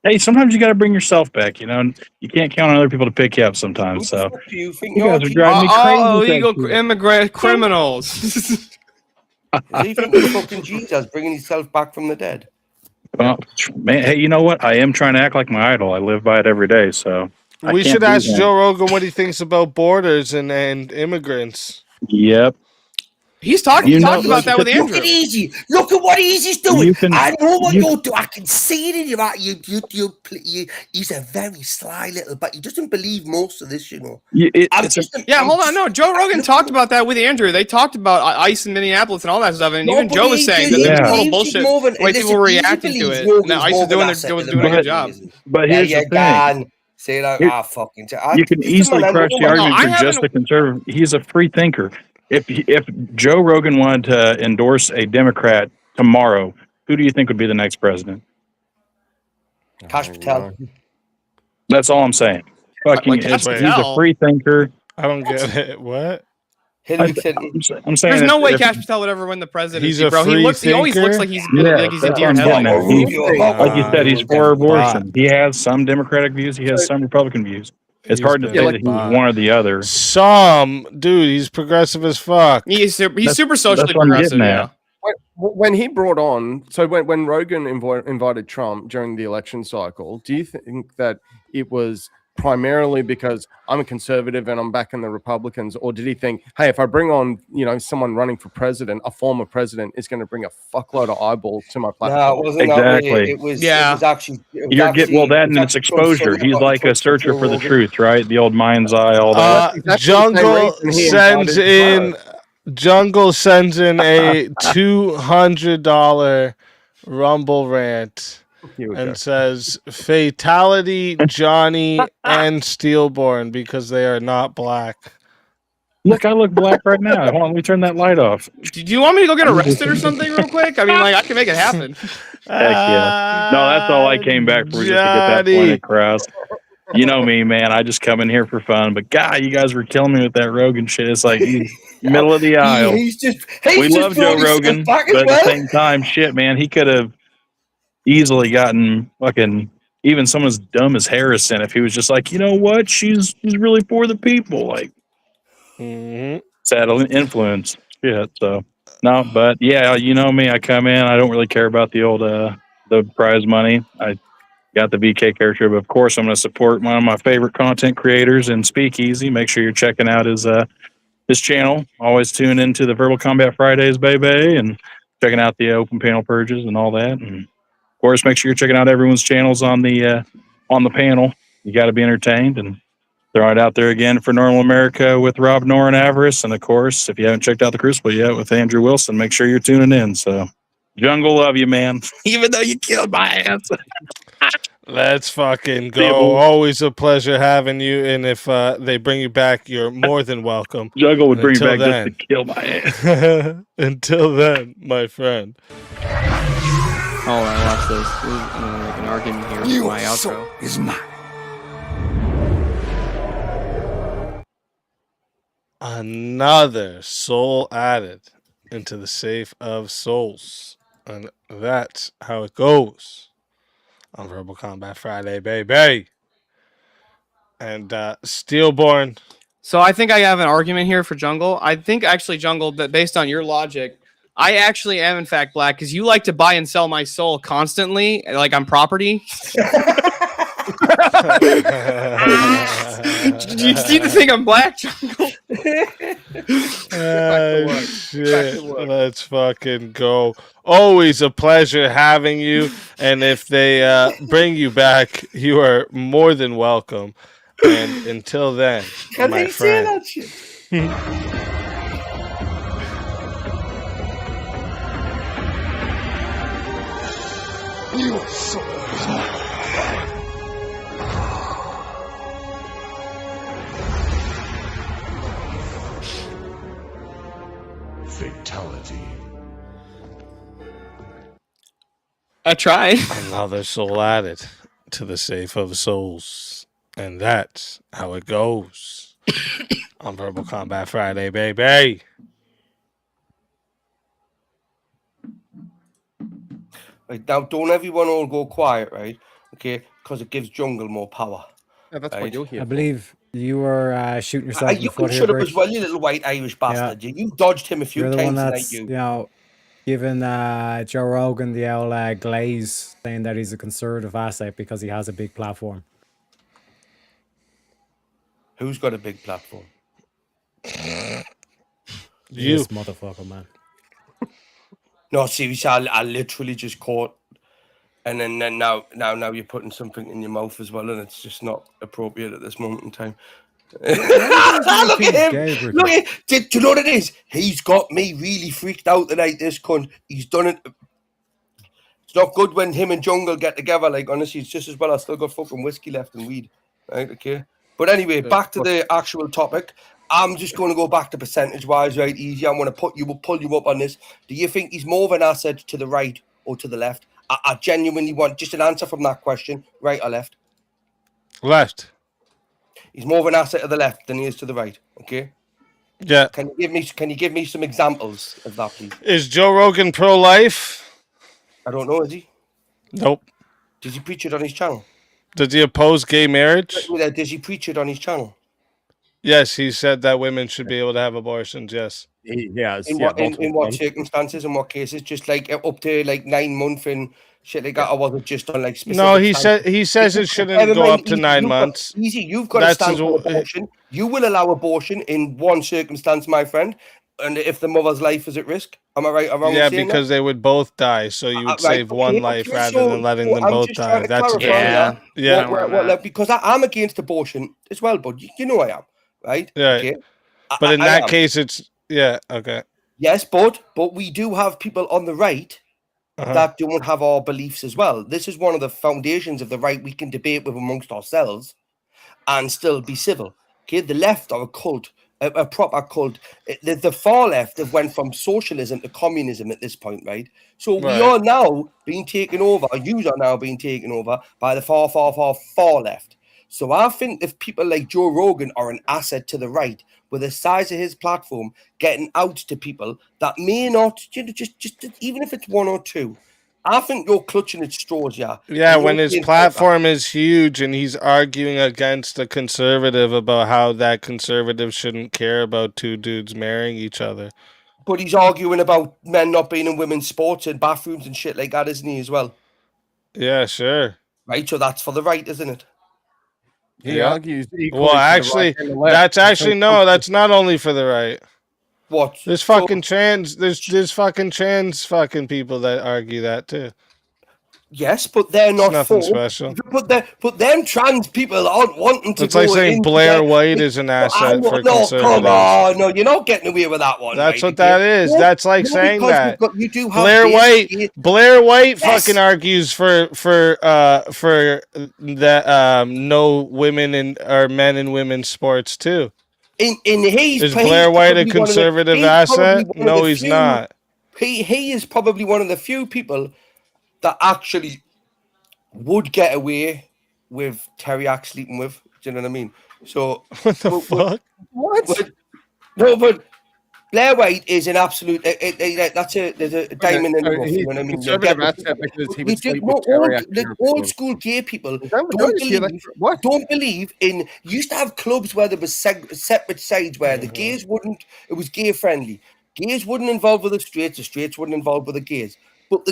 Hey, sometimes you got to bring yourself back. You know, you can't count on other people to pick you up sometimes. So you guys are driving me crazy. All illegal immigrant criminals. Does he think he's fucking Jesus bringing himself back from the dead? Well, man, hey, you know what? I am trying to act like my idol. I live by it every day. So We should ask Joe Rogan what he thinks about borders and immigrants. Yep. He's talking about that with Andrew. Look at Easy. Look at what Easy's doing. I know what you're doing. I can see it in your eye. He's a very sly little, but he doesn't believe most of this, you know. Hold on. No, Joe Rogan talked about that with Andrew. They talked about ICE in Minneapolis and all that stuff. And even Joe was saying that there's total bullshit the way people were reacting to it. And that ICE is doing a good job. But here's the thing. Say like, fucking. You can easily crush the argument for just a conservative. He's a free thinker. If Joe Rogan wanted to endorse a Democrat tomorrow, who do you think would be the next president? Kash Patel. That's all I'm saying. Fucking, he's a free thinker. I don't get it. What? Hillary Clinton. I'm saying there's no way Kash Patel would ever win the presidency, he's a bro. free He always looks like he's a deer in headlights. Like you said, he's for abortion. He has some Democratic views. He has some Republican views. It's hard to say that he's one or the other. Dude, he's progressive as fuck. He's super socially progressive. Yeah. When he brought on, so when Rogan invited Trump during the election cycle, do you think that it was primarily because I'm a conservative and I'm backing the Republicans, or did he think, hey, if I bring on someone running for president, a former president is going to bring a fuckload of eyeballs to my platform? No, it wasn't exactly. It was actually. You're getting and it's exposure. He's like a searcher for the truth, right? The old mind's eye, all that. Jungle sends in a $200 Rumble rant. And says fatality Johnny and Steelborn because they are not black. Look, I look black right now. Hold on, let me turn that light off. Do you want me to go get arrested or something real quick? I mean, I can make it happen. Heck yeah. No, that's all I came back for, just to get that point across. You know me, man. I just come in here for fun. But God, you guys were killing me with that Rogan shit. It's like middle of the aisle. We love Joe Rogan, but at the same time, shit, man, he could have easily gotten fucking even someone as dumb as Harrison if he was just like, you know what, she's really for the people, like sad influence shit. So no, but yeah, you know me, I come in, I don't really care about the old the prize money. I got the VK character, but of course I'm going to support one of my favorite content creators in Speakeasy. Make sure you're checking out his channel. Always tune into the Verbal Combat Fridays, baby, and checking out the open panel purges and all that. And of course, make sure you're checking out everyone's channels on the panel. You got to be entertained, and throw it out there again for Normal America with Rob Nor and Avarice. And of course, if you haven't checked out the Crucible yet with Andrew Wilson, make sure you're tuning in. So, Jungle, love you, man. Even though you killed my ass. Let's fucking go. Always a pleasure having you. And if they bring you back, you're more than welcome. Jungle would bring you back just to kill my ass. Until then, my friend. Oh, I watched this. I'm gonna make an argument here with my outro. Is mine. Another soul added into the safe of souls. And that's how it goes on Verbal Combat Friday, baby. And Steelborn. So I think I have an argument here for Jungle. I think actually, Jungle, that based on your logic, I actually am in fact black because you like to buy and sell my soul constantly, like I'm property. Do you see the thing I'm black, Jungle? Shit. Let's fucking go. Always a pleasure having you. And if they bring you back, you are more than welcome. And until then, can my they friend. say that shit? Your soul is mine. Fatality. I tried. Another soul added to the safe of souls. And that's how it goes on Verbal Combat Friday, baby. Right now, don't everyone all go quiet, right? Okay, because it gives Jungle more power. Yeah, that's what you're here. I believe you were shooting yourself in You the foot can here, shut up Brick. as well, you little white Irish bastard. Yeah. You dodged him a few You're the times one tonight, that's, you. you know, giving Joe Rogan the old glaze, saying that he's a conservative asset because he has a big platform. Who's got a big platform? You. This motherfucker, man. No, seriously, I literally just caught, and then now you're putting something in your mouth as well, and it's just not appropriate at this moment in time. Look at him! Look at do you know what it is? He's got me really freaked out tonight. This cunt, he's done it. It's not good when him and Jungle get together. Like honestly, it's just as well. I still got fucking whiskey left and weed. Right? Okay. But anyway, back to the actual topic. I'm just going to go back to percentage-wise, right? Easy. I'm going to pull you up on this. Do you think he's more of an asset to the right or to the left? I genuinely want just an answer from that question. Right or left? Left. He's more of an asset to the left than he is to the right. Okay. Yeah. Can you give me some examples of that, please? Is Joe Rogan pro-life? I don't know. Is he? Nope. Does he preach it on his channel? Does he oppose gay marriage? Does he preach it on his channel? Yes, he said that women should be able to have abortions. Yes. Yes. In what circumstances? In what cases? Just like up to like 9 months and shit like that, or was it just on like specific? No, he says it shouldn't go up to 9 months. You've got to stand for abortion. You will allow abortion in one circumstance, my friend, and if the mother's life is at risk. Am I right or wrong? Yeah, because they would both die, so you would save one life rather than letting them both die. That's because I'm against abortion as well, but you know I am, right? Yeah. Okay. But in that case, it's okay. Yes, but we do have people on the right that don't have our beliefs as well. This is one of the foundations of the right we can debate with amongst ourselves and still be civil. Okay, the left are a cult, a proper cult. The far left have went from socialism to communism at this point, right? So we are now being taken over. You are now being taken over by the far left. So I think if people like Joe Rogan are an asset to the right, with the size of his platform, getting out to people that may not, just even if it's one or two, I think you're clutching at straws, yeah. Yeah, when his platform is huge and he's arguing against a conservative about how that conservative shouldn't care about two dudes marrying each other. But he's arguing about men not being in women's sports and bathrooms and shit like that, isn't he, as well? Yeah, sure. Right, so that's for the right, isn't it? He argues equally. Well, actually, that's actually no. That's not only for the right. What? There's fucking trans. There's fucking trans fucking people that argue that too. Yes, but they're not nothing special. But them trans people aren't wanting to. It's like saying Blair White is an asset for conservatives. Come on, no, you're not getting away with that one. That's what that is. That's like saying that. You do have Blair White fucking argues for that no women or men in women's sports too. Is Blair White a conservative asset? No, he's not. He is probably one of the few people that actually would get away with Terry sleeping with. Do you know what I mean? So what the fuck? But Blair White is an absolute. There's a diamond in the rough. You know what I mean? Conservative asset because he would sleep with Terry. Old school gay people don't believe in. Used to have clubs where there was separate sides where the gays wouldn't. It was gay friendly. Gays wouldn't involve with the straights wouldn't involve with the gays. But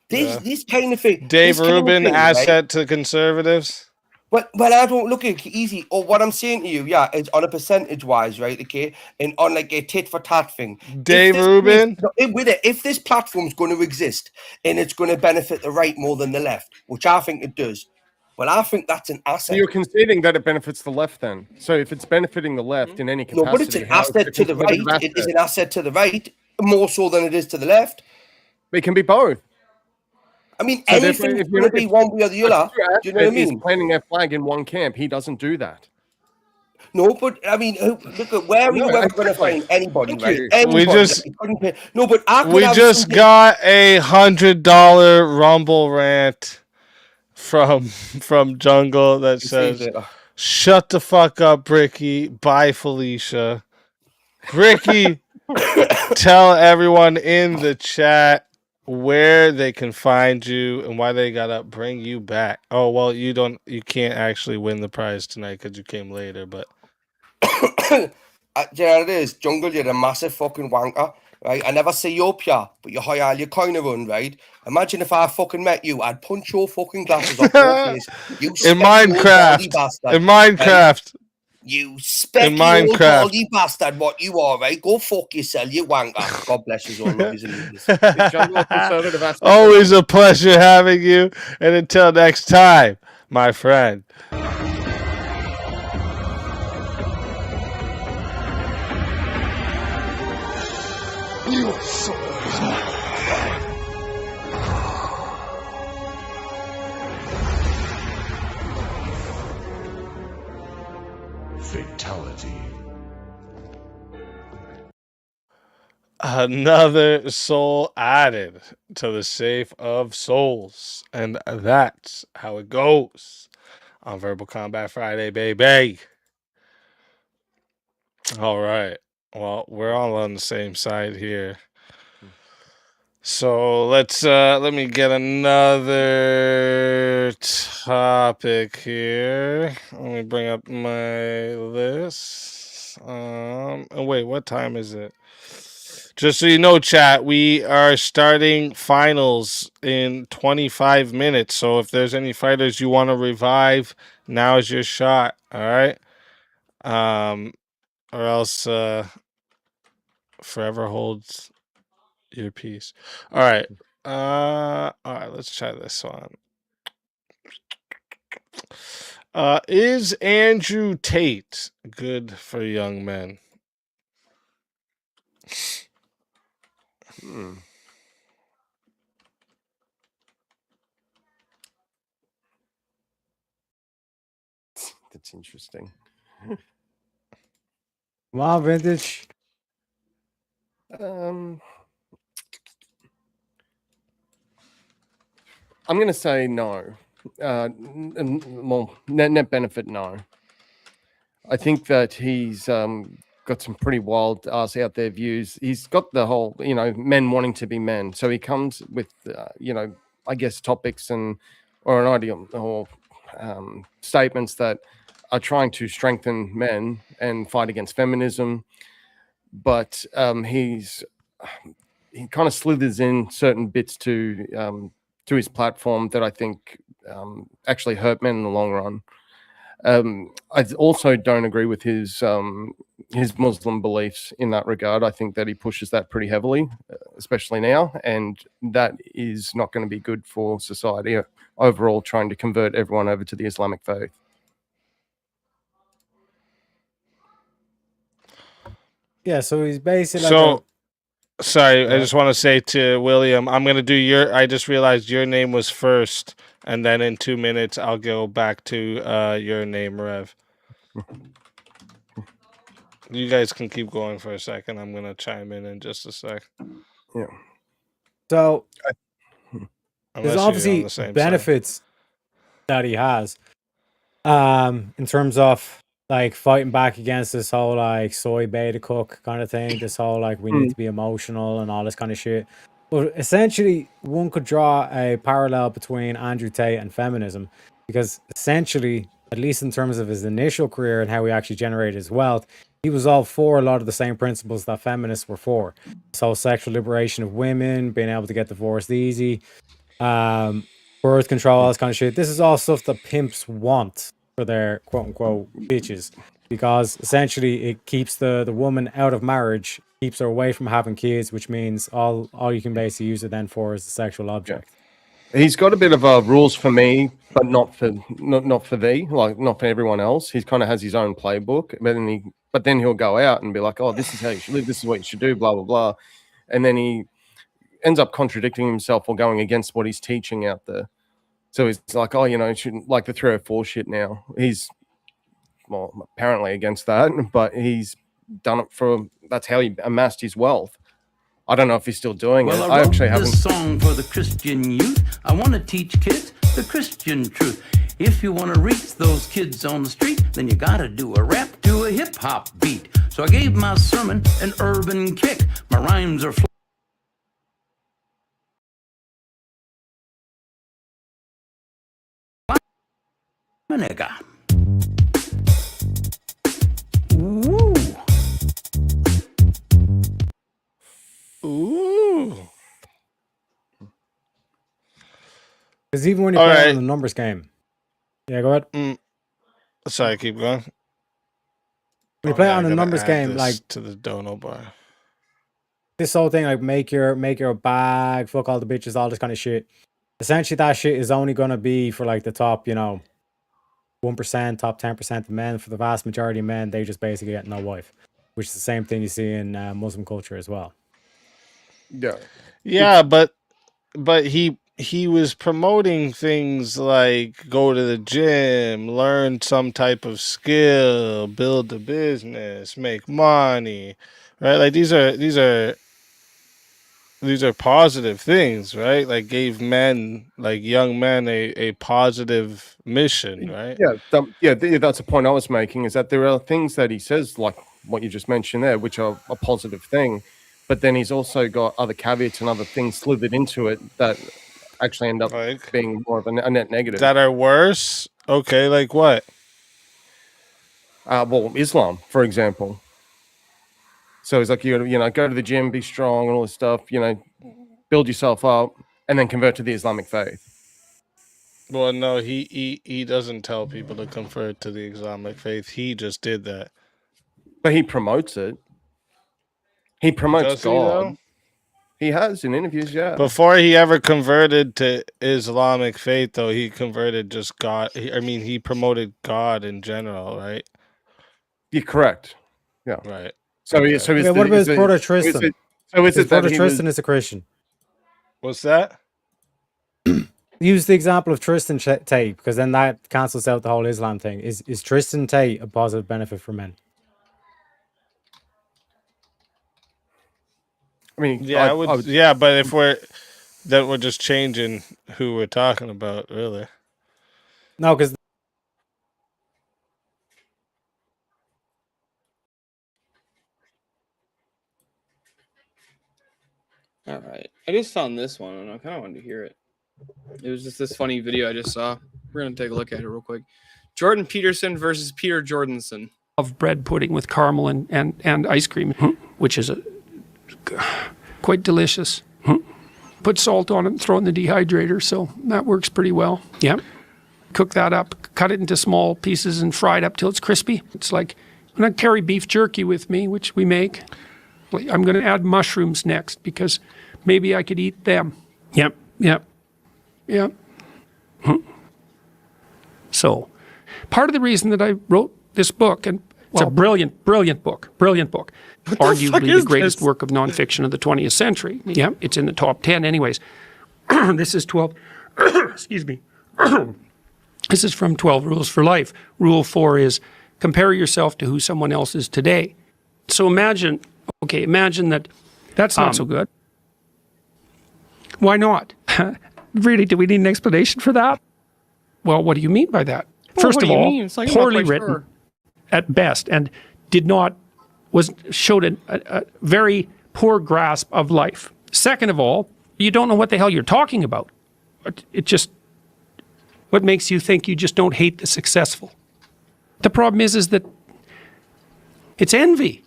this kind of thing. Dave Rubin, asset to conservatives. Well, I don't look at easy. Or what I'm saying to you, is on a percentage wise, right? Okay, and on like a tit for tat thing. Dave Rubin, if this platform's going to exist and it's going to benefit the right more than the left, which I think it does. Well, I think that's an asset. So you're conceding that it benefits the left then. So if it's benefiting the left in any capacity, no, but it's an asset to the right. It is an asset to the right more so than it is to the left. It can be both. I mean, so anything's going to be one way or the other. Do you know what I mean? He's planting their flag in one camp. He doesn't do that. No, but I mean, look at where are you ever going to find anybody, right? We just got a $100 Rumble rant from Jungle that says, "Shut the fuck up, Bricky. Bye, Felicia." Bricky, tell everyone in the chat where they can find you and why they gotta bring you back. Oh well, you can't actually win the prize tonight because you came later. But do you know what it is? Jungle, you're a massive fucking wanker, right? I never see you up here, but you hire all your kind of run, right? Imagine if I fucking met you, I'd punch your fucking glasses off your face. You in Minecraft, bastard, in Minecraft. Right? You specky old baldy bastard, what you are, right? Go fuck yourself, you wanker. God bless you all, love and leaders. Always a pleasure having you, and until next time, my friend. You so Fatality. Another soul added to the safe of souls. And that's how it goes on Verbal Combat Friday, baby. All right. Well, we're all on the same side here. So let me get another topic here. Let me bring up my list. Oh wait, what time is it? Just so you know, chat, we are starting finals in 25 minutes. So if there's any fighters you want to revive, now is your shot. All right. Or else forever holds your peace. All right. All right, let's try this one. Is Andrew Tate good for young men? That's interesting. Wow, vintage. I'm going to say no. Well, net benefit, no. I think that he's got some pretty wild ass out there views. He's got the whole, men wanting to be men. So he comes with, I guess topics or an idea or statements that are trying to strengthen men and fight against feminism. But he kind of slithers in certain bits to his platform that I think actually hurt men in the long run. I also don't agree with his Muslim beliefs in that regard. I think that he pushes that pretty heavily, especially now, and that is not going to be good for society overall, trying to convert everyone over to the Islamic faith. Yeah, so he's basically sorry, I just want to say to William, I'm going to do I just realized your name was first, and then in 2 minutes, I'll go back to your name, Rev. You guys can keep going for a second. I'm going to chime in just a sec. Yeah. So, Unless there's obviously benefits that he has in terms of like fighting back against this whole like soy beta cook kind of thing, this whole like we need to be emotional and all this kind of shit. But essentially, one could draw a parallel between Andrew Tate and feminism, because essentially, at least in terms of his initial career and how he actually generated his wealth, he was all for a lot of the same principles that feminists were for. So sexual liberation of women, being able to get divorced easy, birth control, all this kind of shit. This is all stuff that pimps want for their quote unquote bitches, because essentially it keeps the woman out of marriage, keeps her away from having kids, which means all you can basically use it then for is the sexual object. He's got a bit of rules for me, but not for thee, like not for everyone else. He kind of has his own playbook, but then he'll go out and be like, "Oh, this is how you should live. This is what you should do." Blah blah blah, and then he ends up contradicting himself or going against what he's teaching out there. So he's like, "Oh, you shouldn't like the 304 shit now." He's apparently against that, but he's done it that's how he amassed his wealth. I don't know if he's still doing it. I actually haven't. This song for the Christian youth. I want to teach kids the Christian truth. If you want to reach those kids on the street, then you got to do a rap to a hip hop beat. So I gave my sermon an urban kick. My rhymes are a nigga. Ooh. Ooh. Because even when you play on the numbers game, yeah, go ahead. Sorry, keep going. When you play on the numbers game, like to the dono bar, this whole thing, like make your bag, fuck all the bitches, all this kind of shit. Essentially, that shit is only gonna be for like the top, 1%, top 10% of men. For the vast majority of men, they just basically get no wife, which is the same thing you see in Muslim culture as well. Yeah, but he was promoting things like go to the gym, learn some type of skill, build a business, make money, right? Like these are positive things, right? Like gave men, like young men, a positive mission, right? That's a point I was making, is that there are things that he says, like what you just mentioned there, which are a positive thing, but then he's also got other caveats and other things slithered into it that actually end up being more of a net negative. That are worse? Okay, like what? Well, Islam, for example. So it's like, you go to the gym, be strong and all this stuff, build yourself up, and then convert to the Islamic faith. Well, no, he doesn't tell people to convert to the Islamic faith. He just did that. But he promotes it. He promotes Does he, God. though? He has in interviews, yeah. Before he ever converted to Islamic faith, though, he converted just God. He promoted God in general, right? You're correct. Yeah. Right. What about his brother Tristan? His brother Tristan is a Christian. What's that? Use the example of Tristan Tate, because then that cancels out the whole Islam thing. Is Tristan Tate a positive benefit for men? Yeah, but if we're just changing who we're talking about, really. No, because all right, I just found this one, and I kind of wanted to hear it. It was just this funny video I just saw. We're gonna take a look at it real quick. Jordan Peterson versus Peter Jordanson. Of bread pudding with caramel and ice cream, which is quite delicious. Put salt on it and throw it in the dehydrator, so that works pretty well. Yeah. Cook that up, cut it into small pieces and fry it up till it's crispy. It's like when I carry beef jerky with me, which we make, I'm going to add mushrooms next because maybe I could eat them. Yep. So part of the reason that I wrote this book, and it's a brilliant book. Arguably the greatest work of nonfiction of the 20th century. Yeah, it's in the top 10 anyways. This is 12, excuse me. This is from 12 Rules for Life. Rule 4 is compare yourself to who someone else is today. So imagine that that's not so good. Why not? Really, do we need an explanation for that? Well, what do you mean by that? Well, First of all, poorly written at best, and showed a very poor grasp of life. Second of all, you don't know what the hell you're talking about. What makes you think you just don't hate the successful? The problem is that it's envy.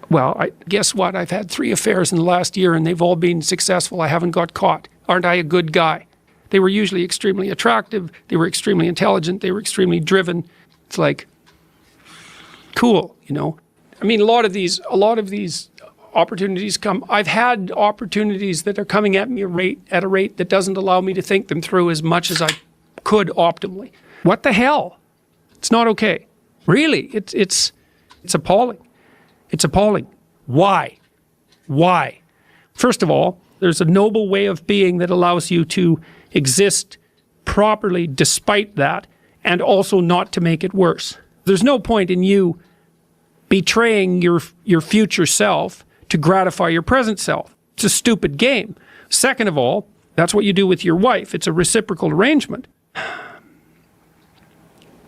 Well, guess what? I've had 3 affairs in the last year and they've all been successful. I haven't got caught. Aren't I a good guy? They were usually extremely attractive. They were extremely intelligent. They were extremely driven. It's like, cool, I mean, a lot of these opportunities come. I've had opportunities that are coming at me at a rate that doesn't allow me to think them through as much as I could optimally. What the hell? It's not okay. Really, it's appalling. It's appalling. Why? First of all, there's a noble way of being that allows you to exist properly despite that, and also not to make it worse. There's no point in you betraying your future self to gratify your present self. It's a stupid game. Second of all, that's what you do with your wife. It's a reciprocal arrangement.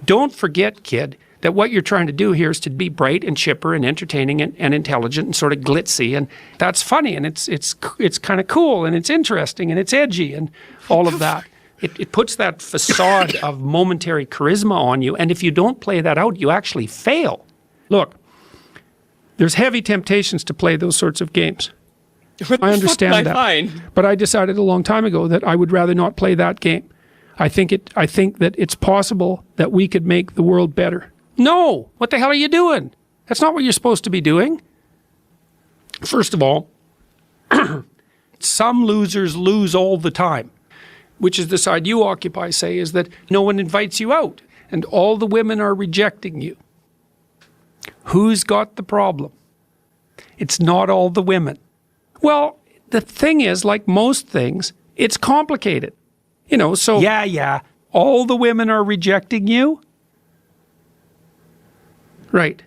Don't forget, kid, that what you're trying to do here is to be bright and chipper and entertaining and intelligent and sort of glitzy, and that's funny, and it's kind of cool, and it's interesting, and it's edgy, and all of that. It puts that facade of momentary charisma on you, and if you don't play that out, you actually fail. Look, there's heavy temptations to play those sorts of games. I understand that, but I decided a long time ago that I would rather not play that game. I think that it's possible that we could make the world better. No, what the hell are you doing? That's not what you're supposed to be doing. First of all, some losers lose all the time, which is the side you occupy, say, is that no one invites you out and all the women are rejecting you. Who's got the problem? It's not all the women. Well, the thing is, like most things, it's complicated. You know, so yeah, all the women are rejecting you. Right.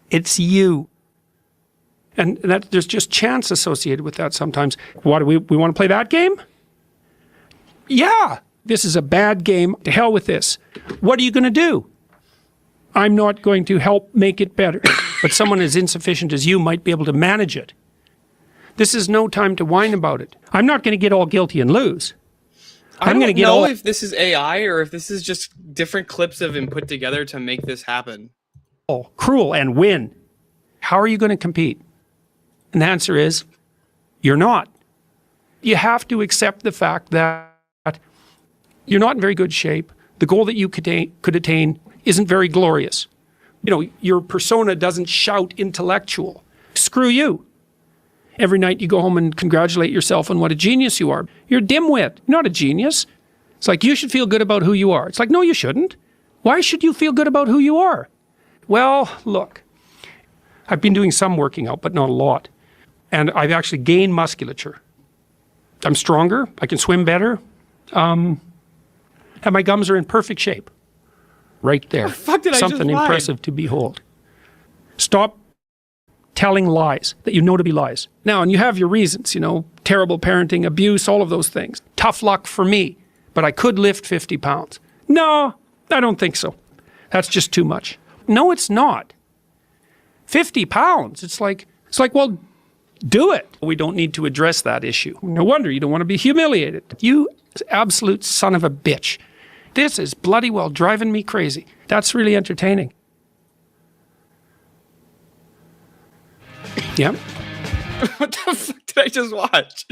It's you. And that there's just chance associated with that sometimes. What do we want to play that game? Yeah, this is a bad game. To hell with this. What are you going to do? I'm not going to help make it better. But someone as insufficient as you might be able to manage it. This is no time to whine about it. I'm not going to get all guilty and lose. I don't know if this is AI or if this is just different clips that have been put together to make this happen. Cruel and win. How are you going to compete? And the answer is, you're not. You have to accept the fact that you're not in very good shape. The goal that you could attain isn't very glorious. You know, your persona doesn't shout intellectual. Screw you. Every night you go home and congratulate yourself on what a genius you are. You're a dimwit, not a genius. It's like, you should feel good about who you are. It's like, no, you shouldn't. Why should you feel good about who you are? Well, look, I've been doing some working out, but not a lot. And I've actually gained musculature. I'm stronger. I can swim better. And my gums are in perfect shape. Right there. The fuck did Something I just impressive to behold. Stop telling lies that you know to be lies. Now, and you have your reasons, you know, terrible parenting, abuse, all of those things. Tough luck for me, but I could lift 50 pounds. No, I don't think so. That's just too much. No, it's not. 50 pounds. It's like, well, do it. We don't need to address that issue. No wonder you don't want to be humiliated. You absolute son of a bitch. This is bloody well driving me crazy. That's really entertaining. Yep. What the fuck did I just watch?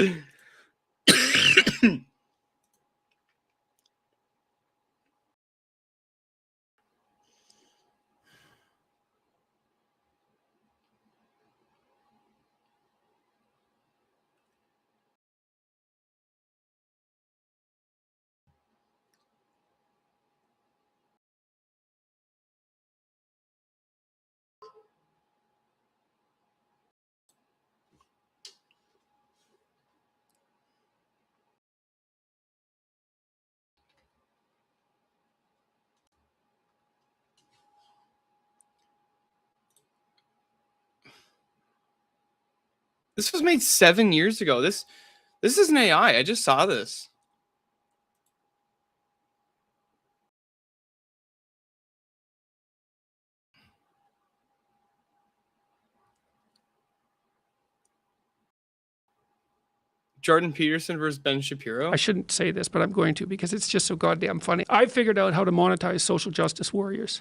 This was made 7 years ago. This is an AI. I just saw this. Jordan Peterson versus Ben Shapiro. I shouldn't say this, but I'm going to because it's just so goddamn funny. I figured out how to monetize social justice warriors.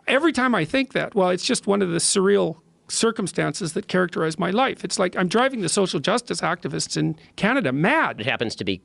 Every time I think that, well, it's just one of the surreal circumstances that characterize my life. It's like I'm driving the social justice activists in Canada mad. It happens to be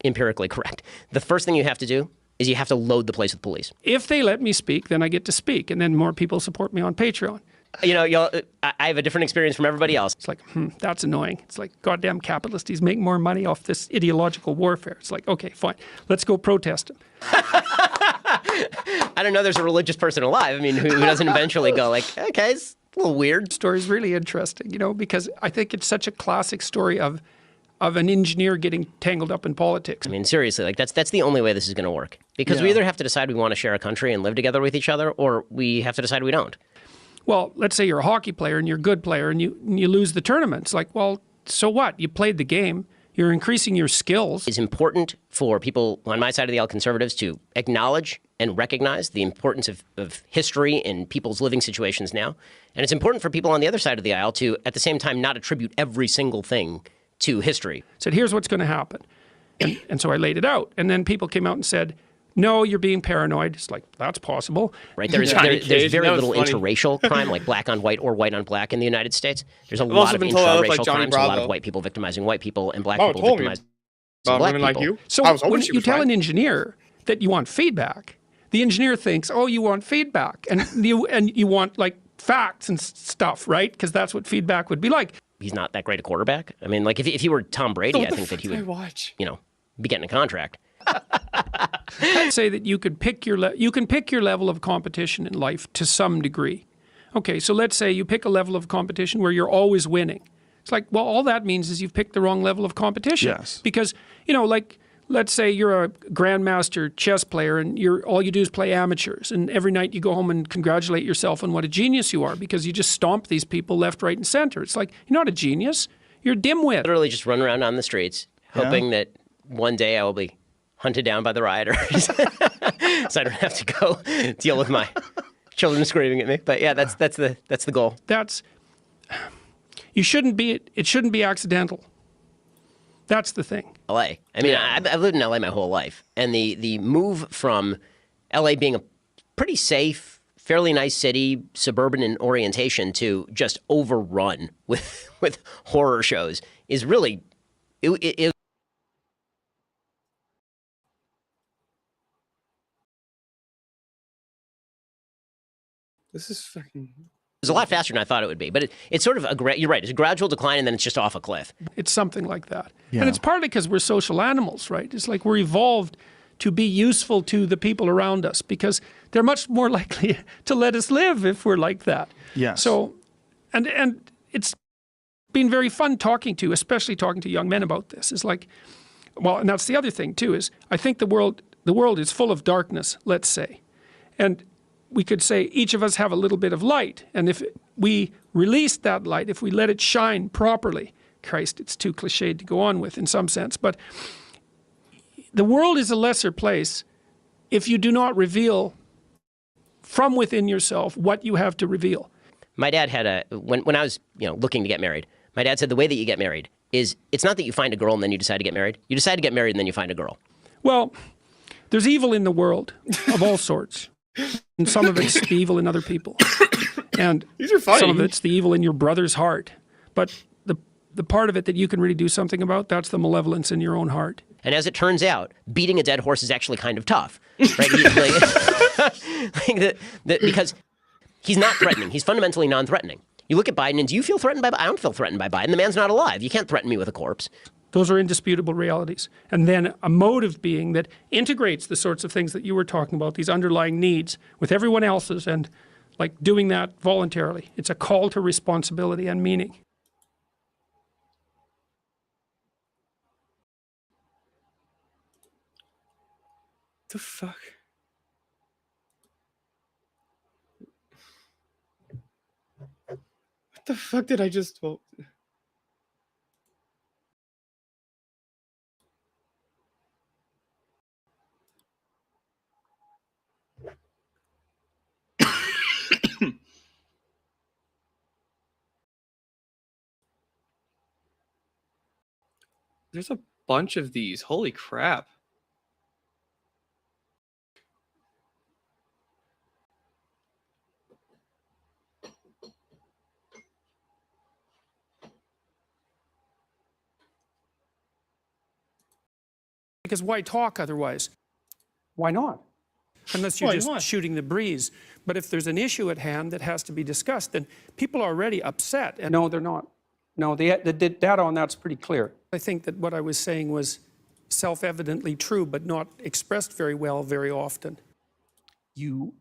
empirically correct. The first thing you have to do is you have to load the place with police. If they let me speak, then I get to speak, and then more people support me on Patreon. You know, I have a different experience from everybody else. It's like, that's annoying. It's like, goddamn capitalist, he's making more money off this ideological warfare. It's like, okay, fine, let's go protest him. I don't know there's a religious person alive, I mean, who doesn't eventually go like, okay, it's a little weird. The story's really interesting, you know, because I think it's such a classic story of an engineer getting tangled up in politics. I mean, seriously, like that's the only way this is going to work. Because we either have to decide we want to share a country and live together with each other, or we have to decide we don't. Well, let's say you're a hockey player and you're a good player and you lose the tournament. It's like, well, so what? You played the game. You're increasing your skills. It's important for people on my side of the aisle, conservatives, to acknowledge and recognize the importance of history in people's living situations now. And it's important for people on the other side of the aisle to, at the same time, not attribute every single thing to history. Said, here's what's going to happen. And so I laid it out. And then people came out and said, no, you're being paranoid. It's like, that's possible. Right. There's very little interracial crime, like black on white or white on black in the United States. There's a lot of intraracial crimes, a lot of white people victimizing white people and black people victimizing black people. Like you. So when you tell an engineer that you want feedback, the engineer thinks, oh, you want feedback. And you want like facts and stuff, right? Because that's what feedback would be like. He's not that great a quarterback. I mean, like if he were Tom Brady, I think that he would, be getting a contract. I'd say that you could pick your level of competition in life to some degree. Okay, so let's say you pick a level of competition where you're always winning. It's like, well, all that means is you've picked the wrong level of competition. Yes. Because, like, let's say you're a grandmaster chess player and all you do is play amateurs, and every night you go home and congratulate yourself on what a genius you are because you just stomp these people left, right, and center. It's like, you're not a genius. You're a dimwit. Literally just run around on the streets, hoping that one day I will be hunted down by the rioters, so I don't have to go deal with my children screaming at me. But yeah, that's the goal. It shouldn't be accidental. That's the thing. LA. I mean, I've lived in LA my whole life, and the move from LA being a pretty safe, fairly nice city, suburban in orientation, to just overrun with horror shows is really it This is fucking... It's a lot faster than I thought it would be, but it's sort of you're right. It's a gradual decline, and then it's just off a cliff. It's something like that. Yeah. And it's partly because we're social animals, right? It's like we're evolved to be useful to the people around us because they're much more likely to let us live if we're like that. Yes. So, and it's been very fun especially talking to young men about this. It's like, well, and that's the other thing too, is I think the world is full of darkness, let's say. And we could say each of us have a little bit of light. And if we release that light, if we let it shine properly, Christ, it's too cliched to go on with in some sense, but the world is a lesser place if you do not reveal from within yourself what you have to reveal. My dad had when I was looking to get married, my dad said the way that you get married is it's not that you find a girl and then you decide to get married. You decide to get married and then you find a girl. Well, there's evil in the world of all sorts. And some of it's the evil in other people. And these are funny. Some of it's the evil in your brother's heart. But the part of it that you can really do something about, that's the malevolence in your own heart. And as it turns out, beating a dead horse is actually kind of tough, right? Because he's not threatening. He's fundamentally non-threatening. You look at Biden and do you feel threatened by Biden? I don't feel threatened by Biden. The man's not alive. You can't threaten me with a corpse. Those are indisputable realities. And then a motive being that integrates the sorts of things that you were talking about, these underlying needs, with everyone else's, and like doing that voluntarily. It's a call to responsibility and meaning. The fuck? What the fuck did I just vote? There's a bunch of these. Holy crap. Because why talk otherwise? Why not? Unless you're just shooting the breeze. But if there's an issue at hand that has to be discussed, then people are already upset. And no, they're not. No, the data on that's pretty clear. I think that what I was saying was self-evidently true, but not expressed very well very often. You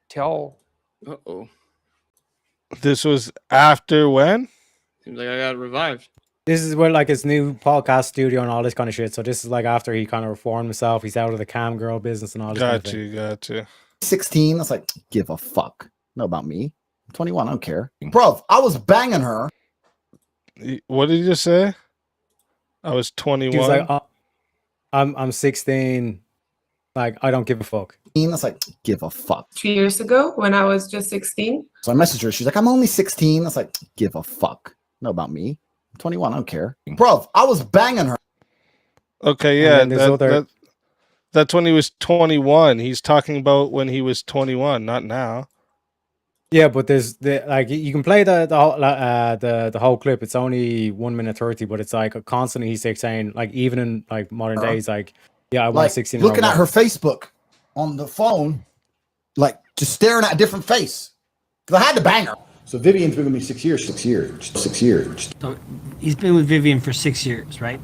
tell... Uh-oh. This was after when? Seems like I got revived. This is where like his new podcast studio and all this kind of shit. So this is like after he kind of reformed himself. He's out of the cam girl business and all this kind of thing. Gotcha. 16, I was like, give a fuck. Know about me. I'm 21, I don't care. Bro, I was banging her. What did you just say? I was 21. He was like, I'm 16. Like, I don't give a fuck. I was like, give a fuck. 2 years ago when I was just 16. So I messaged her. She's like, I'm only 16. I was like, give a fuck. Know about me. I'm 21, I don't care. Bro, I was banging her. Okay, yeah, that's when he was 21. He's talking about when he was 21, not now. Yeah, but there's you can play the whole clip. It's only 1 minute 30, but it's like constantly he's like saying, like, even in like modern days, like, yeah, I want a 16-year-old. Looking at her Facebook on the phone, like just staring at a different face. Because I had to bang her. So Vivian's been with me 6 years. 6 years. 6 years. So he's been with Vivian for 6 years, right?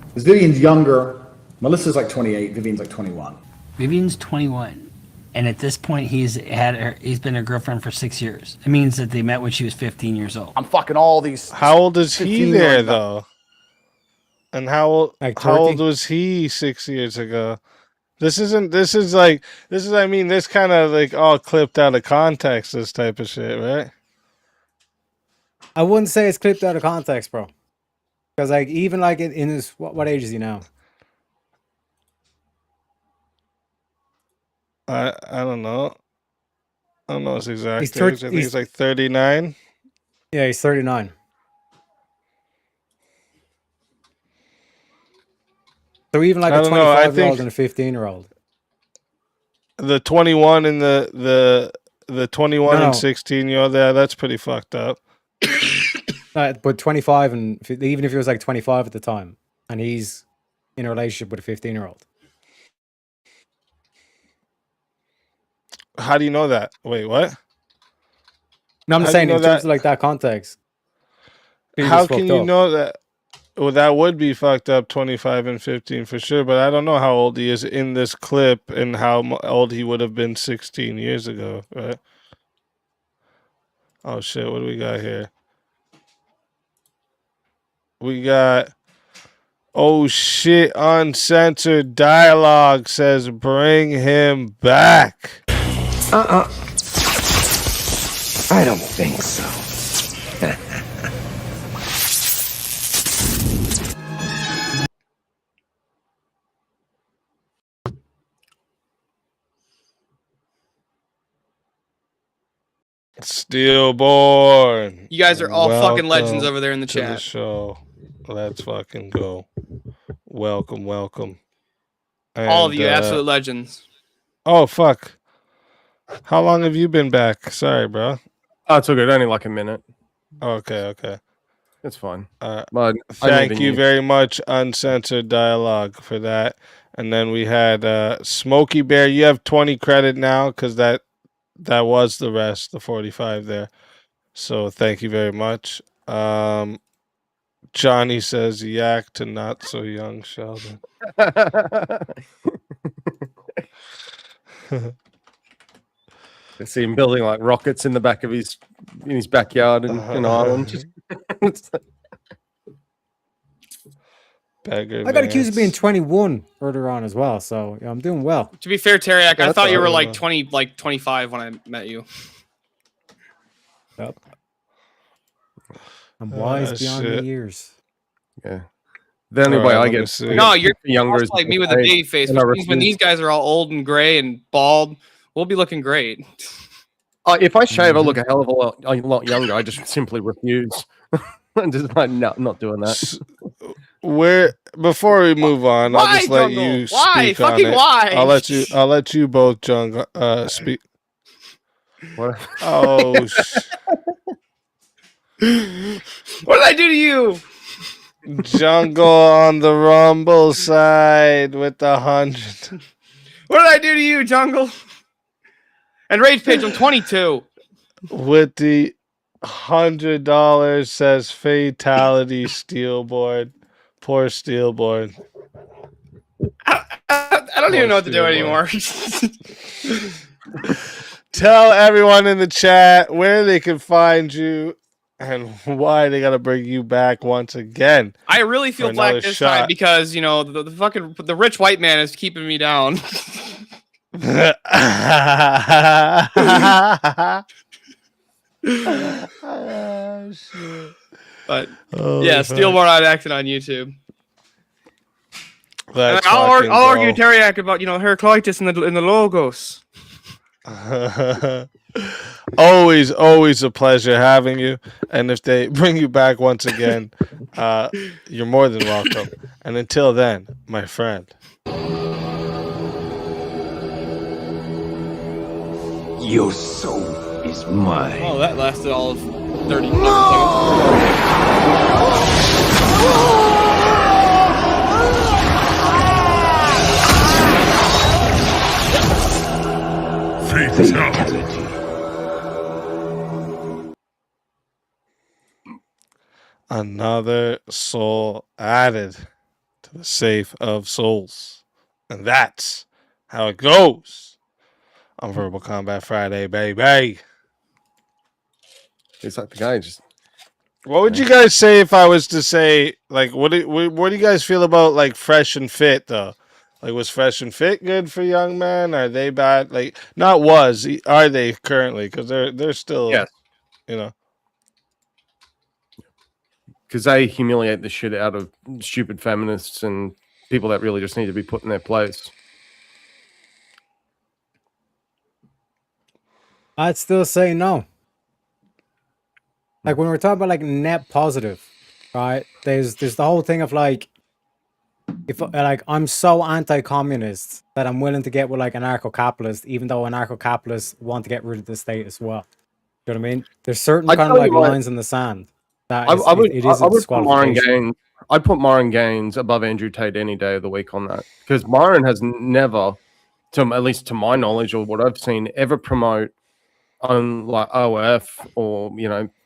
Because Vivian's younger. Melissa's like 28. Vivian's like 21. Vivian's 21. And at this point, he's been a girlfriend for 6 years. It means that they met when she was 15 years old. I'm fucking all these. How old is he there, though? And how old was he 6 years ago? This is this kind of like all clipped out of context, this type of shit, right? I wouldn't say it's clipped out of context, bro. Because like even like in his what age is he now? I don't know. I don't know his exact age. I think he's like 39. Yeah, he's 39. So even like a 25-year-old and a 15-year-old. The 21 and the 21 and 16-year-old, yeah, that's pretty fucked up. But 25 and even if he was like 25 at the time, and he's in a relationship with a 15-year-old. How do you know that? Wait, what? No, I'm saying in terms of like that context. How can you know that? Well, that would be fucked up, 25 and 15 for sure, but I don't know how old he is in this clip and how old he would have been 16 years ago, right? Oh shit, what do we got here? We got, oh shit, uncensored dialogue says bring him back. I don't think so. Stillborn. You guys are all fucking legends over there in the chat. The show. Let's fucking go. Welcome. And, all of you, absolute legends. Oh, fuck. How long have you been back? Sorry, bro. Oh, it's okay. Only like a minute. Okay. It's fine. But thank you very much, Uncensored Dialogue, for that. And then we had Smokey Bear. You have 20 credit now because that was the rest, the 45 there. So thank you very much. Johnny says yak to not so young Sheldon. I see him building like rockets in the back of his backyard in Ireland. I got accused of being 21 earlier on as well, so yeah, I'm doing well. To be fair, Teriak, I thought you were like 25 when I met you. Yep. I'm wise beyond the years. Yeah. The only way I get no, you're younger like me with a baby face, which means when these guys are all old and gray and bald, we'll be looking great. If I shave, I look a hell of a lot younger. I just simply refuse. I'm just like, no, I'm not doing that. Before we move on, I'll just let you speak on it. Why? I'll let you both, Jungle, speak. What? Oh, what did I do to you? Jungle on the Rumble side with the 100. What did I do to you, Jungle? And Rage Page, I'm 22. With the $100 says fatality Steelboard. Poor Steelboard. I don't even know what to do anymore. Tell everyone in the chat where they can find you and why they gotta bring you back once again. I really feel black this time because the rich white man is keeping me down. Oh, shit. But Steelborn on acting on YouTube. I'll argue Teriak about Heraclitus in the logos. Always a pleasure having you. And if they bring you back once again, you're more than welcome. And until then, my friend. Your soul is mine. Oh, that lasted all of 30 seconds. Fatality. Another soul added to the safe of souls. And that's how it goes on Verbal Combat Friday, baby. It's like the guy just... What would you guys say if I was to say, like, what do you guys feel about, like, Fresh and Fit, though? Like, was Fresh and Fit good for young men? Are they bad? Like, not was. Are they currently? Because they're still, yes. You know. Because they humiliate the shit out of stupid feminists and people that really just need to be put in their place. I'd still say no. Like when we're talking about like net positive, right? There's the whole thing of like, if like I'm so anti-communist that I'm willing to get with like anarcho-capitalist, even though anarcho-capitalists want to get rid of the state as well. You know what I mean? There's certain kind of like lines in the sand. I would put Myron Gaines above Andrew Tate any day of the week on that, because Myron has never, at least to my knowledge or what I've seen, ever promote on like OF or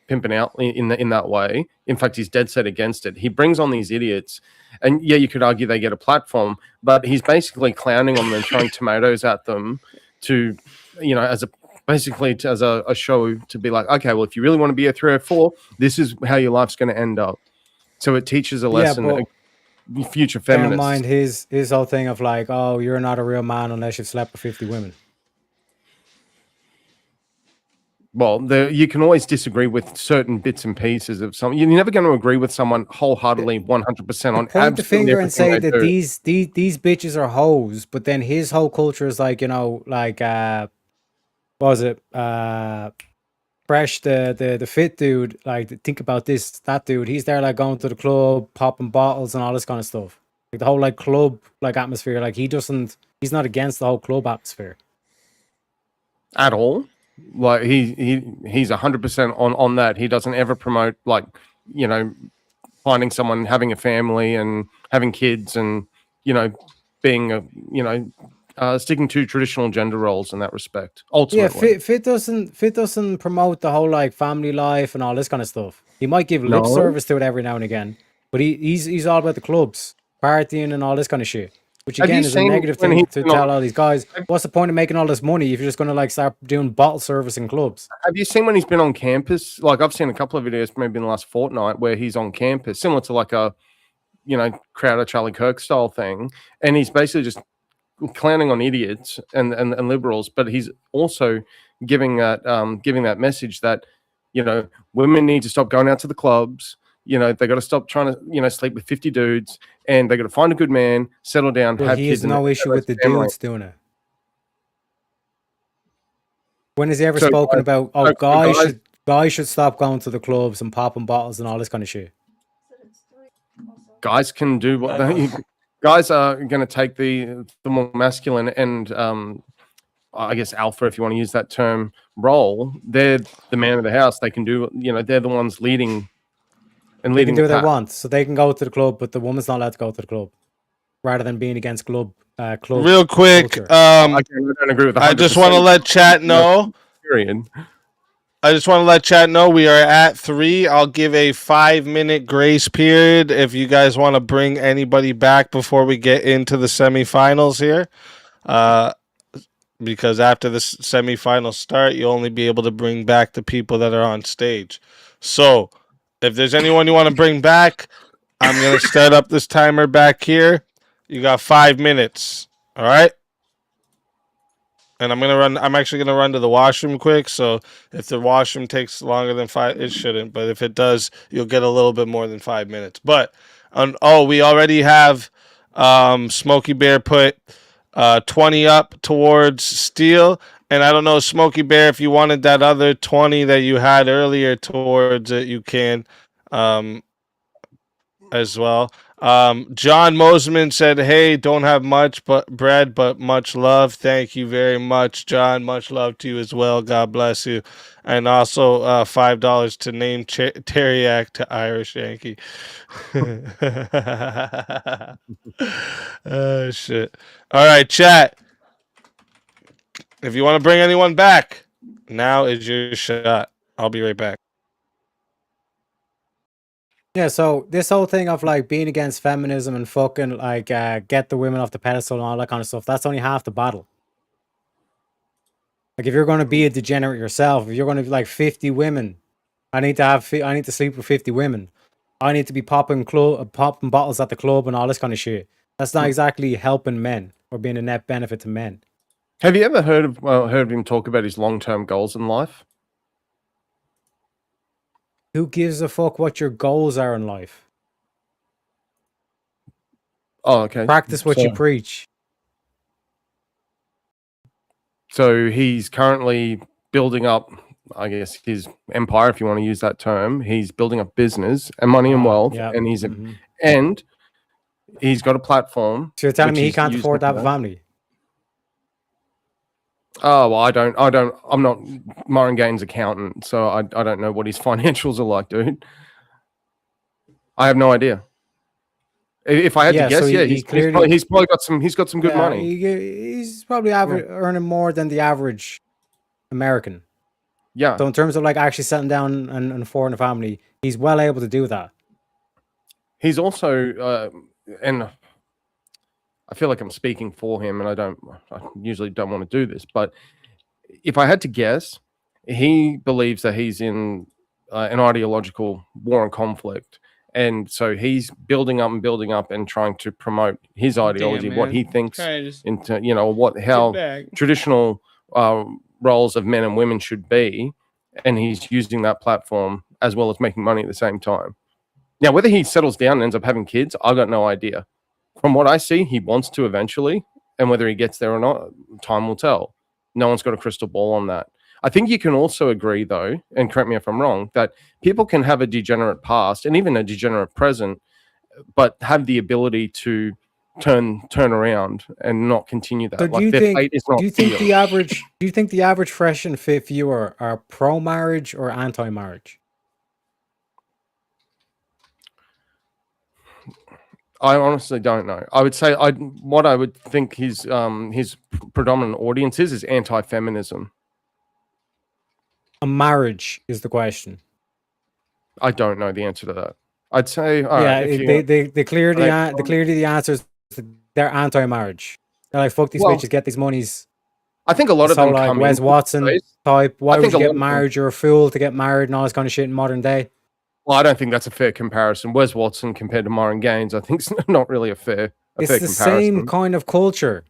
pimping out in that way. In fact, he's dead set against it. He brings on these idiots, and yeah, you could argue they get a platform, but he's basically clowning on them and throwing tomatoes at them to, as a show to be like, okay, well, if you really want to be a 304, this is how your life's going to end up. So it teaches a lesson. Future feminists. Bear in mind his whole thing of like, oh, you're not a real man unless you've slept with 50 women. Well, you can always disagree with certain bits and pieces of something. You're never going to agree with someone wholeheartedly, 100% on. Point the finger and say that these bitches are hoes, but then his whole culture is like, like what was it? Fresh, the fit dude. Like, think about that dude. He's there like going to the club, popping bottles and all this kind of stuff. Like the whole like club like atmosphere. Like he's not against the whole club atmosphere at all. Like he's 100% on that. He doesn't ever promote like finding someone, having a family and having kids, and being a sticking to traditional gender roles in that respect. Ultimately, yeah, Fit doesn't promote the whole like family life and all this kind of stuff. He might give lip service to it every now and again, but he's all about the clubs, partying and all this kind of shit. Which again is a negative thing to tell all these guys. What's the point of making all this money if you're just going to like start doing bottle service in clubs? Have you seen when he's been on campus? Like I've seen a couple of videos, maybe in the last fortnight, where he's on campus, similar to like a, Crowder, Charlie Kirk style thing, and he's basically just clowning on idiots and liberals, but he's also giving that message that women need to stop going out to the clubs. They got to stop trying to, sleep with 50 dudes, and they got to find a good man, settle down, have kids. He has no issue with the dudes doing it. When has he ever spoken about, guys should stop going to the clubs and popping bottles and all this kind of shit? Guys can do what guys are going to take the more masculine and, I guess alpha, if you want to use that term, role. They're the man of the house. They can do, they're the ones leading. They can do what they want, so they can go to the club, but the woman's not allowed to go to the club, rather than being against club. Real quick, I don't agree with. I just want to let chat know. Period. I just want to let chat know we are at 3. I'll give a 5-minute grace period if you guys want to bring anybody back before we get into the semifinals here. Because after the semifinals start, you'll only be able to bring back the people that are on stage. So if there's anyone you want to bring back, I'm going to start up this timer back here. You got 5 minutes. All right? And I'm actually going to run to the washroom quick. So if the washroom takes longer than 5, it shouldn't. But if it does, you'll get a little bit more than 5 minutes. But, we already have Smokey Bear put 20 up towards Steel. And I don't know, Smokey Bear, if you wanted that other 20 that you had earlier towards it, you can as well. John Mosman said, "Hey, don't have much but bread, but much love." Thank you very much, John. Much love to you as well. God bless you. And also $5 to name Terriac to Irish Yankee. Oh shit! All right, chat. If you want to bring anyone back, now is your shot. I'll be right back. Yeah, so this whole thing of like being against feminism and fucking like get the women off the pedestal and all that kind of stuff, that's only half the battle. Like if you're going to be a degenerate yourself, if you're going to be like 50 women, I need to sleep with 50 women. I need to be popping bottles at the club and all this kind of shit. That's not exactly helping men or being a net benefit to men. Have you ever heard of him talk about his long-term goals in life? Who gives a fuck what your goals are in life? Oh, okay. Practice what you preach. So he's currently building up, I guess, his empire, if you want to use that term. He's building up business and money and wealth, yeah. and and he's got a platform. So you're telling me he can't afford to have a family? Oh, well, I'm not Moran Gaines' accountant, so I don't know what his financials are like, dude. I have no idea. If I had to guess, so he's probably got some good money. He's probably earning more than the average American. Yeah. So in terms of like actually settling down and affording a family, he's well able to do that. He's also, and I feel like I'm speaking for him, and I usually don't want to do this, but if I had to guess, he believes that he's in an ideological war and conflict. And so he's building up and trying to promote his ideology, what he thinks into, how traditional roles of men and women should be. And he's using that platform as well as making money at the same time. Now, whether he settles down and ends up having kids, I've got no idea. From what I see, he wants to eventually, and whether he gets there or not, time will tell. No one's got a crystal ball on that. I think you can also agree, though, and correct me if I'm wrong, that people can have a degenerate past and even a degenerate present, but have the ability to turn around and not continue that. So do you think the average fresh and fit viewer are pro-marriage or anti-marriage? I honestly don't know. I would say what I would think his predominant audience is anti-feminism. A marriage is the question. I don't know the answer to that. I'd say they clearly the answer is they're anti-marriage. They're like, fuck these bitches, get these monies. I think a lot of them like come Wes Watson type. Why would you get married? You're a fool to get married and all this kind of shit in modern day. Well, I don't think that's a fair comparison. Wes Watson compared to Moran Gaines, I think, is not really a fair comparison. Same kind of culture.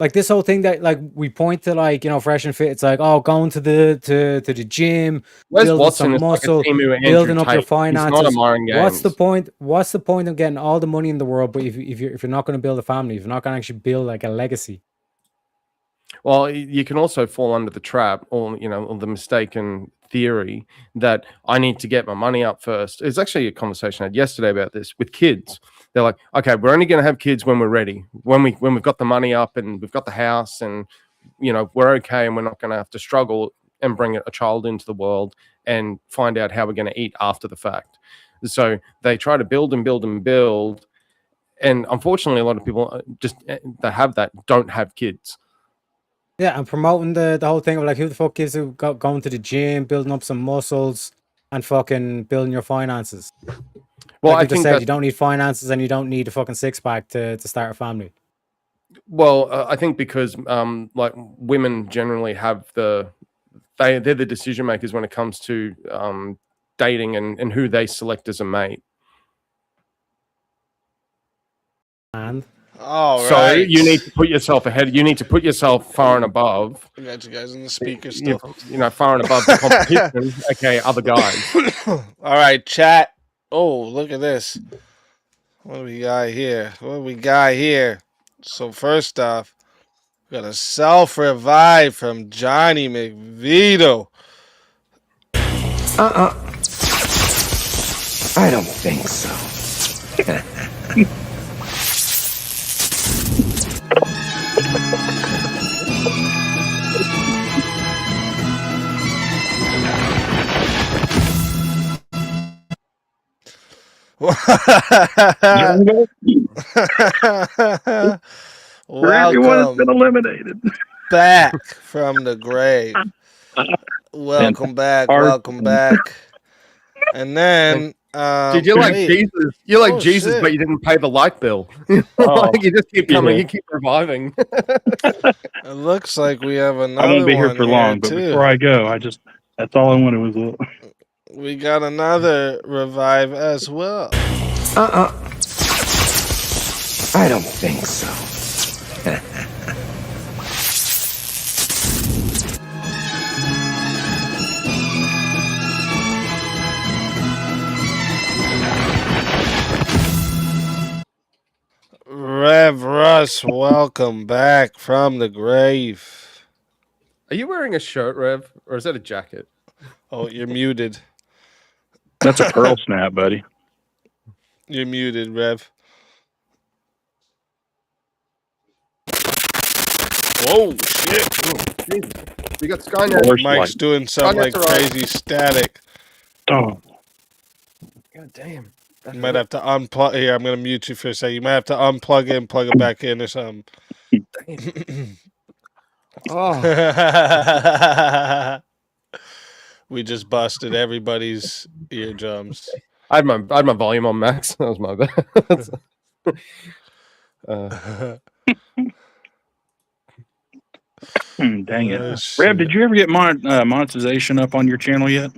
Like this whole thing that like we point to, like, you know, fresh and fit. It's like, oh, going to the gym, building some muscle, building up your finances. He's not a Moran Gaines. What's the point? What's the point of getting all the money in the world, but if you're not going to build a family, if you're not going to actually build like a legacy? Well, you can also fall under the trap, or the mistaken theory that I need to get my money up first. It's actually a conversation I had yesterday about this with kids. They're like, okay, we're only going to have kids when we're ready, when we've got the money up and we've got the house, and we're okay, and we're not going to have to struggle and bring a child into the world and find out how we're going to eat after the fact. So they try to build and build and build, and unfortunately, a lot of people that have that don't have kids. Yeah, and promoting the whole thing of like, who the fuck gives you going to the gym, building up some muscles, and fucking building your finances. Well, like I think you don't need finances and you don't need a fucking six-pack to start a family. Well, I think because like women generally have they're the decision makers when it comes to dating and who they select as a mate. And so you need to put yourself ahead. You need to put yourself far and above. I got you guys in the speaker still. Far and above the competition. Okay, other guys. All right, chat. Oh, look at this. What do we got here? So first off, we got a self-revive from Johnny McVito. I don't think so. Everyone has been eliminated. Back from the grave. Welcome back. Welcome back. And then, dude, you're like Jesus. You're like Jesus, but you didn't pay the light bill. Like you just keep coming. You keep reviving. It looks like we have another. I won't be here one for long, but too. before I go, that's all I wanted was. We got another revive as well. I don't think so. Rev Russ, welcome back from the grave. Are you wearing a shirt, Rev, or is that a jacket? Oh, you're muted. That's a pearl snap, buddy. You're muted, Rev. Whoa, shit. We got Skynet. Mike's doing some like crazy static. Oh. God damn. You might have to unplug. Here, I'm going to mute you for a second. You might have to unplug it and plug it back in or something. Oh. We just busted everybody's eardrums. I had my volume on max. That was my bad. Dang it. Rev, did you ever get monetization up on your channel yet?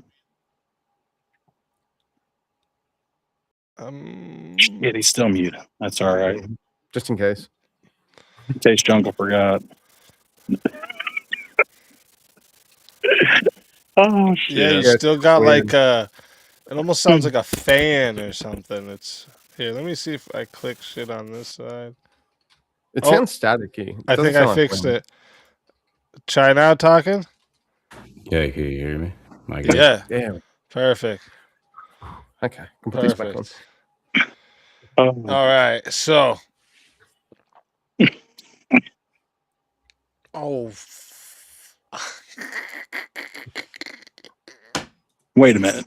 Yeah, he's still muted. That's all right. Just in case. In case Jungle forgot. Oh, shit. Yeah, you still got like it almost sounds like a fan or something. It's here. Let me see if I click shit on this side. It sounds staticky. I think I fixed it. Try now talking? Yeah, can you hear me? Yeah. Damn. Perfect. Okay. Perfect. All right. So. Wait a minute.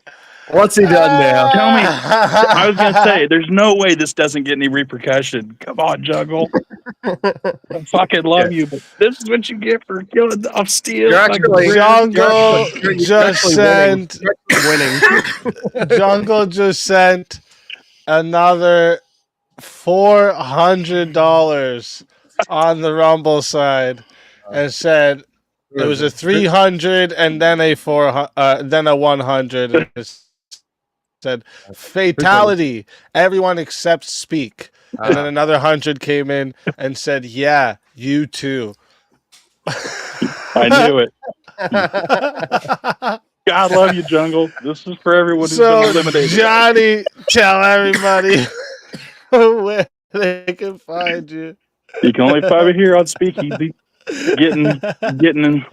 What's he done now? Tell me. I was going to say, there's no way this doesn't get any repercussion. Come on, Jungle. I fucking love you, but this is what you get for killing off Steel. Jungle just sent winning. Jungle just sent another $400 on the Rumble side and said it was a 300 and then a 100. And it said fatality. Everyone except Speak. And then another 100 came in and said, "Yeah, you too." I knew it. God love you, Jungle. This is for everyone who's been eliminated. Johnny, tell everybody where they can find you. You can only find me here on Speakeasy. Getting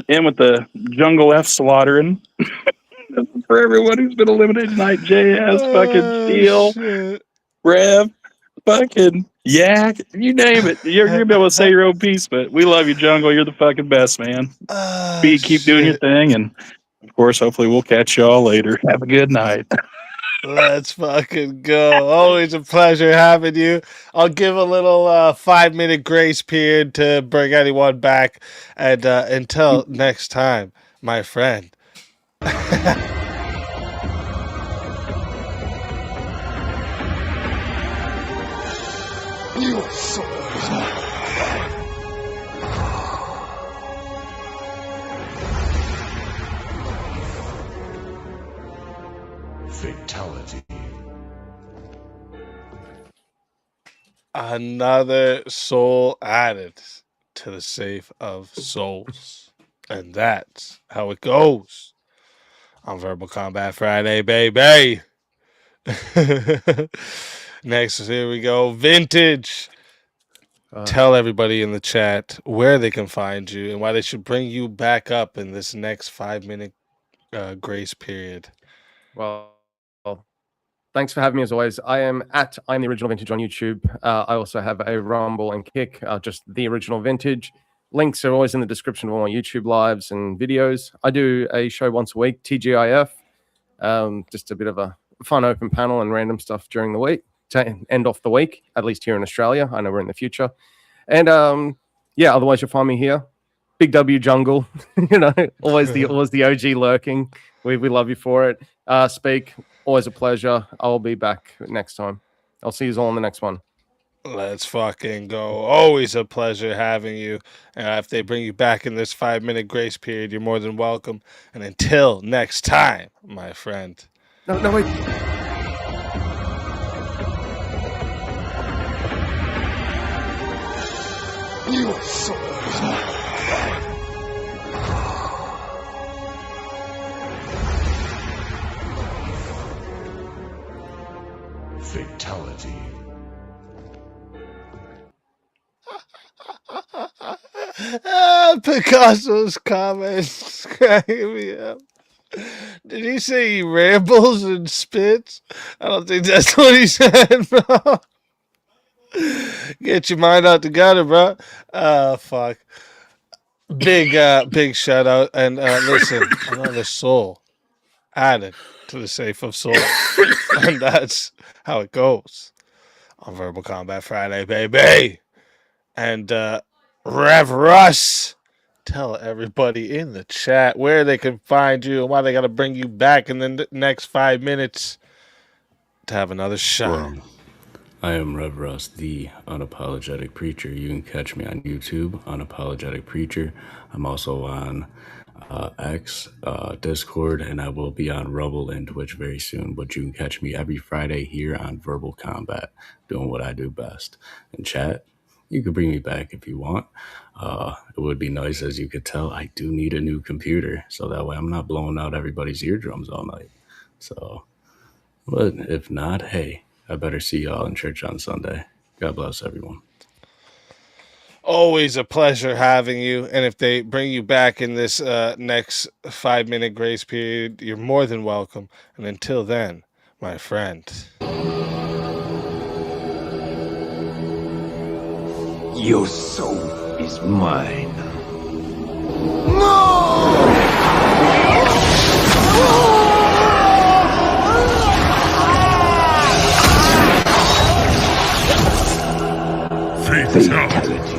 in with the Jungle F slaughtering. This is for everyone who's been eliminated tonight. JS, fucking Steel, Rev, fucking Yak, you name it. You're gonna be able to say your own piece, but we love you, Jungle. You're the fucking best, man. Keep doing your thing, and of course, hopefully we'll catch y'all later. Have a good night. Let's fucking go. Always a pleasure having you. I'll give a little 5-minute grace period to bring anyone back. And until next time, my friend. Your soul is mine. Fatality. Another soul added to the safe of souls. And that's how it goes on Verbal Combat Friday, baby. Next, here we go. Vintage. Tell everybody in the chat where they can find you and why they should bring you back up in this next 5-minute grace period. Well, Thanks for having me as always. I'm the Original Vintage on YouTube. I also have a Rumble and Kick, just the Original Vintage. Links are always in the description of all my YouTube lives and videos. I do a show once a week, TGIF, just a bit of a fun open panel and random stuff during the week to end off the week, at least here in Australia. I know we're in the future. And otherwise you'll find me here. Big W Jungle, always the OG lurking. We love you for it. Speak, always a pleasure. I'll be back next time. I'll see you all on the next one. Let's fucking go. Always a pleasure having you. If they bring you back in this 5-minute grace period, you're more than welcome. And until next time, my friend. No, wait. You so fatality. Picasso's comments cracking me up. Did he say he rambles and spits? I don't think that's what he said, bro. Get your mind out the gutter, bro. Fuck. Big shout out. And listen, another soul added to the safe of souls. And that's how it goes on Verbal Combat Friday, baby. And Rev Russ, tell everybody in the chat where they can find you and why they got to bring you back in the next 5 minutes to have another shot. Well, I am Rev Russ, the unapologetic preacher. You can catch me on YouTube, Unapologetic Preacher. I'm also on X, Discord, and I will be on Rumble and Twitch very soon. But you can catch me every Friday here on Verbal Combat, doing what I do best. In chat, you can bring me back if you want. It would be nice, as you could tell, I do need a new computer, so that way I'm not blowing out everybody's eardrums all night. So, but if not, hey, I better see y'all in church on Sunday. God bless everyone. Always a pleasure having you. And if they bring you back in this next 5-minute grace period, you're more than welcome. And until then, my friend. Your soul is mine. Fatality.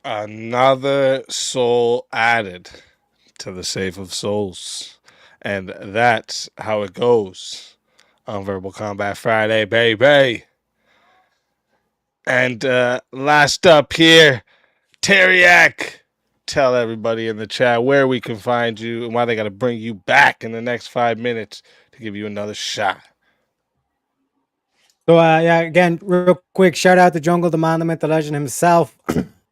Another soul added to the Save of Souls. And that's how it goes on Verbal Combat Friday, baby. And last up here, Teriak. Tell everybody in the chat where we can find you and why they got to bring you back in the next 5 minutes to give you another shot. So, again, real quick, shout out to Jungle, the man, the myth, the legend himself.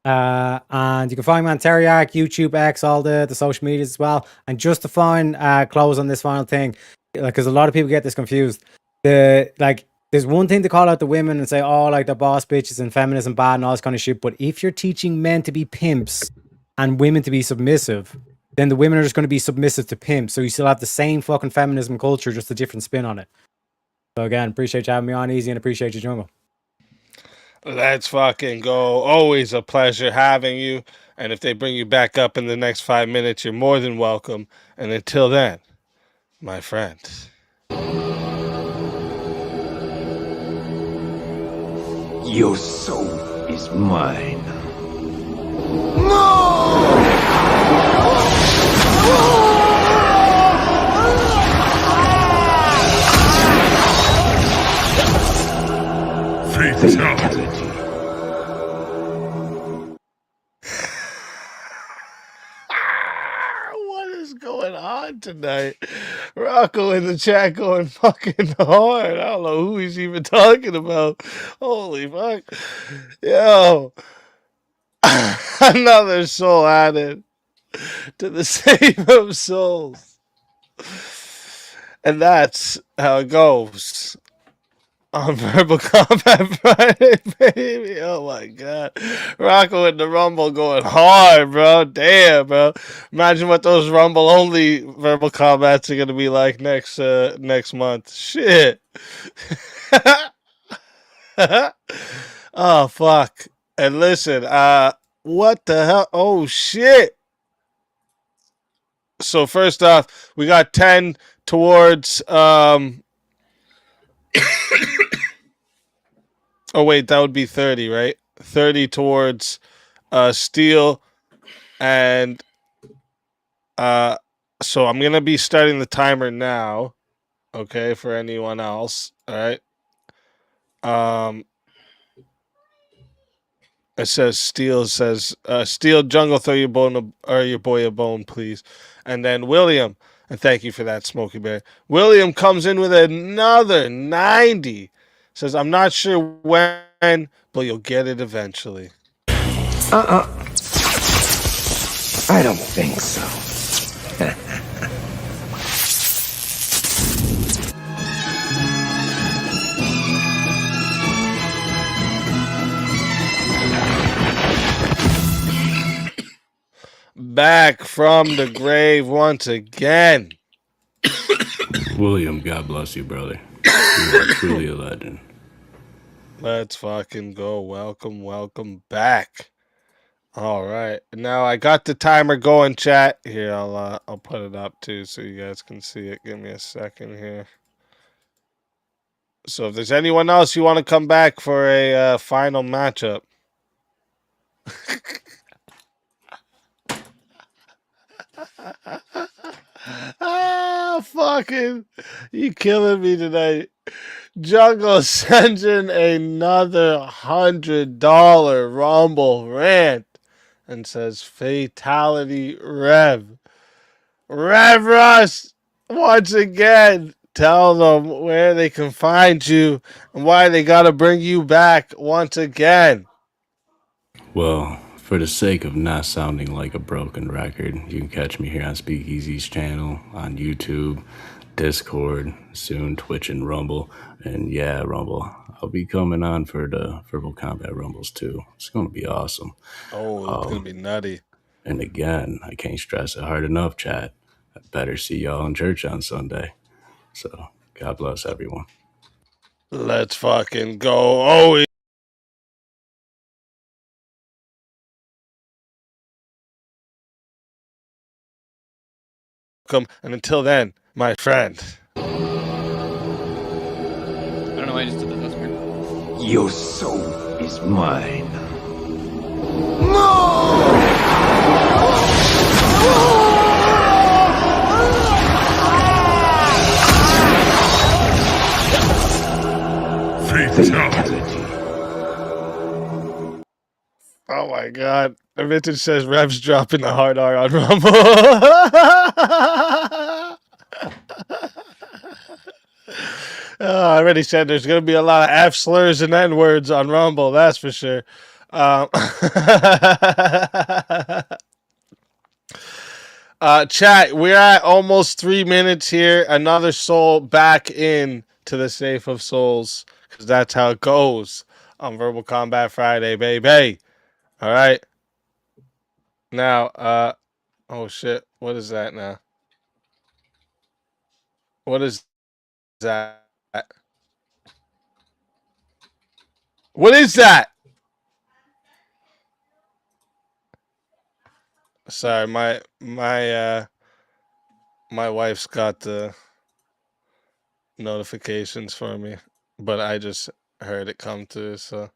And you can find me on Teriak, YouTube, X, all the social medias as well. And just to close on this final thing, because a lot of people get this confused. There's one thing to call out the women and say, oh, like the boss bitches and feminism bad and all this kind of shit. But if you're teaching men to be pimps and women to be submissive, then the women are just going to be submissive to pimps. So you still have the same fucking feminism culture, just a different spin on it. So again, appreciate you having me on, Easy, and appreciate you, Jungle. Let's fucking go. Always a pleasure having you. And if they bring you back up in the next 5 minutes, you're more than welcome. And until then, my friend. Your soul is mine. Fatality. What is going on tonight? Rocco in the chat going fucking hard. I don't know who he's even talking about. Holy fuck. Yo. Another soul added to the Save of Souls. And that's how it goes On Verbal Combat Friday, baby. Oh my god. Rocco in the Rumble going hard, bro. Damn, bro. Imagine what those Rumble only Verbal Combats are gonna be like next month. Shit. Oh fuck. And listen, what the hell? Oh shit. So first off, we got 10 towards oh wait, that would be 30, right? 30 towards Steel, and so I'm gonna be starting the timer now. Okay, for anyone else. All right. It says Steel Jungle, throw your bone or your boy a bone, please. And then William, and thank you for that, Smokey Bear. William comes in with another 90. Says, I'm not sure when, but you'll get it eventually. I don't think so. Back from the grave once again. William, God bless you, brother. You are truly a legend. Let's fucking go. Welcome back. All right. Now I got the timer going, chat. Here, I'll put it up too so you guys can see it. Give me a second here. So if there's anyone else you want to come back for a final matchup. Fucking, you killing me tonight. Jungle sends in another $100 Rumble rant and says, Fatality Rev. Rev Russ, once again, tell them where they can find you and why they got to bring you back once again. Well, for the sake of not sounding like a broken record, you can catch me here on Speakeasy's channel, on YouTube, Discord, soon Twitch and Rumble. And yeah, Rumble, I'll be coming on for the Verbal Combat Rumbles too. It's going to be awesome. Oh, it's going to be nutty. And again, I can't stress it hard enough, chat. I better see y'all in church on Sunday. So, God bless everyone. Let's fucking go. Oh, and until then, my friend. I don't know why I just did that. That's weird. Your soul is mine. Fatality. Oh my god. The vintage says Rev's dropping the hard R on Rumble. I already said there's going to be a lot of F slurs and N words on Rumble, that's for sure. Chat, we're at almost 3 minutes here. Another soul back in to the Safe of Souls, because that's how it goes on Verbal Combat Friday, baby. All right. Now, oh shit, what is that now? What is that? What is that? Sorry, my wife's got the notifications for me, but I just heard it come through, so.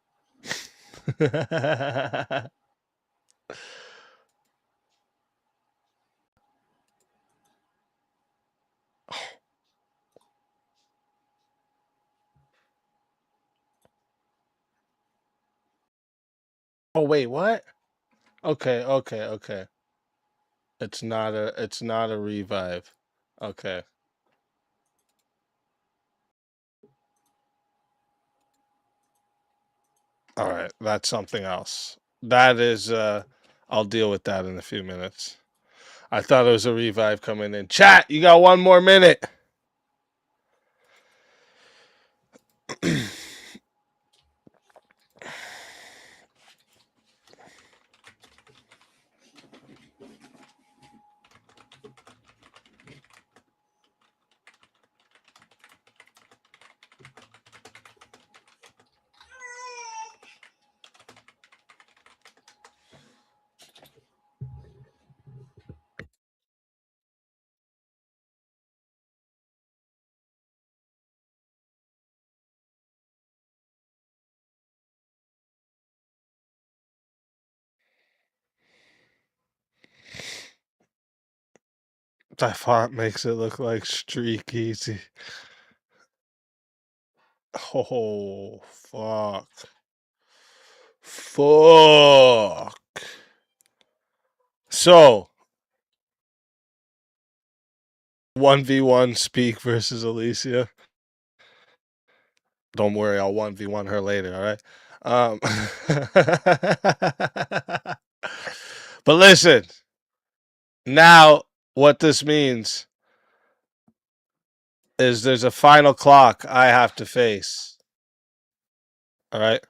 Oh wait, what? Okay. It's not a revive. Okay. All right, that's something else. That is I'll deal with that in a few minutes. I thought it was a revive coming in. Chat, you got 1 more minute. That font makes it look like Streak Easy. Oh, fuck. Fuck. So, 1v1 Speak versus Alicia. Don't worry, I'll 1v1 her later, all right? But listen, now what this means is there's a final clock I have to face. All right?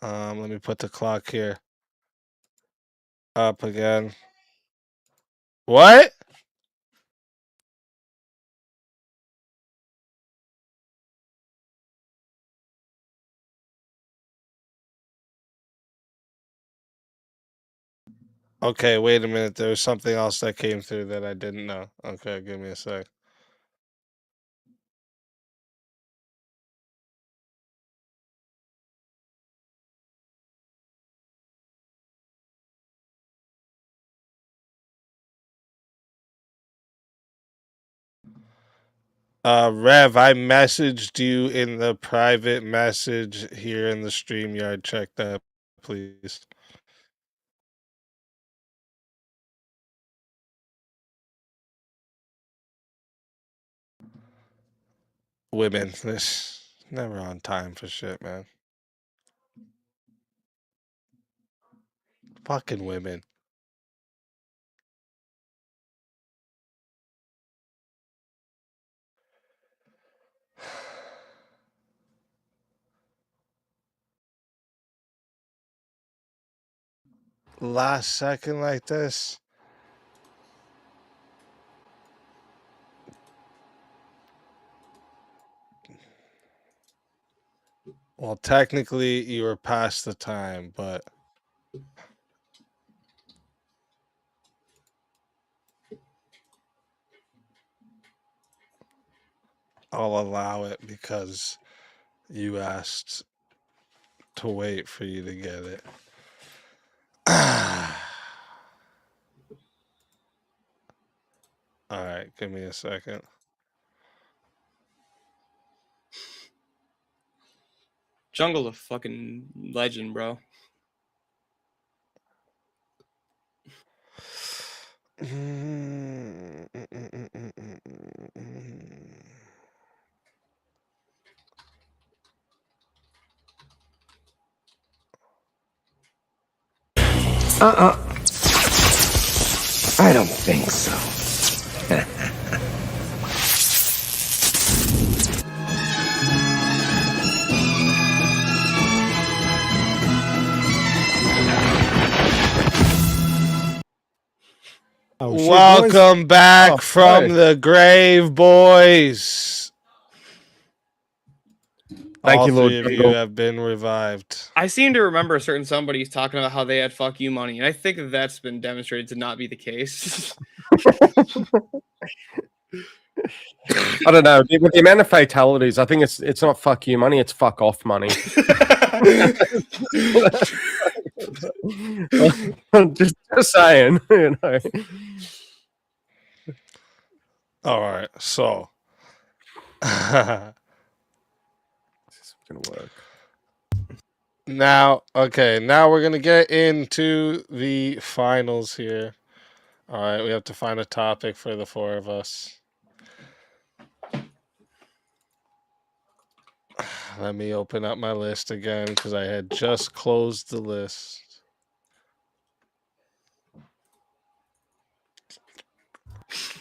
Let me put the clock here. Up again. What? Okay, wait a minute. There was something else that came through that I didn't know. Okay, give me a sec. Rev, I messaged you in the private message here in the StreamYard. Check that, please. Women, this never on time for shit, man. Fucking women. Last second like this. Well, technically you were past the time, but I'll allow it because you asked to wait for you to get it. All right, give me a second. Jungle a fucking legend, bro. I don't think so. Oh, welcome back from the grave, boys. Thank All you, Lord three of you Jungle. have been revived. I seem to remember a certain somebody's talking about how they had fuck you money, and I think that that's been demonstrated to not be the case. I don't know. With the amount of fatalities, I think it's not fuck you money, it's fuck off money. just saying, you know. All right, so this is gonna work. Now we're gonna get into the finals here. All right, we have to find a topic for the four of us. Let me open up my list again because I had just closed the list.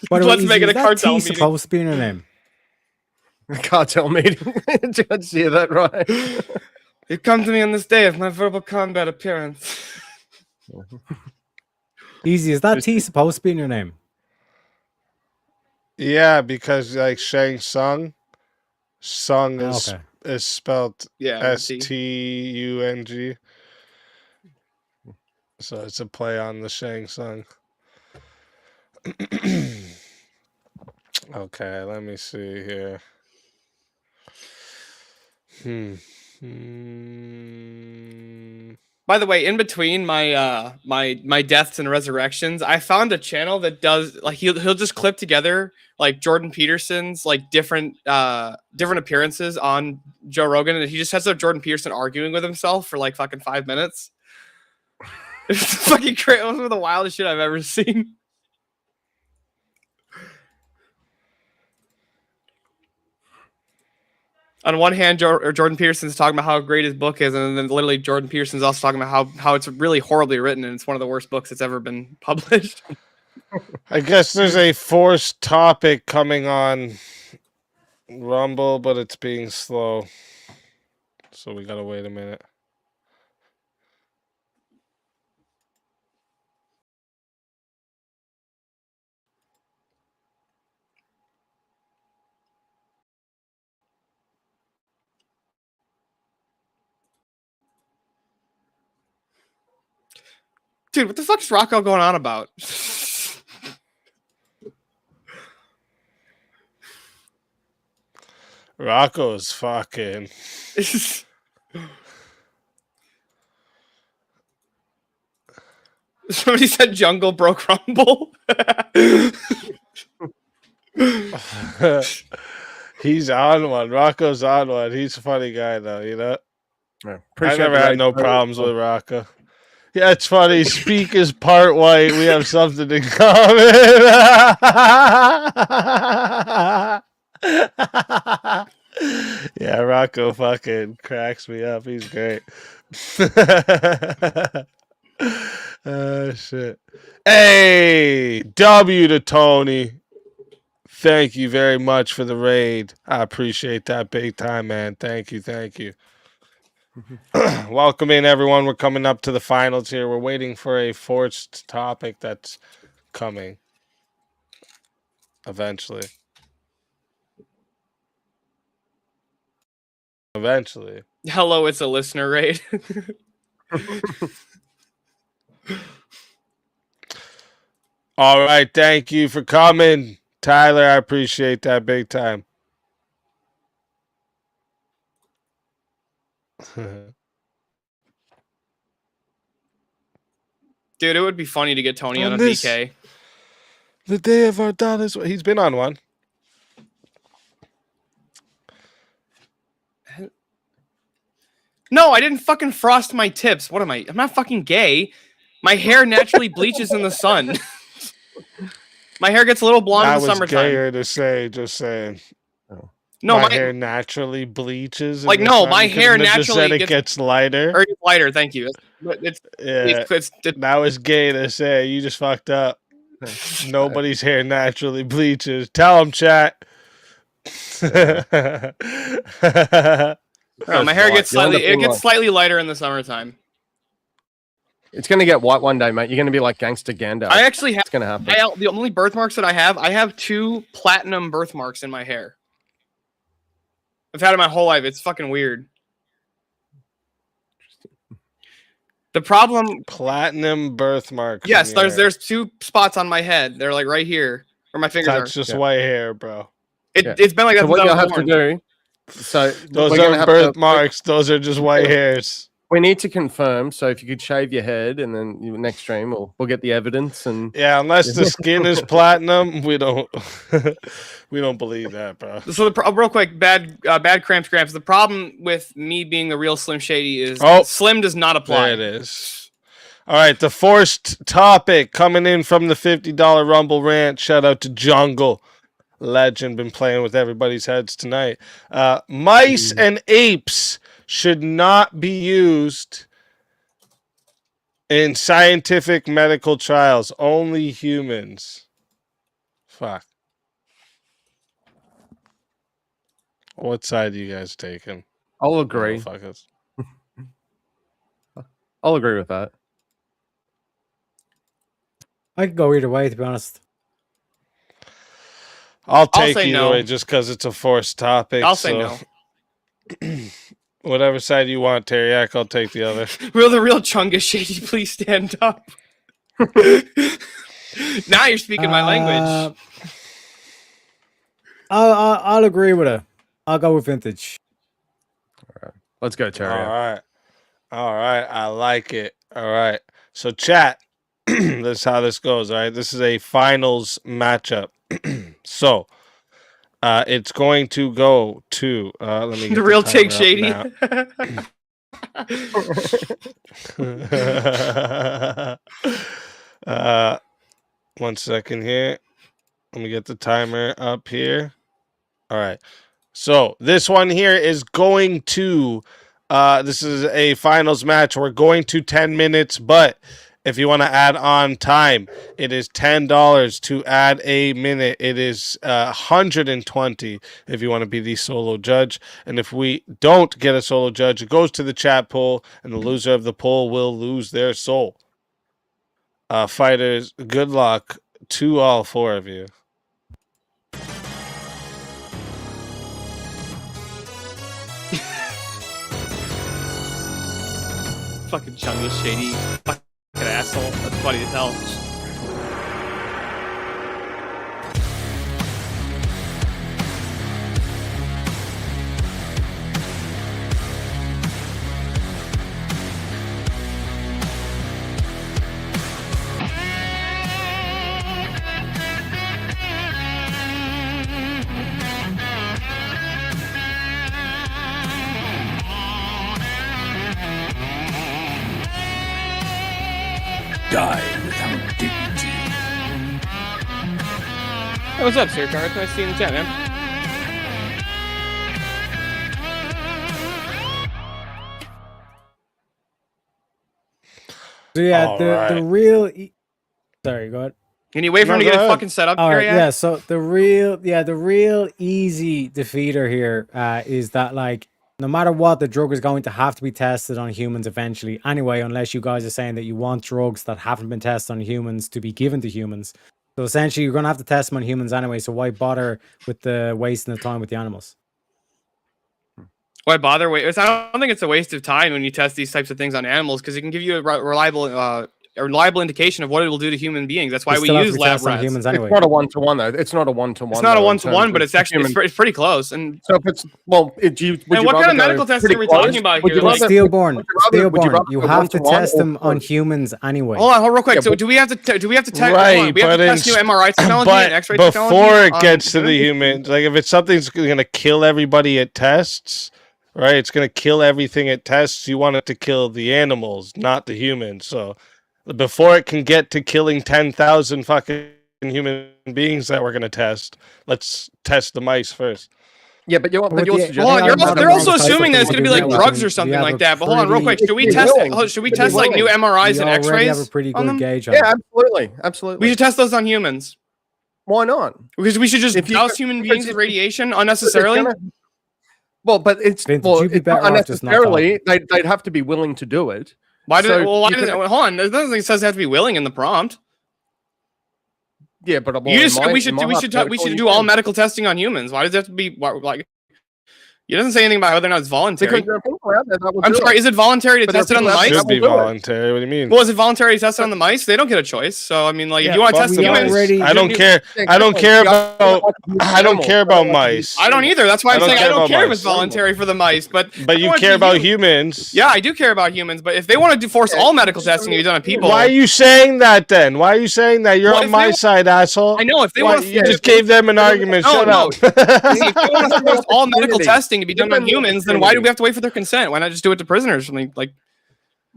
Let's make it a cartel meeting. Supposed to be in a name. Cartel meeting. Did you see that right? You come to me on this day of my verbal combat appearance. Easy. Is that T supposed to be in your name? Yeah, because like Shang Tsung is okay. is spelled Yeah, STUNG. So it's a play on the Shang Tsung. Okay, let me see here. By the way, in between my my deaths and resurrections, I found a channel that does like he'll just clip together like Jordan Peterson's like different appearances on Joe Rogan, and he just has Jordan Peterson arguing with himself for like fucking 5 minutes. It's fucking crazy. It was the wildest shit I've ever seen. On one hand, Jordan Peterson's talking about how great his book is, and then literally Jordan Peterson's also talking about how it's really horribly written, and it's one of the worst books that's ever been published. I guess there's a forced topic coming on Rumble, but it's being slow. So we gotta wait a minute. Dude, what the fuck's Rocco going on about? Rocco's fucking. Somebody said Jungle broke Rumble. He's on one. Rocco's on one. He's a funny guy, though, you know? Yeah, I never had no problems with Rocco. Yeah, it's funny. Speak is part white. We have something in common. Yeah, Rocco fucking cracks me up. He's great. Oh, shit. Hey, W to Tony. Thank you very much for the raid. I appreciate that big time, man. Thank you. Thank you. Welcome in, everyone. We're coming up to the finals here. We're waiting for a forced topic that's coming eventually. Eventually. Hello, it's a listener raid. All right. Thank you for coming, Tyler. I appreciate that big time. Dude, it would be funny to get Tony on a PK. The day of our daughters. He's been on one. No, I didn't fucking frost my tips. What am I? I'm not fucking gay. My hair naturally bleaches in the sun. My hair gets a little blonde in the summertime. That was gayer to say, just saying. No, my hair naturally bleaches. Like, no, my hair naturally gets lighter. Or it's lighter, thank you. That was gay to say. You just fucked up. Nobody's hair naturally bleaches. Tell them, chat. No, my hair gets slightly lighter in the summertime. It's gonna get white one day, mate. You're gonna be like Gangster Gandalf. I actually have. It's gonna happen. The only birthmarks that I have 2 platinum birthmarks in my hair. I've had it my whole life. It's fucking weird. The problem. Platinum birthmarks. Yes, there's 2 spots on my head. They're like right here where my fingers are. That's just white hair, bro. It's been like that. So what you'll have to do. So those aren't birthmarks. Those are just white hairs. We need to confirm. So if you could shave your head, and then next stream we'll get the evidence. And yeah, unless the skin is platinum, we don't believe that, bro. So real quick, bad cramps. The problem with me being the real Slim Shady is Slim does not apply. There it is. All right, the forced topic coming in from the $50 Rumble rant. Shout out to Jungle. Legend, been playing with everybody's heads tonight. Mice and apes should not be used in scientific medical trials. Only humans. Fuck. What side are you guys taking? I'll agree. I'll agree with that. I could go either way, to be honest. I'll take either way just because it's a forced topic. I'll say no. Whatever side you want, Teriak, I'll take the other. Will the real Chungus Shady please stand up? Now you're speaking my language. I'll agree with her. I'll go with vintage. All right. Let's go, Teriak. All right. All right, I like it. All right, so chat. This is how this goes. All right, this is a finals matchup. So, it's going to go to. Let me get the real Take timer Shady. Now. 1 second here. Let me get the timer up here. All right. So this one here is going to. This is a finals match. We're going to 10 minutes, but if you want to add on time, it is $10 to add a minute. It is 120 if you want to be the solo judge. And if we don't get a solo judge, it goes to the chat poll, and the loser of the poll will lose their soul. Fighters, good luck to all 4 of you. Fucking chungy, shady, fucking asshole. That's funny as hell. Die without dignity. Hey, what's up, Sir Garth? Nice to see you in the chat, man. So yeah, the real. Sorry, go ahead. Can you wait for him to get his fucking set up All here? right, yeah. So the real easy defeater here is that, like, no matter what, the drug is going to have to be tested on humans eventually anyway, unless you guys are saying that you want drugs that haven't been tested on humans to be given to humans. So essentially, you're going to have to test them on humans anyway, so why bother with the wasting of time with the animals? Why bother? I don't think it's a waste of time when you test these types of things on animals, because it can give you a reliable indication of what it will do to human beings. That's why we use lab rats. Humans anyway. It's not a one-to-one though. It's not a one-to-one. It's not a one-to-one, but it's actually it's pretty close. And so if it's what kind of medical testing are we talking about here? Stillborn, you have to test them on humans anyway. Hold on, real quick. So do we have to test? Right, we have to test new MRI technology and X-ray technology before it gets to the humans. Like if it's something's going to kill everybody it tests, right? It's going to kill everything it tests. You want it to kill the animals, not the humans. So before it can get to killing 10,000 fucking human beings that we're going to test, let's test the mice first. Yeah, but they're also assuming that it's going to be like drugs or something like that. But hold on, real quick. Should we test like new MRIs and X-rays? Have a pretty good gauge on yeah, absolutely. We should test those on humans. Why not? Because we should just douse human beings with radiation unnecessarily. Well, but it's not unnecessarily. They'd have to be willing to do it. Why does hold on? There's nothing that says they have to be willing in the prompt. Yeah, but we should do all medical testing on humans. Why does it have to be like? It doesn't say anything about whether or not it's voluntary. I'm sorry, is it voluntary to test it on the mice? It should be voluntary. What do you mean? Well, is it voluntary to test it on the mice? They don't get a choice. So I mean, like, if you want to test the humans, I don't care. I don't care about mice. I don't either. That's why I'm saying I don't care if it's voluntary for the mice. But you care about humans. Yeah, I do care about humans. But if they want to force all medical testing to be done on people, why are you saying that then? Why are you saying that? You're on my side, asshole. I know if they want to, you just gave them an argument. Shut up. If they want to force all medical testing to be done on humans, then why do we have to wait for their consent? Why not just do it to prisoners or something like?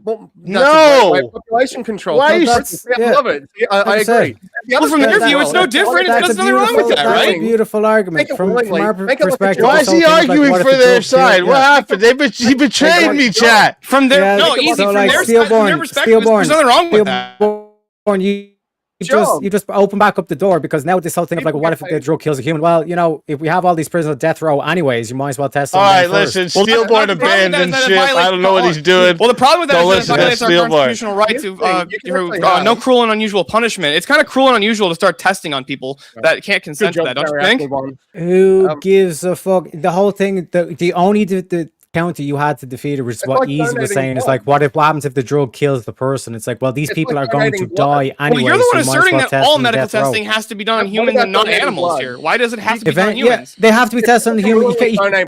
Well, no population control. Why you love it? I agree. Well, from their view, it's no different. There's nothing wrong with that, right? That's a beautiful argument from our perspective. Why is he arguing for their side? What happened? He betrayed me, chat. From their easy. From their perspective, there's nothing wrong with that. You just open back up the door, because now this whole thing of like, what if the drug kills a human? Well, you know, if we have all these prisoners on death row anyways, you might as well test them. All right, listen, Steelborn abandoned ship. I don't know what he's doing. Well, the problem with that is that it violates our constitutional right to no cruel and unusual punishment. It's kind of cruel and unusual to start testing on people that can't consent to that, don't you think? Who gives a fuck? The whole thing, the counter you had to defeat it, which is what Easy was saying, is like, what happens if the drug kills the person? It's like, well, these people are going to die anyway. Well, you're the one so asserting that all medical testing has to be done on humans and not animals here. Why does it have to be done on humans? They have to be tested on the human.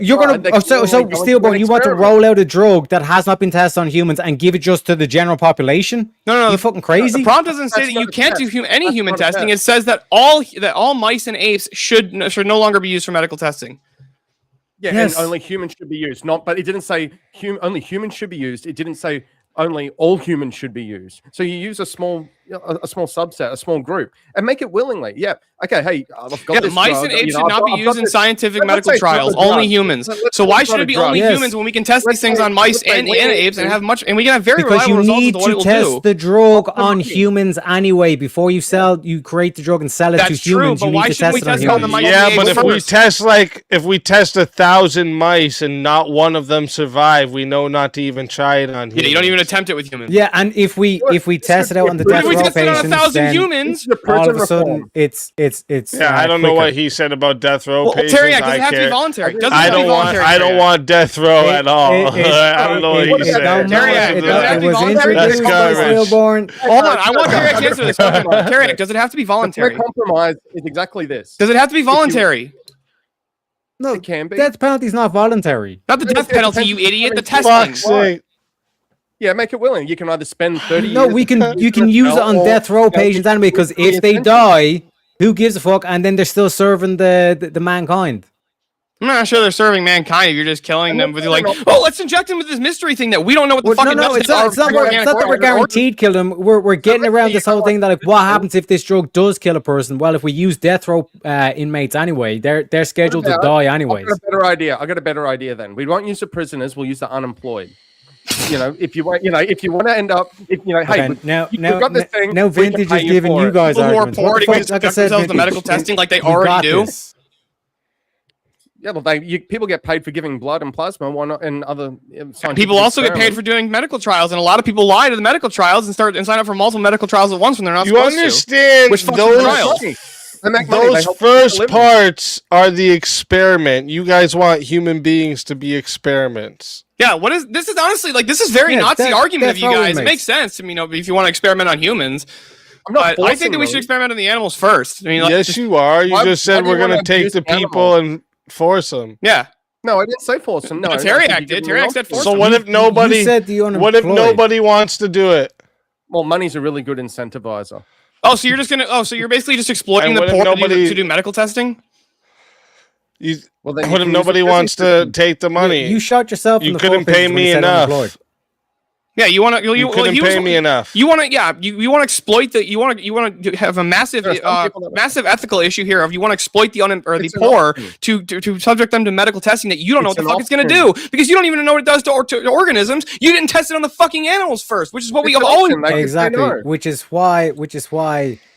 You're gonna Steelborn, you want to roll out a drug that has not been tested on humans and give it just to the general population? No, you fucking crazy. The prompt doesn't say that you can't do any human testing. It says that all mice and apes should no longer be used for medical testing. Yeah, and only humans should be used. But it didn't say only humans should be used. It didn't say only all humans should be used. So you use a small subset, a small group, and make it willingly. Yeah. Okay. Hey, I've got this mice drug, and apes should not be used in scientific medical trials. Only humans. So why should it be only humans when we can test these things on mice and apes and and we can have very reliable results as to what it will do? Because you need to test the drug on humans anyway before you create the drug and sell it to humans. But why shouldn't we test it on the mice? Yeah, but if we test 1,000 mice and not one of them survive, we know not to even try it on humans. Yeah, you don't even attempt it with humans. Yeah, and if we test it out on the death row patients, then humans, all of a sudden it's yeah. I don't know what he said about death row patients. Terry, does it have to be voluntary? I don't want death row at all. I don't know what he said. It was introduced by Stillborn. Hold on, I want Terry to answer this. Terry, does it have to be voluntary? The compromise is exactly this. Does it have to be voluntary? No, it can be. Death penalty is not voluntary. Not the death penalty, you idiot. The testing. Yeah, make it willing. You can either spend 30 years. No, you can use it on death row patients anyway, because if they die, who gives a fuck? And then they're still serving the mankind. I'm not sure they're serving mankind if you're just killing them with like, oh, let's inject them with this mystery thing that we don't know what the fucking it's not that we're guaranteed kill them. We're getting around this whole thing that like, what happens if this drug does kill a person? Well, if we use death row inmates anyway, they're scheduled to die anyways. I got a better idea then. We won't use the prisoners, we'll use the unemployed. If you want to end up, hey, now got this thing. Now Vintage is giving you guys arguments. Who are poor to conduct themselves the medical testing like they already do. Yeah, well, people get paid for giving blood and plasma. Why not? And other people also get paid for doing medical trials, and a lot of people lie to the medical trials and sign up for multiple medical trials at once when they're not supposed to. You understand those first parts are the experiment. You guys want human beings to be experiments. Yeah, this is honestly like this is very Nazi argument of you guys. It makes sense to me, if you want to experiment on humans. But I think that we should experiment on the animals first. I mean, yes, you are. You just said we're going to take the people and force them. Yeah. No, I didn't say force them. No, Terriac did. Terriac said force them. So what if nobody? What if nobody wants to do it? Well, money's a really good incentivizer. Oh, so you're just gonna? So you're basically just exploiting the poor to do medical testing? What if nobody wants to take the money? You shot yourself. You couldn't pay me enough. Yeah, you want to. You couldn't pay me enough. You want to. Yeah, you want to exploit the. You want to have a massive ethical issue here of you want to exploit the poor to subject them to medical testing that you don't know what the fuck it's going to do because you don't even know what it does to organisms. You didn't test it on the fucking animals first, which is what we have always exactly. Which is why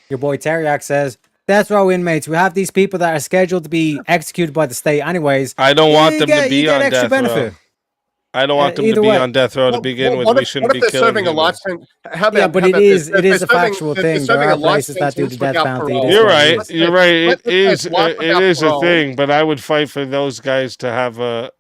your boy Terriac says. Death row inmates. We have these people that are scheduled to be executed by the state anyways. I don't want them to be on death row. I don't want them to be on death row to begin with. We shouldn't be killing them. Yeah, but it is a factual thing. There are places that do the death penalty. You're right. It is a thing, but I would fight for those guys to have a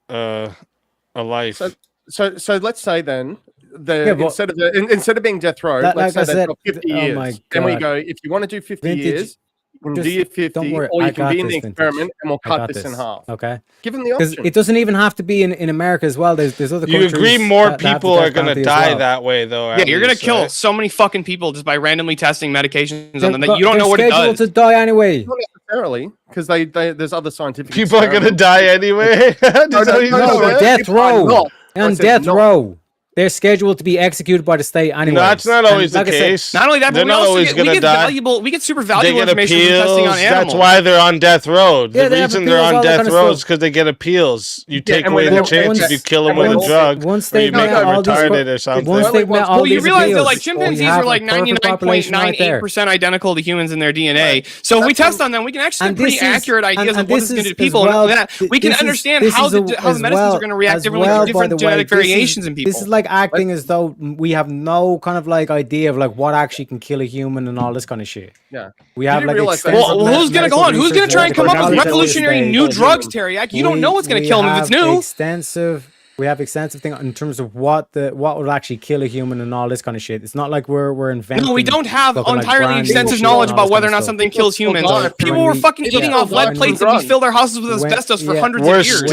life. So let's say then instead of being death row, let's say they've got 50 years. Then we go, if you want to do 50 years, you can do your 50, or you can be in the experiment, and we'll cut this in half. Okay. Give them the option. It doesn't even have to be in America as well. There's other countries. You agree more people are going to die that way, though. Yeah, you're going to kill so many fucking people just by randomly testing medications on them that you don't know what it does. They're scheduled to die anyway. Not necessarily, because there's other scientific. People are going to die anyway. Death row. On death row. They're scheduled to be executed by the state anyway. No, that's not always the case. Not only that, but we get super valuable information from testing on animals. That's why they're on death row. The reason they're on death row is because they get appeals. You take away the chance if you kill them with a drug, or you make them retarded or something. Well, you realize that like chimpanzees are like 99.98% identical to humans in their DNA. So if we test on them, we can actually get pretty accurate ideas of what it's going to do to people. We can understand how the medicines are going to react differently to different genetic variations in people. This is like acting as though we have no kind of like idea of like what actually can kill a human and all this kind of shit. Yeah, we have like well, who's gonna go on? Who's gonna try and come up with revolutionary new drugs, Terriac? You don't know what's gonna kill him if it's new. Extensive We have extensive thing in terms of what would actually kill a human and all this kind of shit. It's not like we're inventing. No, we don't have fucking, like, entirely brand new extensive shit knowledge and all about this whether or kind not of something stuff. kills humans. People When were we- fucking eating off lead plates and we fill their houses with asbestos for hundreds We're of years.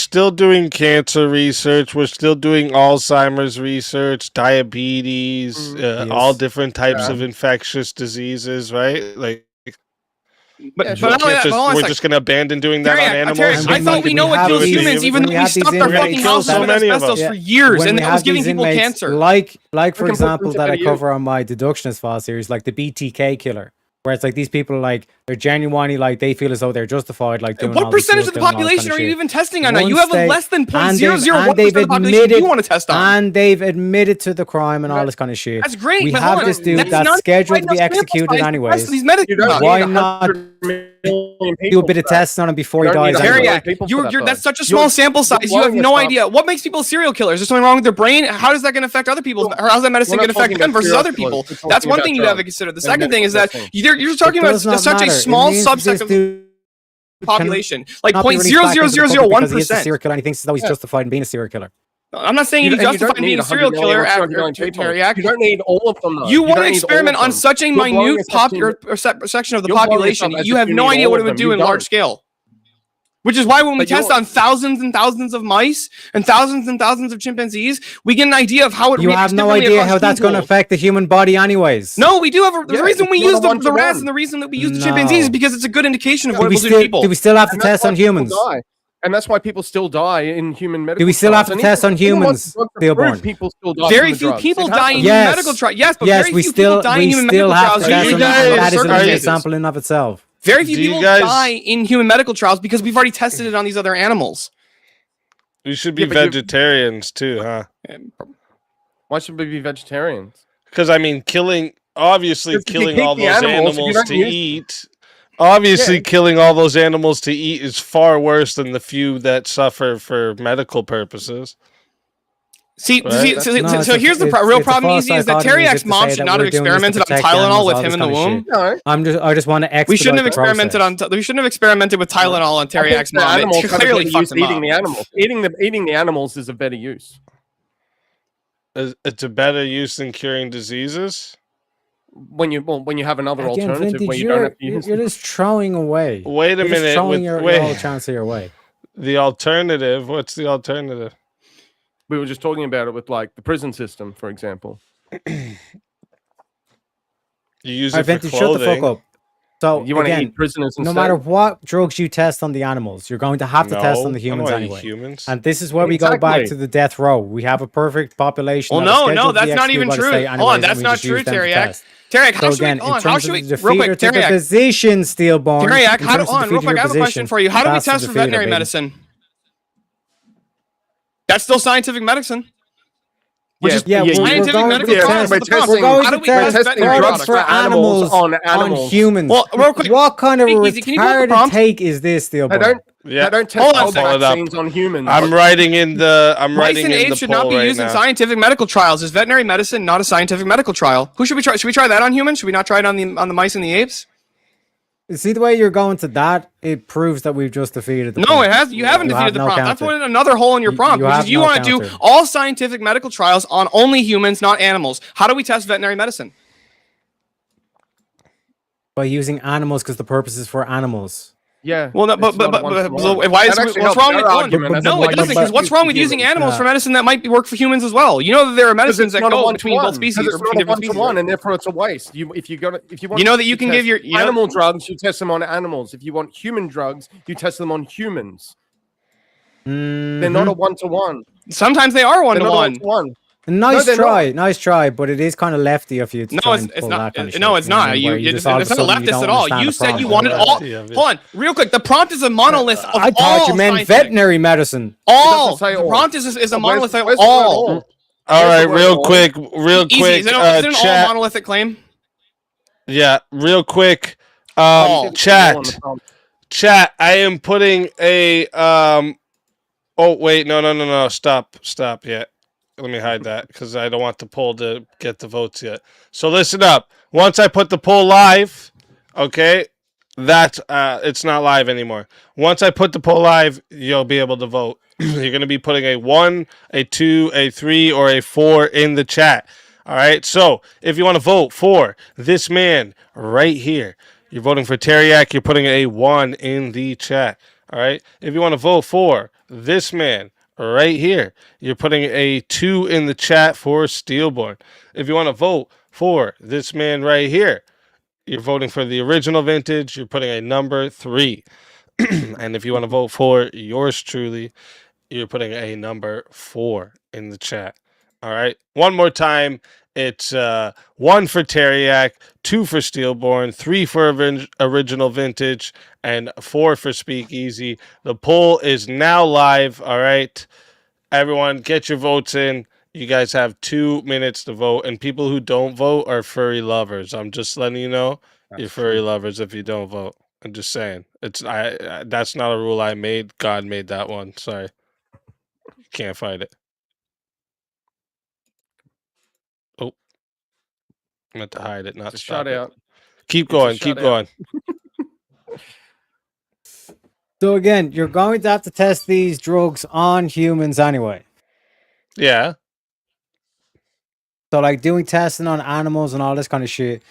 still doing cancer research. We're still doing Alzheimer's research, diabetes, all different types of infectious diseases, right? Like, but we're just going to abandon doing that on animals. I thought we know what kills humans, even though we stuffed our fucking houses with asbestos for years, When and we that was have giving these people inmates, cancer. Like for can put example, them that I to cover on my Deductionist file series, like the BTK killer, where it's like these people, like they're genuinely like they feel as though they're justified, like doing. What all this percentage of the serial killing and all this population kind are you shit. even testing on? Now you Once have a they- less than and they've- 0.001% of the population admitted- you want to test on. And they've admitted to the crime and all this kind of shit. That's great. We but have hold on, this dude that's that's not scheduled to quite be enough sample executed size to anyways. test these medical drugs. Why not do a bit of testing on him before he dies? That's such a small sample size. You have no idea. What makes people serial killers? Is there something wrong with their brain? How does that going to affect other people? Or how's that medicine going to affect them versus other people? That's one thing you have to consider. The second thing is that you're talking about such a small subset of the population, like 0.00001%. Serial killer, and he thinks that he's justified in being a serial killer. I'm not saying he's justified in being a serial killer after Teriac. You don't need all of them, though. You want to experiment on such a minute section of the population. You have no idea what it would do in large scale. Which is why when we test on thousands and thousands of mice and thousands of chimpanzees, we get an idea of how it reacts. You have no idea how that's going to affect the human body anyways. No, we do have the reason we use the rats and the reason that we use the chimpanzees is because it's a good indication of what it will do to people. Do we still have to test on humans? And that's why people still die in human medical Do we still have to trials. test on humans, Stillborn? People still die Very from the few drugs. people It die in happens. human medical trials. Yes, but very few people die in human medical trials. That is an example in of itself. Very few people die in human medical trials because we've already tested it on these other animals. We should be vegetarians too, huh? Why should we be vegetarians? Because I mean, killing all those animals to eat. Obviously, killing all those animals to eat is far worse than the few that suffer for medical purposes. So here's the real problem, Easy, is that Teriac's mom should not have experimented on Tylenol with him in the womb. No, I just want to. We shouldn't have experimented with Tylenol on Teriac's mom. It clearly fucked him eating up. the animals. Eating the animals is a better use. It's a better use than curing diseases. When you have another alternative where you don't have to use you're just throwing away. Wait a minute. Throwing your chance of your way. The alternative. What's the alternative? We were just talking about it with like the prison system, for example. You use it for Vintage, shut the fuck clothing. up. So You want to again, eat prisoners no instead? matter what drugs you test on the animals, you're going to have to test on the I don't humans wanna eat anyway. humans. And this is where we go back Exactly. to the death row. We have a perfect population. Well, that is no, scheduled to be that's not even executed by the true. state Hold on, anyways, that's and we not just true, use them to Teriac. test. Teriac, how So should we? again, Hold on, in how terms should we? of the Real quick, defeater to the Teriac. position, Steelborn. Teriac, in how terms do of on? Real defeating quick, I your have a question position, for you. How do we that's the test for defeater, veterinary baby. medicine? That's still scientific medicine. We're going to test drugs for animals on humans. Well, real quick, what kind of Easy, can you pull up the retarded prompt? take is this, Steelborn? Yeah. They don't Hold test on, vaccines on humans. I'm writing in the. Mice and apes should not be used in scientific medical trials. Is veterinary medicine not a scientific medical trial? Who should we try? Should we try that on humans? Should we not try it on the mice and the apes? See the way you're going to that, it proves that we've just defeated the No, prompt. it has. You haven't defeated the no prompt. That's counter. another hole in your prompt, you which have is you no want to do counter. all scientific medical trials on only humans, not animals. How do we test veterinary medicine? By using animals, because the purpose is for animals. Yeah. Well, no, but why is what's wrong with no? It doesn't. Because what's wrong with using animals for medicine that might work for humans as well? You know that there are medicines that go between both species or between different species. And therefore it's a waste. If you want, you know that you can give your animal drugs, you test them on animals. If you want human drugs, you test them on humans. They're not a one-to-one. Sometimes they are one-to-one. Nice try, but it is kind of lefty of you to try and pull that kind of shit. No, it's not. It's not leftist at all. You said you wanted all. Hold on, real quick. The prompt is a monolith of all. I thought you meant veterinary medicine. All. The prompt is a monolith of all. All right, real quick, Easy. Is it an all monolithic claim? Yeah, real quick. Chat. I am putting a Oh wait, no. Stop. Yeah. Let me hide that because I don't want the poll to get the votes yet. So listen up. Once I put the poll live, okay, That it's not live anymore. Once I put the poll live, you'll be able to vote. You're going to be putting a 1, a 2, a 3, or a 4 in the chat. All right. So if you want to vote for this man right here, you're voting for Teriak. You're putting a 1 in the chat. All right. If you want to vote for this man right here, you're putting a 2 in the chat for Steelborn. If you want to vote for this man right here, you're voting for the original vintage. You're putting a number 3. And if you want to vote for yours truly, you're putting a number 4 in the chat. All right. One more time. It's 1 for Teriak, 2 for Steelborn, 3 for original vintage, and 4 for Speakeasy. The poll is now live. All right. Everyone, get your votes in. You guys have 2 minutes to vote, and people who don't vote are furry lovers. I'm just letting you know you're furry lovers if you don't vote. I'm just saying. That's not a rule I made. God made that one. Sorry. Can't fight it. Oh. I meant to hide it, not Just stop shut it. out. Keep going. Keep going. So again, you're going to have to test these drugs on humans anyway. Yeah. So like doing testing on animals and all this kind of shit.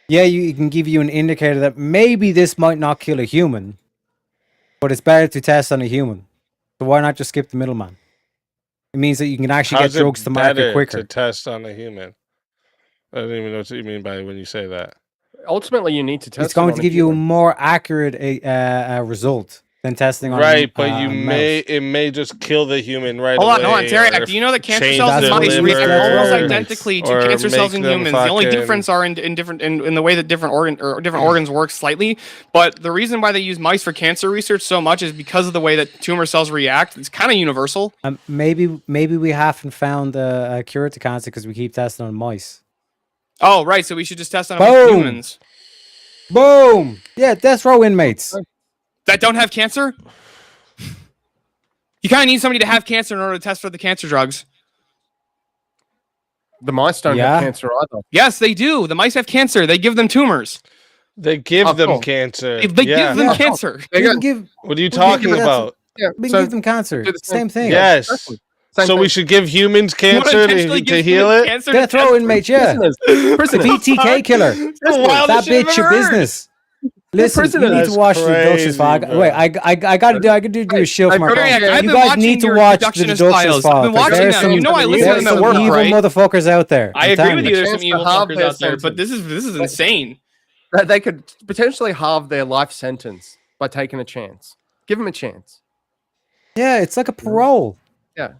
Yeah, it can give you an indicator that maybe this might not kill a human, but it's better to test on a human. So why not just skip the middleman? It means that you can actually get drugs to market quicker. To test on a human. I don't even know what you mean by when you say that. Ultimately, you need to test. It's going to give you a more accurate result than testing on but it may just kill the human right away. Hold on, Teriak. Do you know that cancer cells in mice react almost identically to cancer cells in humans? The only difference are in the way that different organs work slightly. But the reason why they use mice for cancer research so much is because of the way that tumor cells react. It's kind of universal. Maybe we haven't found a cure to cancer because we keep testing on mice. Oh, right. So we should just test on humans. Boom. Yeah, death row inmates. That don't have cancer? You kind of need somebody to have cancer in order to test for the cancer drugs. The mice don't have cancer either. Yes, they do. The mice have cancer. They give them tumors. They give them cancer. They give them cancer. What are you talking about? We can give them cancer. Same thing. Yes. So we should give humans cancer to heal it? Death row inmates, yeah. BTK killer. That bitch your business. Listen, you need to watch the Deductions Files. Wait, I gotta do a shield for my phone. You guys need to watch the Deductions Files. I've been watching them. You know I listen to them at work, right? Evil motherfuckers out there. I agree with you. There's some evil fuckers out there, but this is insane. They could potentially halve their life sentence by taking a chance. Give them a chance. Yeah, it's like a parole. Yeah.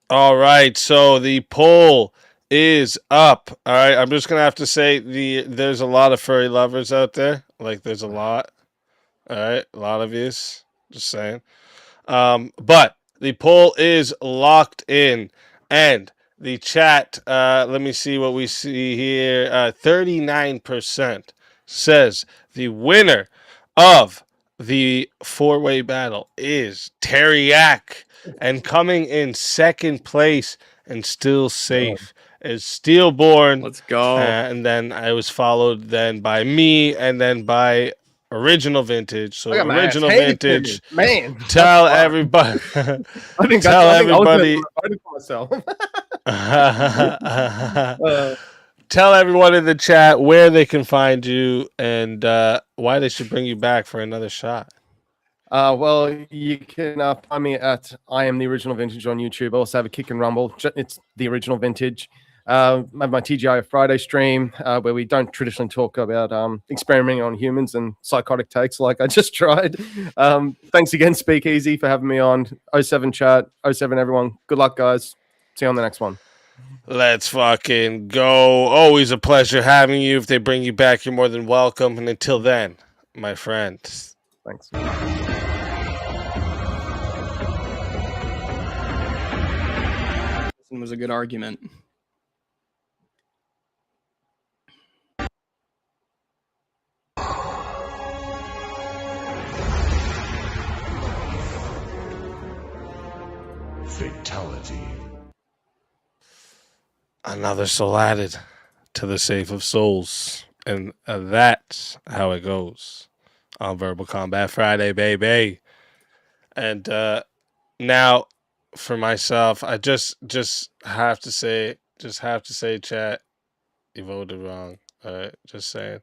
All right, so the poll is up. All right, I'm just gonna have to say there's a lot of furry lovers out there. Like there's a lot. All right, a lot of yous. Just saying. But the poll is locked in, and the chat. Let me see what we see here. 39% says the winner of the 4-way battle is Teriak, and coming in second place and still safe is Steelborn. Let's go. And then I was followed then by me and then by Original Vintage. So Original Vintage, man. Tell everybody. Tell everybody. Tell everyone in the chat where they can find you and why they should bring you back for another shot. Well, you can find me at I Am the Original Vintage on YouTube. I also have a Kick and Rumble. It's the Original Vintage. I have my TGI Friday stream where we don't traditionally talk about experimenting on humans and psychotic takes like I just tried. Thanks again, Speakeasy, for having me on. 07 chat, 07 everyone. Good luck, guys. See you on the next one. Let's fucking go. Always a pleasure having you. If they bring you back, you're more than welcome. And until then, my friends. Thanks. This was a good argument. Fatality. Another soul added to the Safe of Souls. And that's how it goes on Verbal Combat Friday, baby. And now, for myself, I just have to say, chat, you voted wrong. All right, just saying,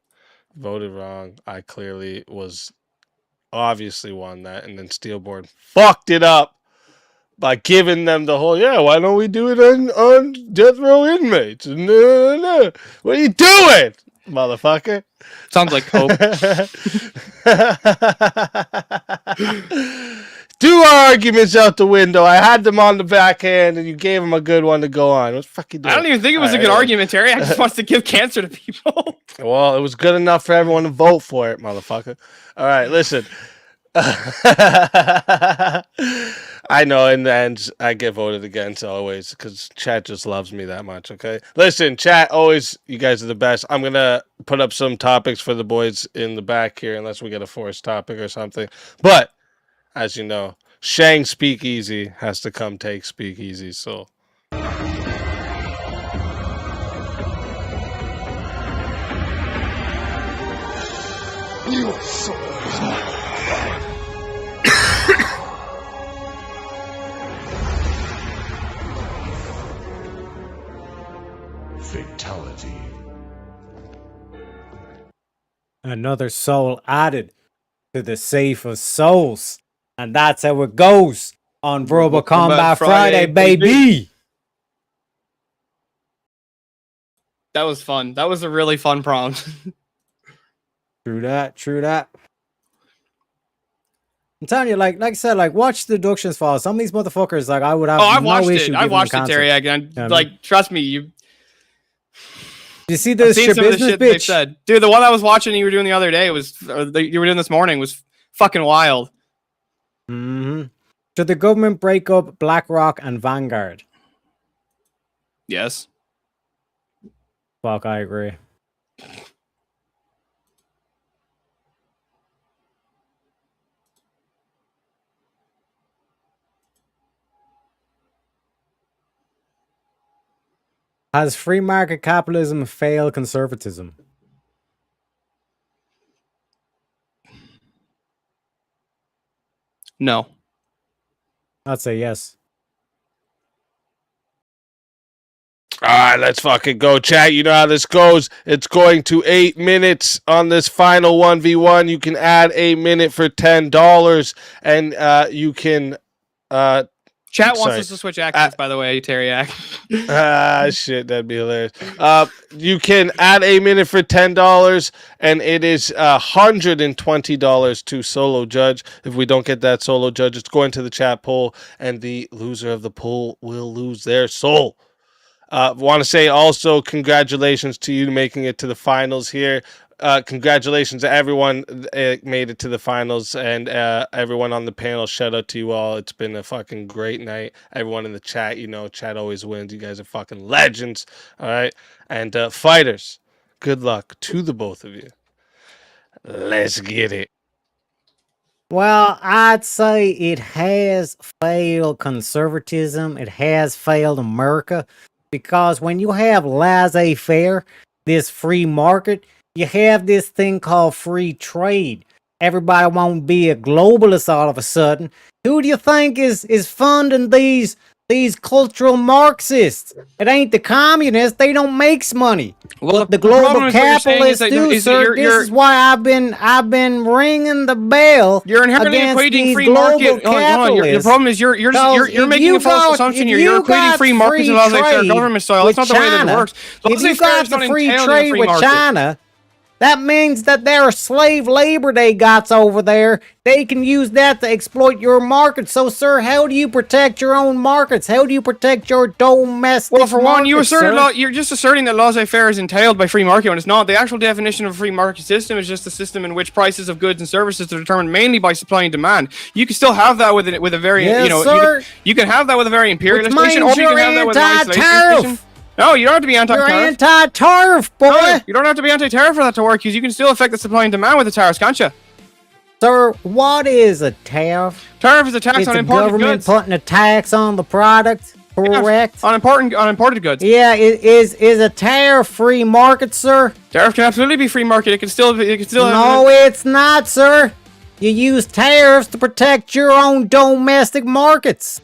voted wrong. I clearly was obviously won that, and then Steelborn fucked it up by giving them the whole, why don't we do it on death row inmates? No. What are you doing, motherfucker? Sounds like hope. Do our arguments out the window. I had them on the backhand, and you gave them a good one to go on. What the fuck you doing? I don't even think it was a good argument, Terry. I just wants to give cancer to people. Well, it was good enough for everyone to vote for it, motherfucker. All right, listen. I know in the end I get voted against always because chat just loves me that much. Okay, listen, chat, always, you guys are the best. I'm gonna put up some topics for the boys in the back here, unless we get a forced topic or something. But as you know, Shang Speakeasy has to come take Speakeasy. So. You so Fatality. Another soul added to the safe of souls. And that's how it goes on Verbal Combat Friday, baby. That was fun. That was a really fun prompt. True that. I'm telling you, like I said, like watch the deductions fall. Some of these motherfuckers, like I would have. I've watched it. I've watched it, Terry. Again, like trust me, you see this shit business, bitch? They've said, dude. The one I was watching, you were doing the other day you were doing this morning was fucking wild. Mm-hmm. Should the government break up BlackRock and Vanguard? Yes. Fuck, I agree. Has free market capitalism failed conservatism? No. I'd say yes. All right, let's fucking go, chat. You know how this goes. It's going to 8 minutes on this final 1v1. You can add a minute for $10, and you can... Chat wants us to switch accents, by the way, Terry. Shit, that'd be hilarious. You can add a minute for $10, and it is $120 to solo judge. If we don't get that solo judge, it's going to the chat poll, and the loser of the poll will lose their soul. Want to say also congratulations to you making it to the finals here. Congratulations to everyone made it to the finals, and everyone on the panel. Shout out to you all. It's been a fucking great night. Everyone in the chat, you know, chat always wins. You guys are fucking legends. All right. And fighters, good luck to the both of you. Let's get it. Well, I'd say it has failed conservatism. It has failed America, because when you have laissez-faire, this free market, you have this thing called free trade. Everybody won't be a globalist all of a sudden. Who do you think is funding these cultural Marxists? It ain't the communists. They don't make money. Well, the global capitalists do, sir. This is why I've been ringing the bell. You're inherently equating free market. The problem is you're making a false assumption here. You're equating free markets and laissez-faire government style. That's not the way that it works. If you got the free trade with China, that means that their slave labor they got over there, they can use that to exploit your market. So, sir, how do you protect your own markets? How do you protect your domestic Well, for one, markets, you're just asserting that laissez-faire is entailed by free market when it's not. The actual definition of a free market system is just a system in which prices of goods and services are determined mainly by supply and demand. You can still have that with a very, you can have that with a very imperialist nation, or you can have that with an isolationist nation. No, you don't have to be anti-tariff. You're anti-tariff, boy. No, you don't have to be anti-tariff for that to work, because you can still affect the supply and demand with the tariffs, can't you? Sir, what is a tariff? Tariff is a tax on imported goods. It's the government putting a tax on the product. Correct. On imported goods. Yeah, is a tariff free market, sir? Tariff can absolutely be free market. It can still. No, it's not, sir. You use tariffs to protect your own domestic markets,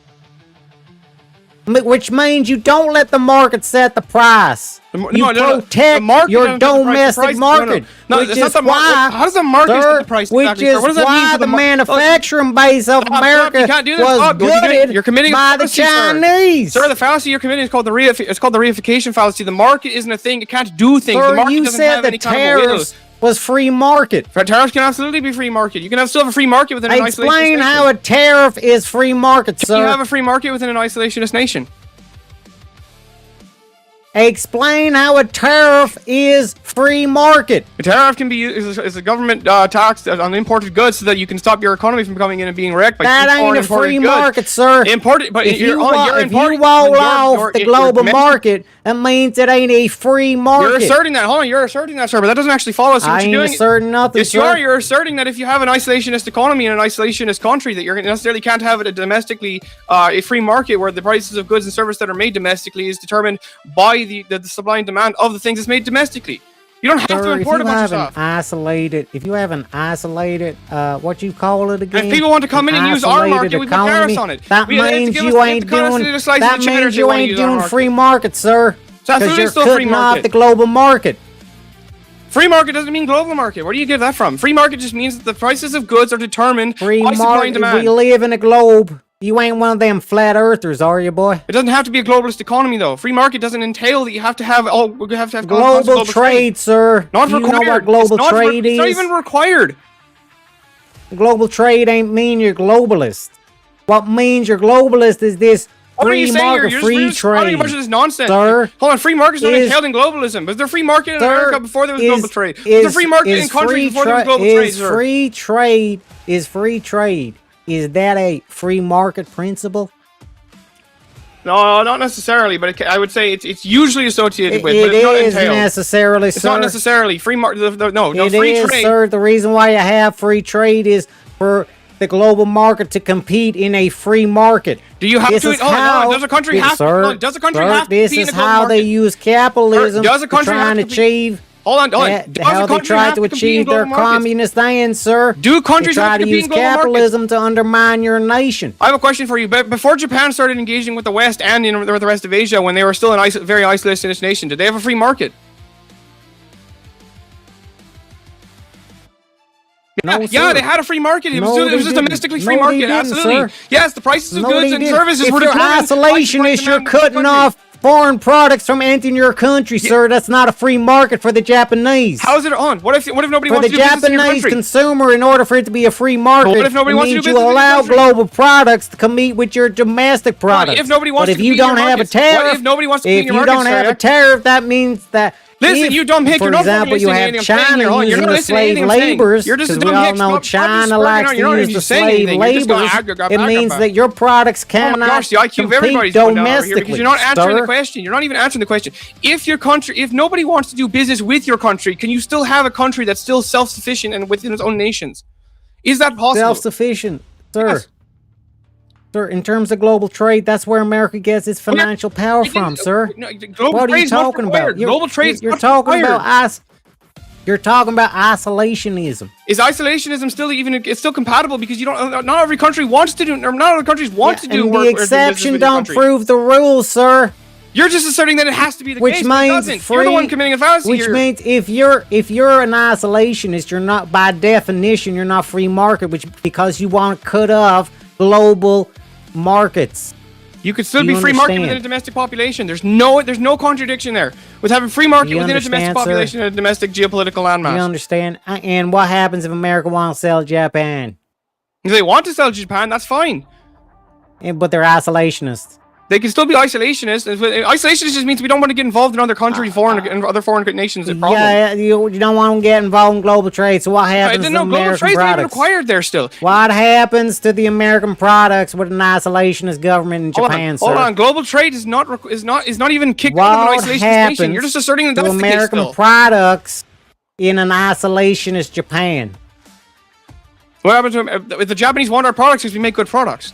which means you don't let the market set the price. You protect your domestic market. Which is why, how does the market set the price? Which is why the manufacturing base of America was gutted by the Chinese. Sir, the fallacy you're committing is called the reification fallacy. The market isn't a thing. It can't do things. Sir, the market you doesn't said have the any kind of tariffs was free market. Tariffs can absolutely be free market. You can still have a free market within an isolationist nation. Explain how a tariff is free market, sir. You have a free market within an isolationist nation. Explain how a tariff is free market. A tariff can be used as a government tax on imported goods so that you can stop your economy from coming in and being wrecked by that ain't a free market, sir. Imported, but if you roll off the global market, that means it ain't a free market. You're asserting that. Hold on, you're asserting that, sir, but that doesn't actually follow. So I ain't asserting nothing, yes, sir. You are. You're asserting that if you have an isolationist economy in an isolationist country, that you necessarily can't have it a domestically a free market where the prices of goods and services that are made domestically is determined by the supply and demand of the things that's made domestically. You don't have to import a bunch of stuff. If you have an isolated, what you call it again? If people want to come in and use our market, we put tariffs on it. That means you ain't doing free market, sir. Because you're cutting off the global market. Free market doesn't mean global market. Where do you get that from? Free market just means that the prices of goods are determined by supply and demand. We live in a globe. You ain't one of them flat earthers, are you, boy? It doesn't have to be a globalist economy, though. Free market doesn't entail that you have to have global trade, sir. Not required. You know what global trade is? It's not even required. Global trade ain't mean you're globalist. What means you're globalist is this free market, free trade. You're just nonsense. Sir, hold on, free market's not entailed in globalism. Was there free market in America before there was global trade? Was there free market in countries before there was global trade, sir? Is free trade. Is that a free market principle? No, not necessarily, but I would say it's usually associated with. It it's not is entailed. necessarily, it's sir. Not necessarily free market. No, free trade, sir. The reason why you have free trade is for the global market to compete in a free market. Do you have to? Does a country have to? Does a country have to? This is how they use capitalism to try and achieve. Hold on. How they try to achieve their communist ends, sir. Do countries try to use capitalism to undermine your nation? I have a question for you. But before Japan started engaging with the West and with the rest of Asia, when they were still a very isolationist nation, did they have a free market? Yeah, they had a free market. It was just domestically free market. Absolutely. Sir. Yes, the prices of goods and services were determined. If you're isolationist, you're cutting off foreign products from entering your country, sir. That's not a free market for the Japanese. How is it on? What if nobody wants to do business in your country? For the Japanese consumer, in order for it to be a free market, what if nobody wants to do business you allow global products to compete with your domestic products. If nobody wants but to if you don't have a tariff, what if nobody wants to compete in your if you don't have a tariff, that means that. Listen, you dumb hick. For example, you have China using the slave laborers, because we all know China likes to use the slave laborers. It means that your products cannot compete domestically. You're not answering the question. You're not even answering the question. If nobody wants to do business with your country, can you still have a country that's still self-sufficient and within its own nations? Is that possible? Self-sufficient, sir. Yes. Sir, in terms of global trade, that's where America gets its financial power from, sir. What are you talking about? Global trade. You're talking about You're talking about isolationism. Is isolationism still it's still compatible because you don't? Not every country wants to do. Or not other countries want to do. And the exception don't prove the rules, sir. You're just asserting that it has to be the case. Which means you're the one committing a fallacy here. Which means if you're an isolationist, you're not, by definition, you're not free market, because you want to cut off global markets. You could still be free market within a domestic population. There's no contradiction there with having free market within a domestic population and a domestic geopolitical landmass. You understand? And what happens if America wants to sell Japan? If they want to sell Japan, that's fine. But they're isolationists. They can still be isolationists. Isolationist just means we don't want to get involved in other countries, other foreign nations. Yeah, you don't want to get involved in global trade. So what happens to the American products? Required there still. What happens to the American products with an isolationist government in Japan, sir? Hold on, global trade is not even kicked out of an isolationist nation. You're just asserting that that's the case still. American products in an isolationist Japan. What happens if the Japanese want our products because we make good products?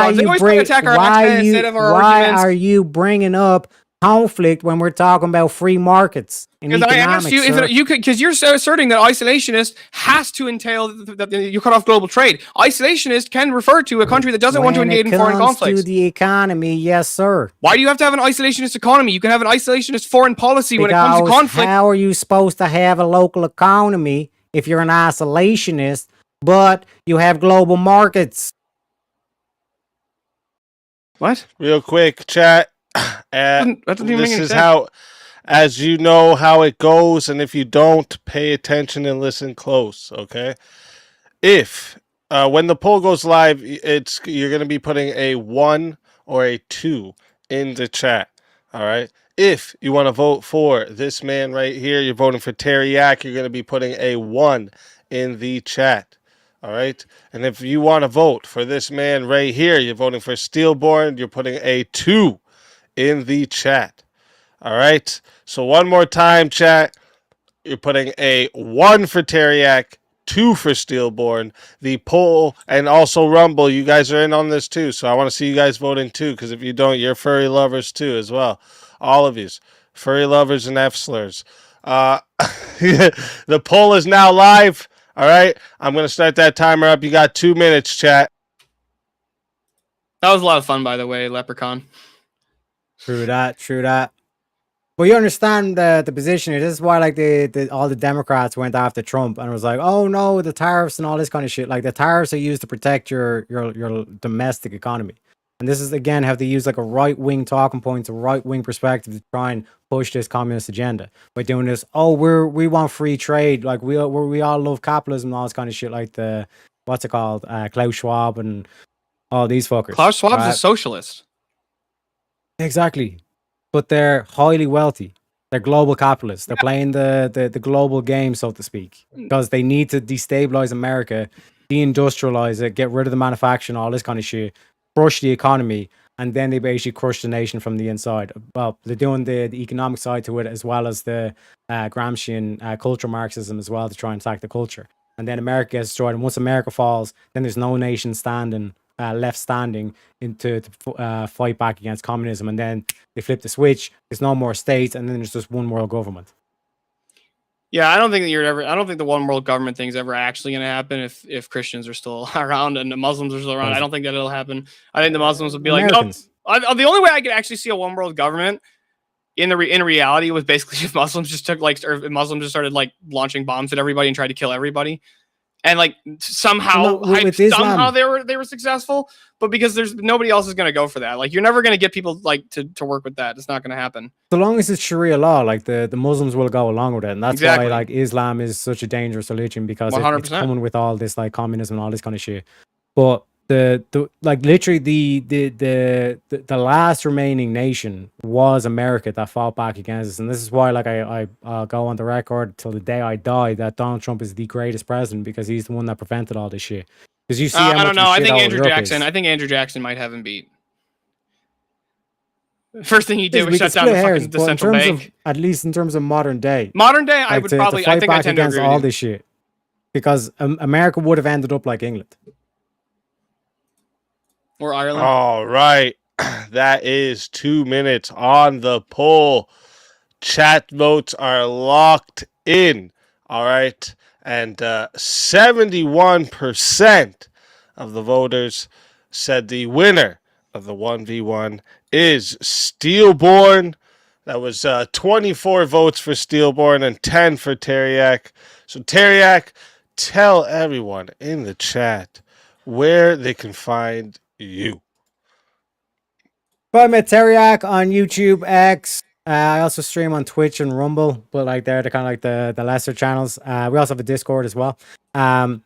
leprechauns. They always try to attack our accent instead of our arguments. Why are you bringing up conflict when we're talking about free markets and Because I economics. asked you if you could, because you're asserting that isolationist has to entail that you cut off global trade. Isolationist can refer to a country that doesn't want to engage in foreign conflicts. To the economy, yes, sir. Why do you have to have an isolationist economy? You can have an isolationist foreign policy when it comes to conflict. How are you supposed to have a local economy if you're an isolationist, but you have global markets? What? Real quick, chat. That doesn't even make This any is sense. how, as you know how it goes, and if you don't, pay attention and listen close, okay? If when the poll goes live, you're gonna be putting a 1 or a 2 in the chat. All right. If you want to vote for this man right here, you're voting for Teriak, you're gonna be putting a 1 in the chat. All right. And if you want to vote for this man right here, you're voting for Steelborn, you're putting a 2 in the chat. All right. So one more time, chat. You're putting a 1 for Teriak, 2 for Steelborn. The poll and also Rumble, you guys are in on this too. So I want to see you guys voting too, because if you don't, you're furry lovers too as well. All of you, furry lovers and F-slurs. The poll is now live. All right. I'm going to start that timer up. You got 2 minutes, chat. That was a lot of fun, by the way, Leprechaun. True that. But you understand the position here. This is why, like, all the Democrats went after Trump and it was like, oh no, the tariffs and all this kind of shit. Like, the tariffs are used to protect your domestic economy. And this is again how they use like a right-wing talking point, a right-wing perspective to try and push this communist agenda by doing this. Oh, we want free trade. Like we all love capitalism and all this kind of shit. Like the what's it called, Klaus Schwab and all these fuckers. Klaus Schwab's a socialist. Exactly. But they're highly wealthy. They're global capitalists. They're playing the global game, so to speak, because they need to destabilize America, deindustrialize it, get rid of the manufacturing, all this kind of shit, crush the economy, and then they basically crush the nation from the inside. Well, they're doing the economic side to it as well as the Gramscian cultural Marxism as well to try and attack the culture. And then America gets destroyed. And once America falls, then there's no nation left standing to fight back against communism, and then they flip the switch. There's no more states, and then there's just one world government. Yeah, I don't think I don't think the one world government thing is ever actually going to happen if Christians are still around and the Muslims are still around. I don't think that'll happen. I think the Muslims will be Americans. like, no. The only way I could actually see a one world government in reality was basically if Muslims just took or if Muslims just started like launching bombs at everybody and tried to kill everybody. And like somehow they were successful, but because there's nobody else is going to go for that. Like you're never going to get people like to work with that. It's not going to happen. So long as it's Sharia law, like the Muslims will go along with it, and that's why like Islam is such a dangerous religion because it's coming with all this like communism and all this kind of shit. But the like literally the last remaining nation was America that fought back against us, and this is why like I'll go on the record till the day I die that Donald Trump is the greatest president because he's the one that prevented all this shit. Because you see, I don't know. I think Andrew Jackson might have him beat. First thing he did was shut down the central bank. At least in terms of modern day, I would probably fight I back tend to against agree all with you. this shit because America would have ended up like England. Or Ireland. All right. That is 2 minutes on the poll. Chat votes are locked in. All right. And 71% of the voters said the winner of the 1v1 is Steelborn. That was 24 votes for Steelborn and 10 for Teriak. So Teriak, tell everyone in the chat where they can find you. I'm at Teriak on YouTube, X. I also stream on Twitch and Rumble, but like they're kind of like the lesser channels. We also have a Discord as well. But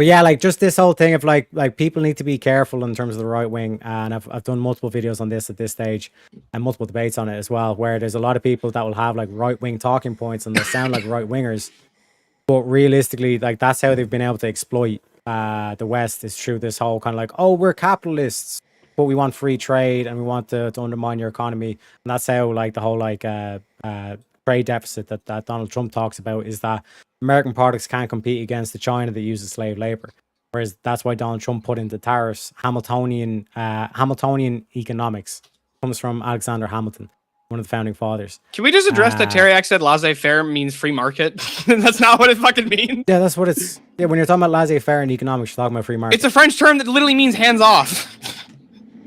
yeah, like just this whole thing of like people need to be careful in terms of the right wing, and I've done multiple videos on this at this stage and multiple debates on it as well, where there's a lot of people that will have like right wing talking points and they sound like right wingers, but realistically, like that's how they've been able to exploit the West is through this whole kind of like, oh, we're capitalists, but we want free trade and we want to undermine your economy, and that's how like the whole like trade deficit that Donald Trump talks about is that American products can't compete against the China that uses slave labor, whereas that's why Donald Trump put in the tariffs. Hamiltonian economics comes from Alexander Hamilton, one of the founding fathers. Can we just address that Teriak said laissez-faire means free market? That's not what it fucking means. Yeah, that's what it's. Yeah, when you're talking about laissez-faire in economics, you're talking about free market. It's a French term that literally means hands off.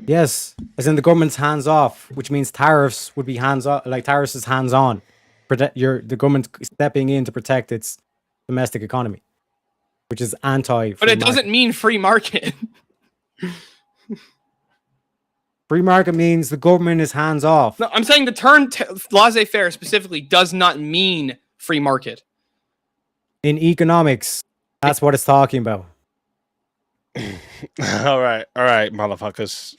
Yes, as in the government's hands off, which means tariffs would be hands off. Like tariffs is hands on. The government stepping in to protect its domestic economy, which is anti. But it doesn't mean free market. Free market means the government is hands off. No, I'm saying the term laissez-faire specifically does not mean free market. In economics, that's what it's talking about. All right, motherfuckers.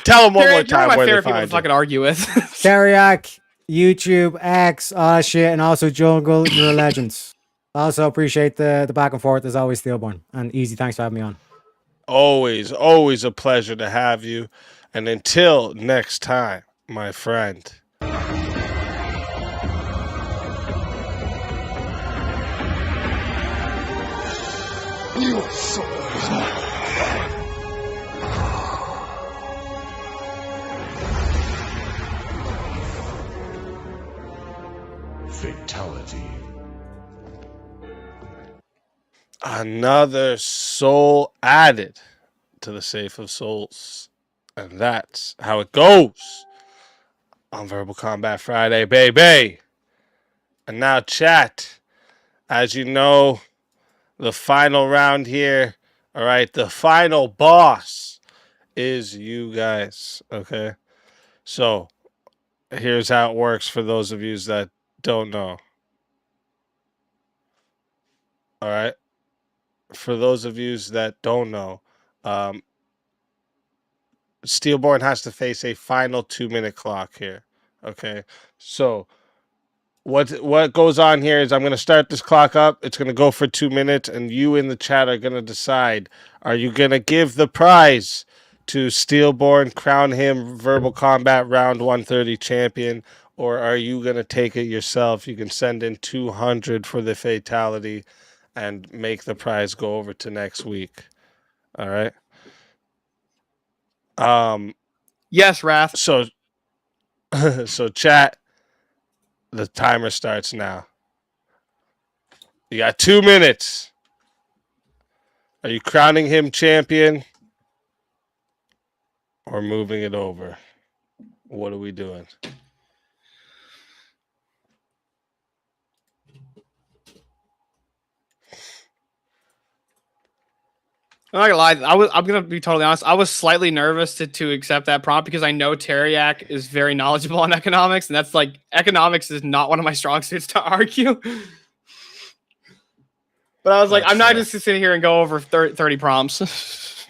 Tell them one more time my where favorite they people find to fucking argue with. Teriak, YouTube, X, shit, and also Jungle, you're legends. Also appreciate the back and forth as always, Steelborn. And Easy, thanks for having me on. Always a pleasure to have you. And until next time, my friend. You are so Fatality. Another soul added to the Safe of Souls. And that's how it goes on Verbal Combat Friday, baby. And now, chat. As you know, the final round here, all right, the final boss is you guys, okay? So, here's how it works for those of you that don't know. All right? For those of you that don't know, Steelborn has to face a final 2-minute clock here, okay? So, what goes on here is I'm going to start this clock up. It's going to go for 2 minutes, and you in the chat are going to decide, are you going to give the prize to Steelborn, crown him Verbal Combat Round 130 champion, or are you going to take it yourself? You can send in 200 for the fatality and make the prize go over to next week. All right? Yes, Wrath. So chat, the timer starts now. You got 2 minutes. Are you crowning him champion or moving it over? What are we doing? I'm not gonna lie. I'm gonna be totally honest. I was slightly nervous to accept that prompt because I know Teriak is very knowledgeable on economics, and that's like economics is not one of my strong suits to argue. But I was like, I'm not just sitting here and go over 30 prompts.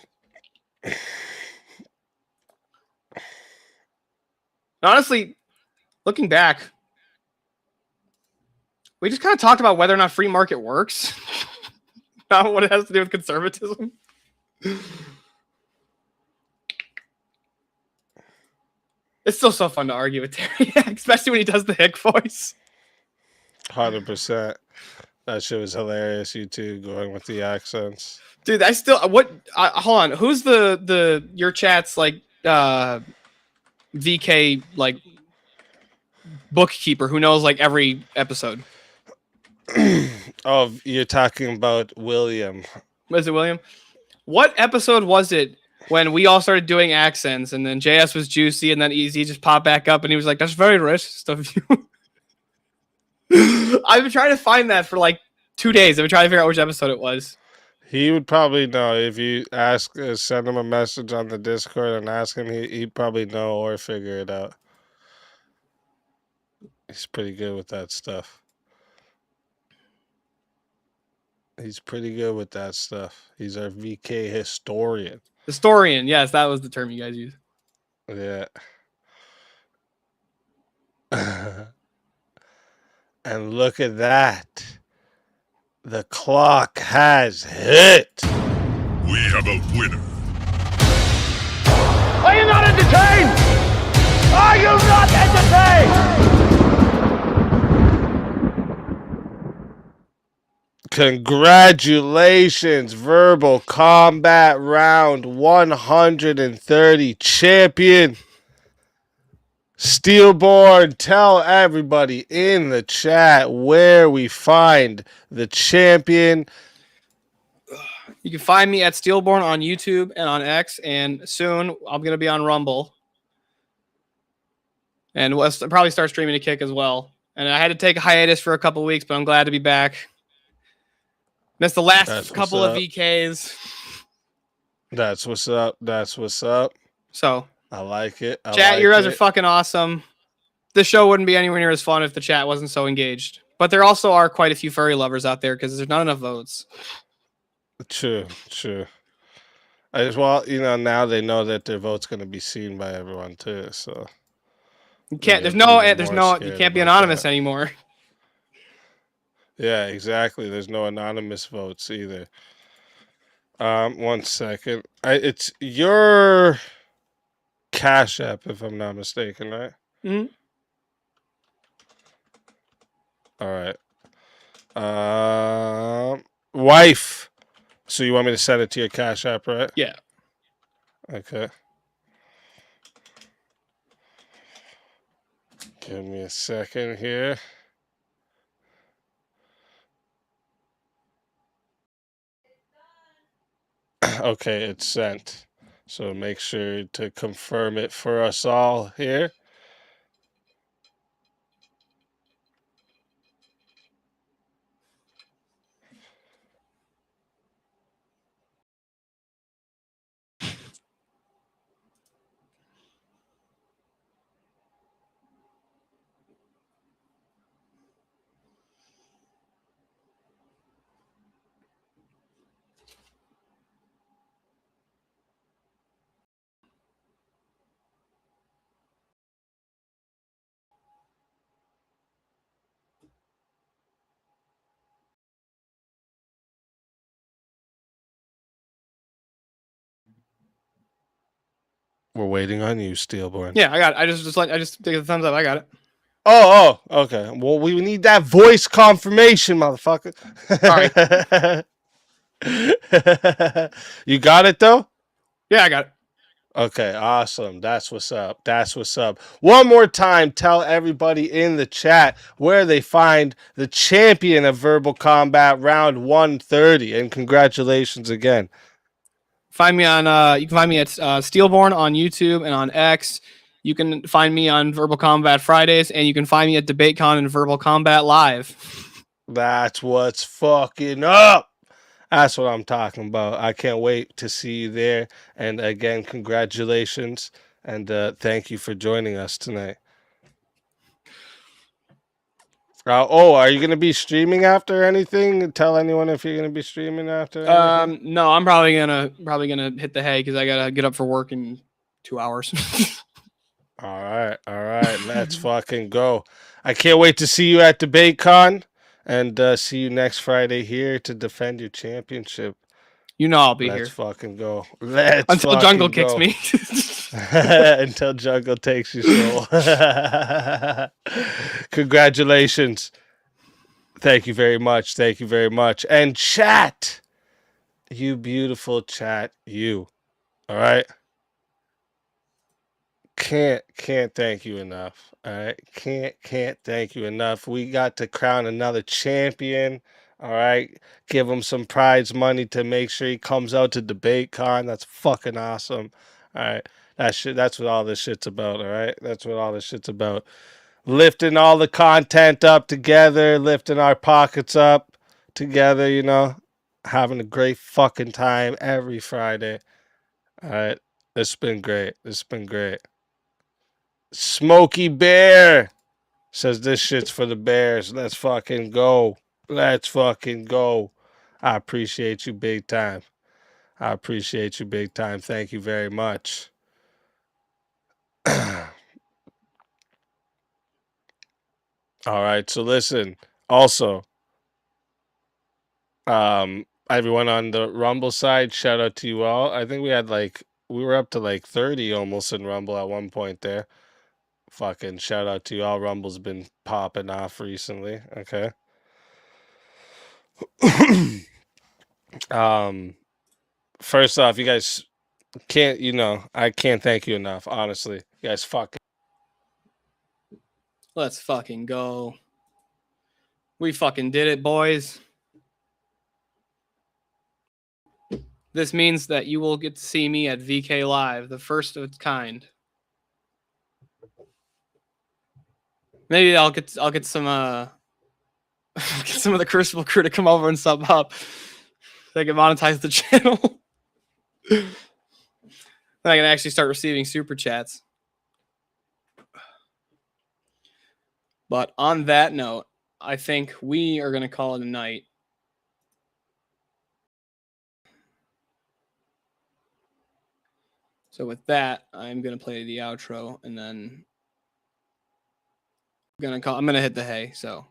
Honestly, looking back, we just kind of talked about whether or not free market works, not what it has to do with conservatism. It's still so fun to argue with Terry, especially when he does the hick voice. 100%. That shit was hilarious. You two going with the accents, dude. I still hold on. Who's your chat's like VK like bookkeeper who knows like every episode? Oh, you're talking about William. Was it William? What episode was it when we all started doing accents and then JS was juicy and then Easy just popped back up and he was like, "That's very racist of you." I've been trying to find that for like 2 days. I've been trying to figure out which episode it was. He would probably know if you send him a message on the Discord and ask him. He'd probably know or figure it out. He's pretty good with that stuff. He's pretty good with that stuff. He's our VK historian. Historian, yes, that was the term you guys used. Yeah. And look at that. The clock has hit. We have a winner. Are you not entertained? Are you not entertained? Congratulations, Verbal Combat Round 130 champion. Steelborn, tell everybody in the chat where we find the champion. You can find me at Steelborn on YouTube and on X, and soon I'm going to be on Rumble. And we'll probably start streaming a Kick as well. And I had to take a hiatus for a couple weeks, but I'm glad to be back. Missed the last couple of VKs. That's what's up. That's what's up. So I like it. Chat, you guys are fucking awesome. The show wouldn't be anywhere near as fun if the chat wasn't so engaged. But there also are quite a few furry lovers out there because there's not enough votes. True. Well, now they know that their vote's going to be seen by everyone too. So you can't. You can't be anonymous anymore. Yeah, exactly. There's no anonymous votes either. 1 second. It's your Cash App, if I'm not mistaken, right? Mm-hmm. All right. Wife. So you want me to send it to your Cash App, right? Yeah. Okay. Give me a second here. Okay, it's sent. So make sure to confirm it for us all here. We're waiting on you, Steelborn. Yeah, I got it. I just take a thumbs up. I got it. Oh, okay. Well, we need that voice confirmation, motherfucker. All right. You got it though? Yeah, I got it. Okay, awesome. That's what's up. That's what's up. One more time, tell everybody in the chat where they find the champion of Verbal Combat round 130. And congratulations again. Find me on you can find me at Steelborn on YouTube and on X. You can find me on Verbal Combat Fridays, and you can find me at DebateCon and Verbal Combat Live. That's what's fucking up. That's what I'm talking about. I can't wait to see you there. And again, congratulations. And thank you for joining us tonight. Are you going to be streaming after anything? Tell anyone if you're going to be streaming after anything? No, I'm probably gonna hit the hay because I gotta get up for work in 2 hours. All right. Let's fucking go. I can't wait to see you at DebateCon and see you next Friday here to defend your championship. I'll be here. Let's fucking go. Until Jungle kicks me. Until Jungle takes you soul. Congratulations. Thank you very much. Thank you very much. And chat. You beautiful chat. You. All right. Can't thank you enough. All right. Can't thank you enough. We got to crown another champion. All right. Give him some prize money to make sure he comes out to DebateCon. That's fucking awesome. All right. That's what all this shit's about. All right. That's what all this shit's about. Lifting all the content up together, lifting our pockets up together, having a great fucking time every Friday. All right. It's been great. Smokey Bear says this shit's for the Bears. Let's fucking go. I appreciate you big time. Thank you very much. All right. So listen, also, everyone on the Rumble side, shout out to you all. I think we were up to 30 almost in Rumble at one point there. Fucking shout out to you all. Rumble's been popping off recently. Okay. First off, you guys can't, I can't thank you enough, honestly. You guys fucking Let's fucking go. We fucking did it, boys. This means that you will get to see me at VK Live, the first of its kind. Maybe I'll get some get some of the Crucible crew to come over and sub up. They can monetize the channel. Then I can actually start receiving super chats. But on that note, I think we are going to call it a night. So with that, I'm going to play the outro and then I'm going to hit the hay. So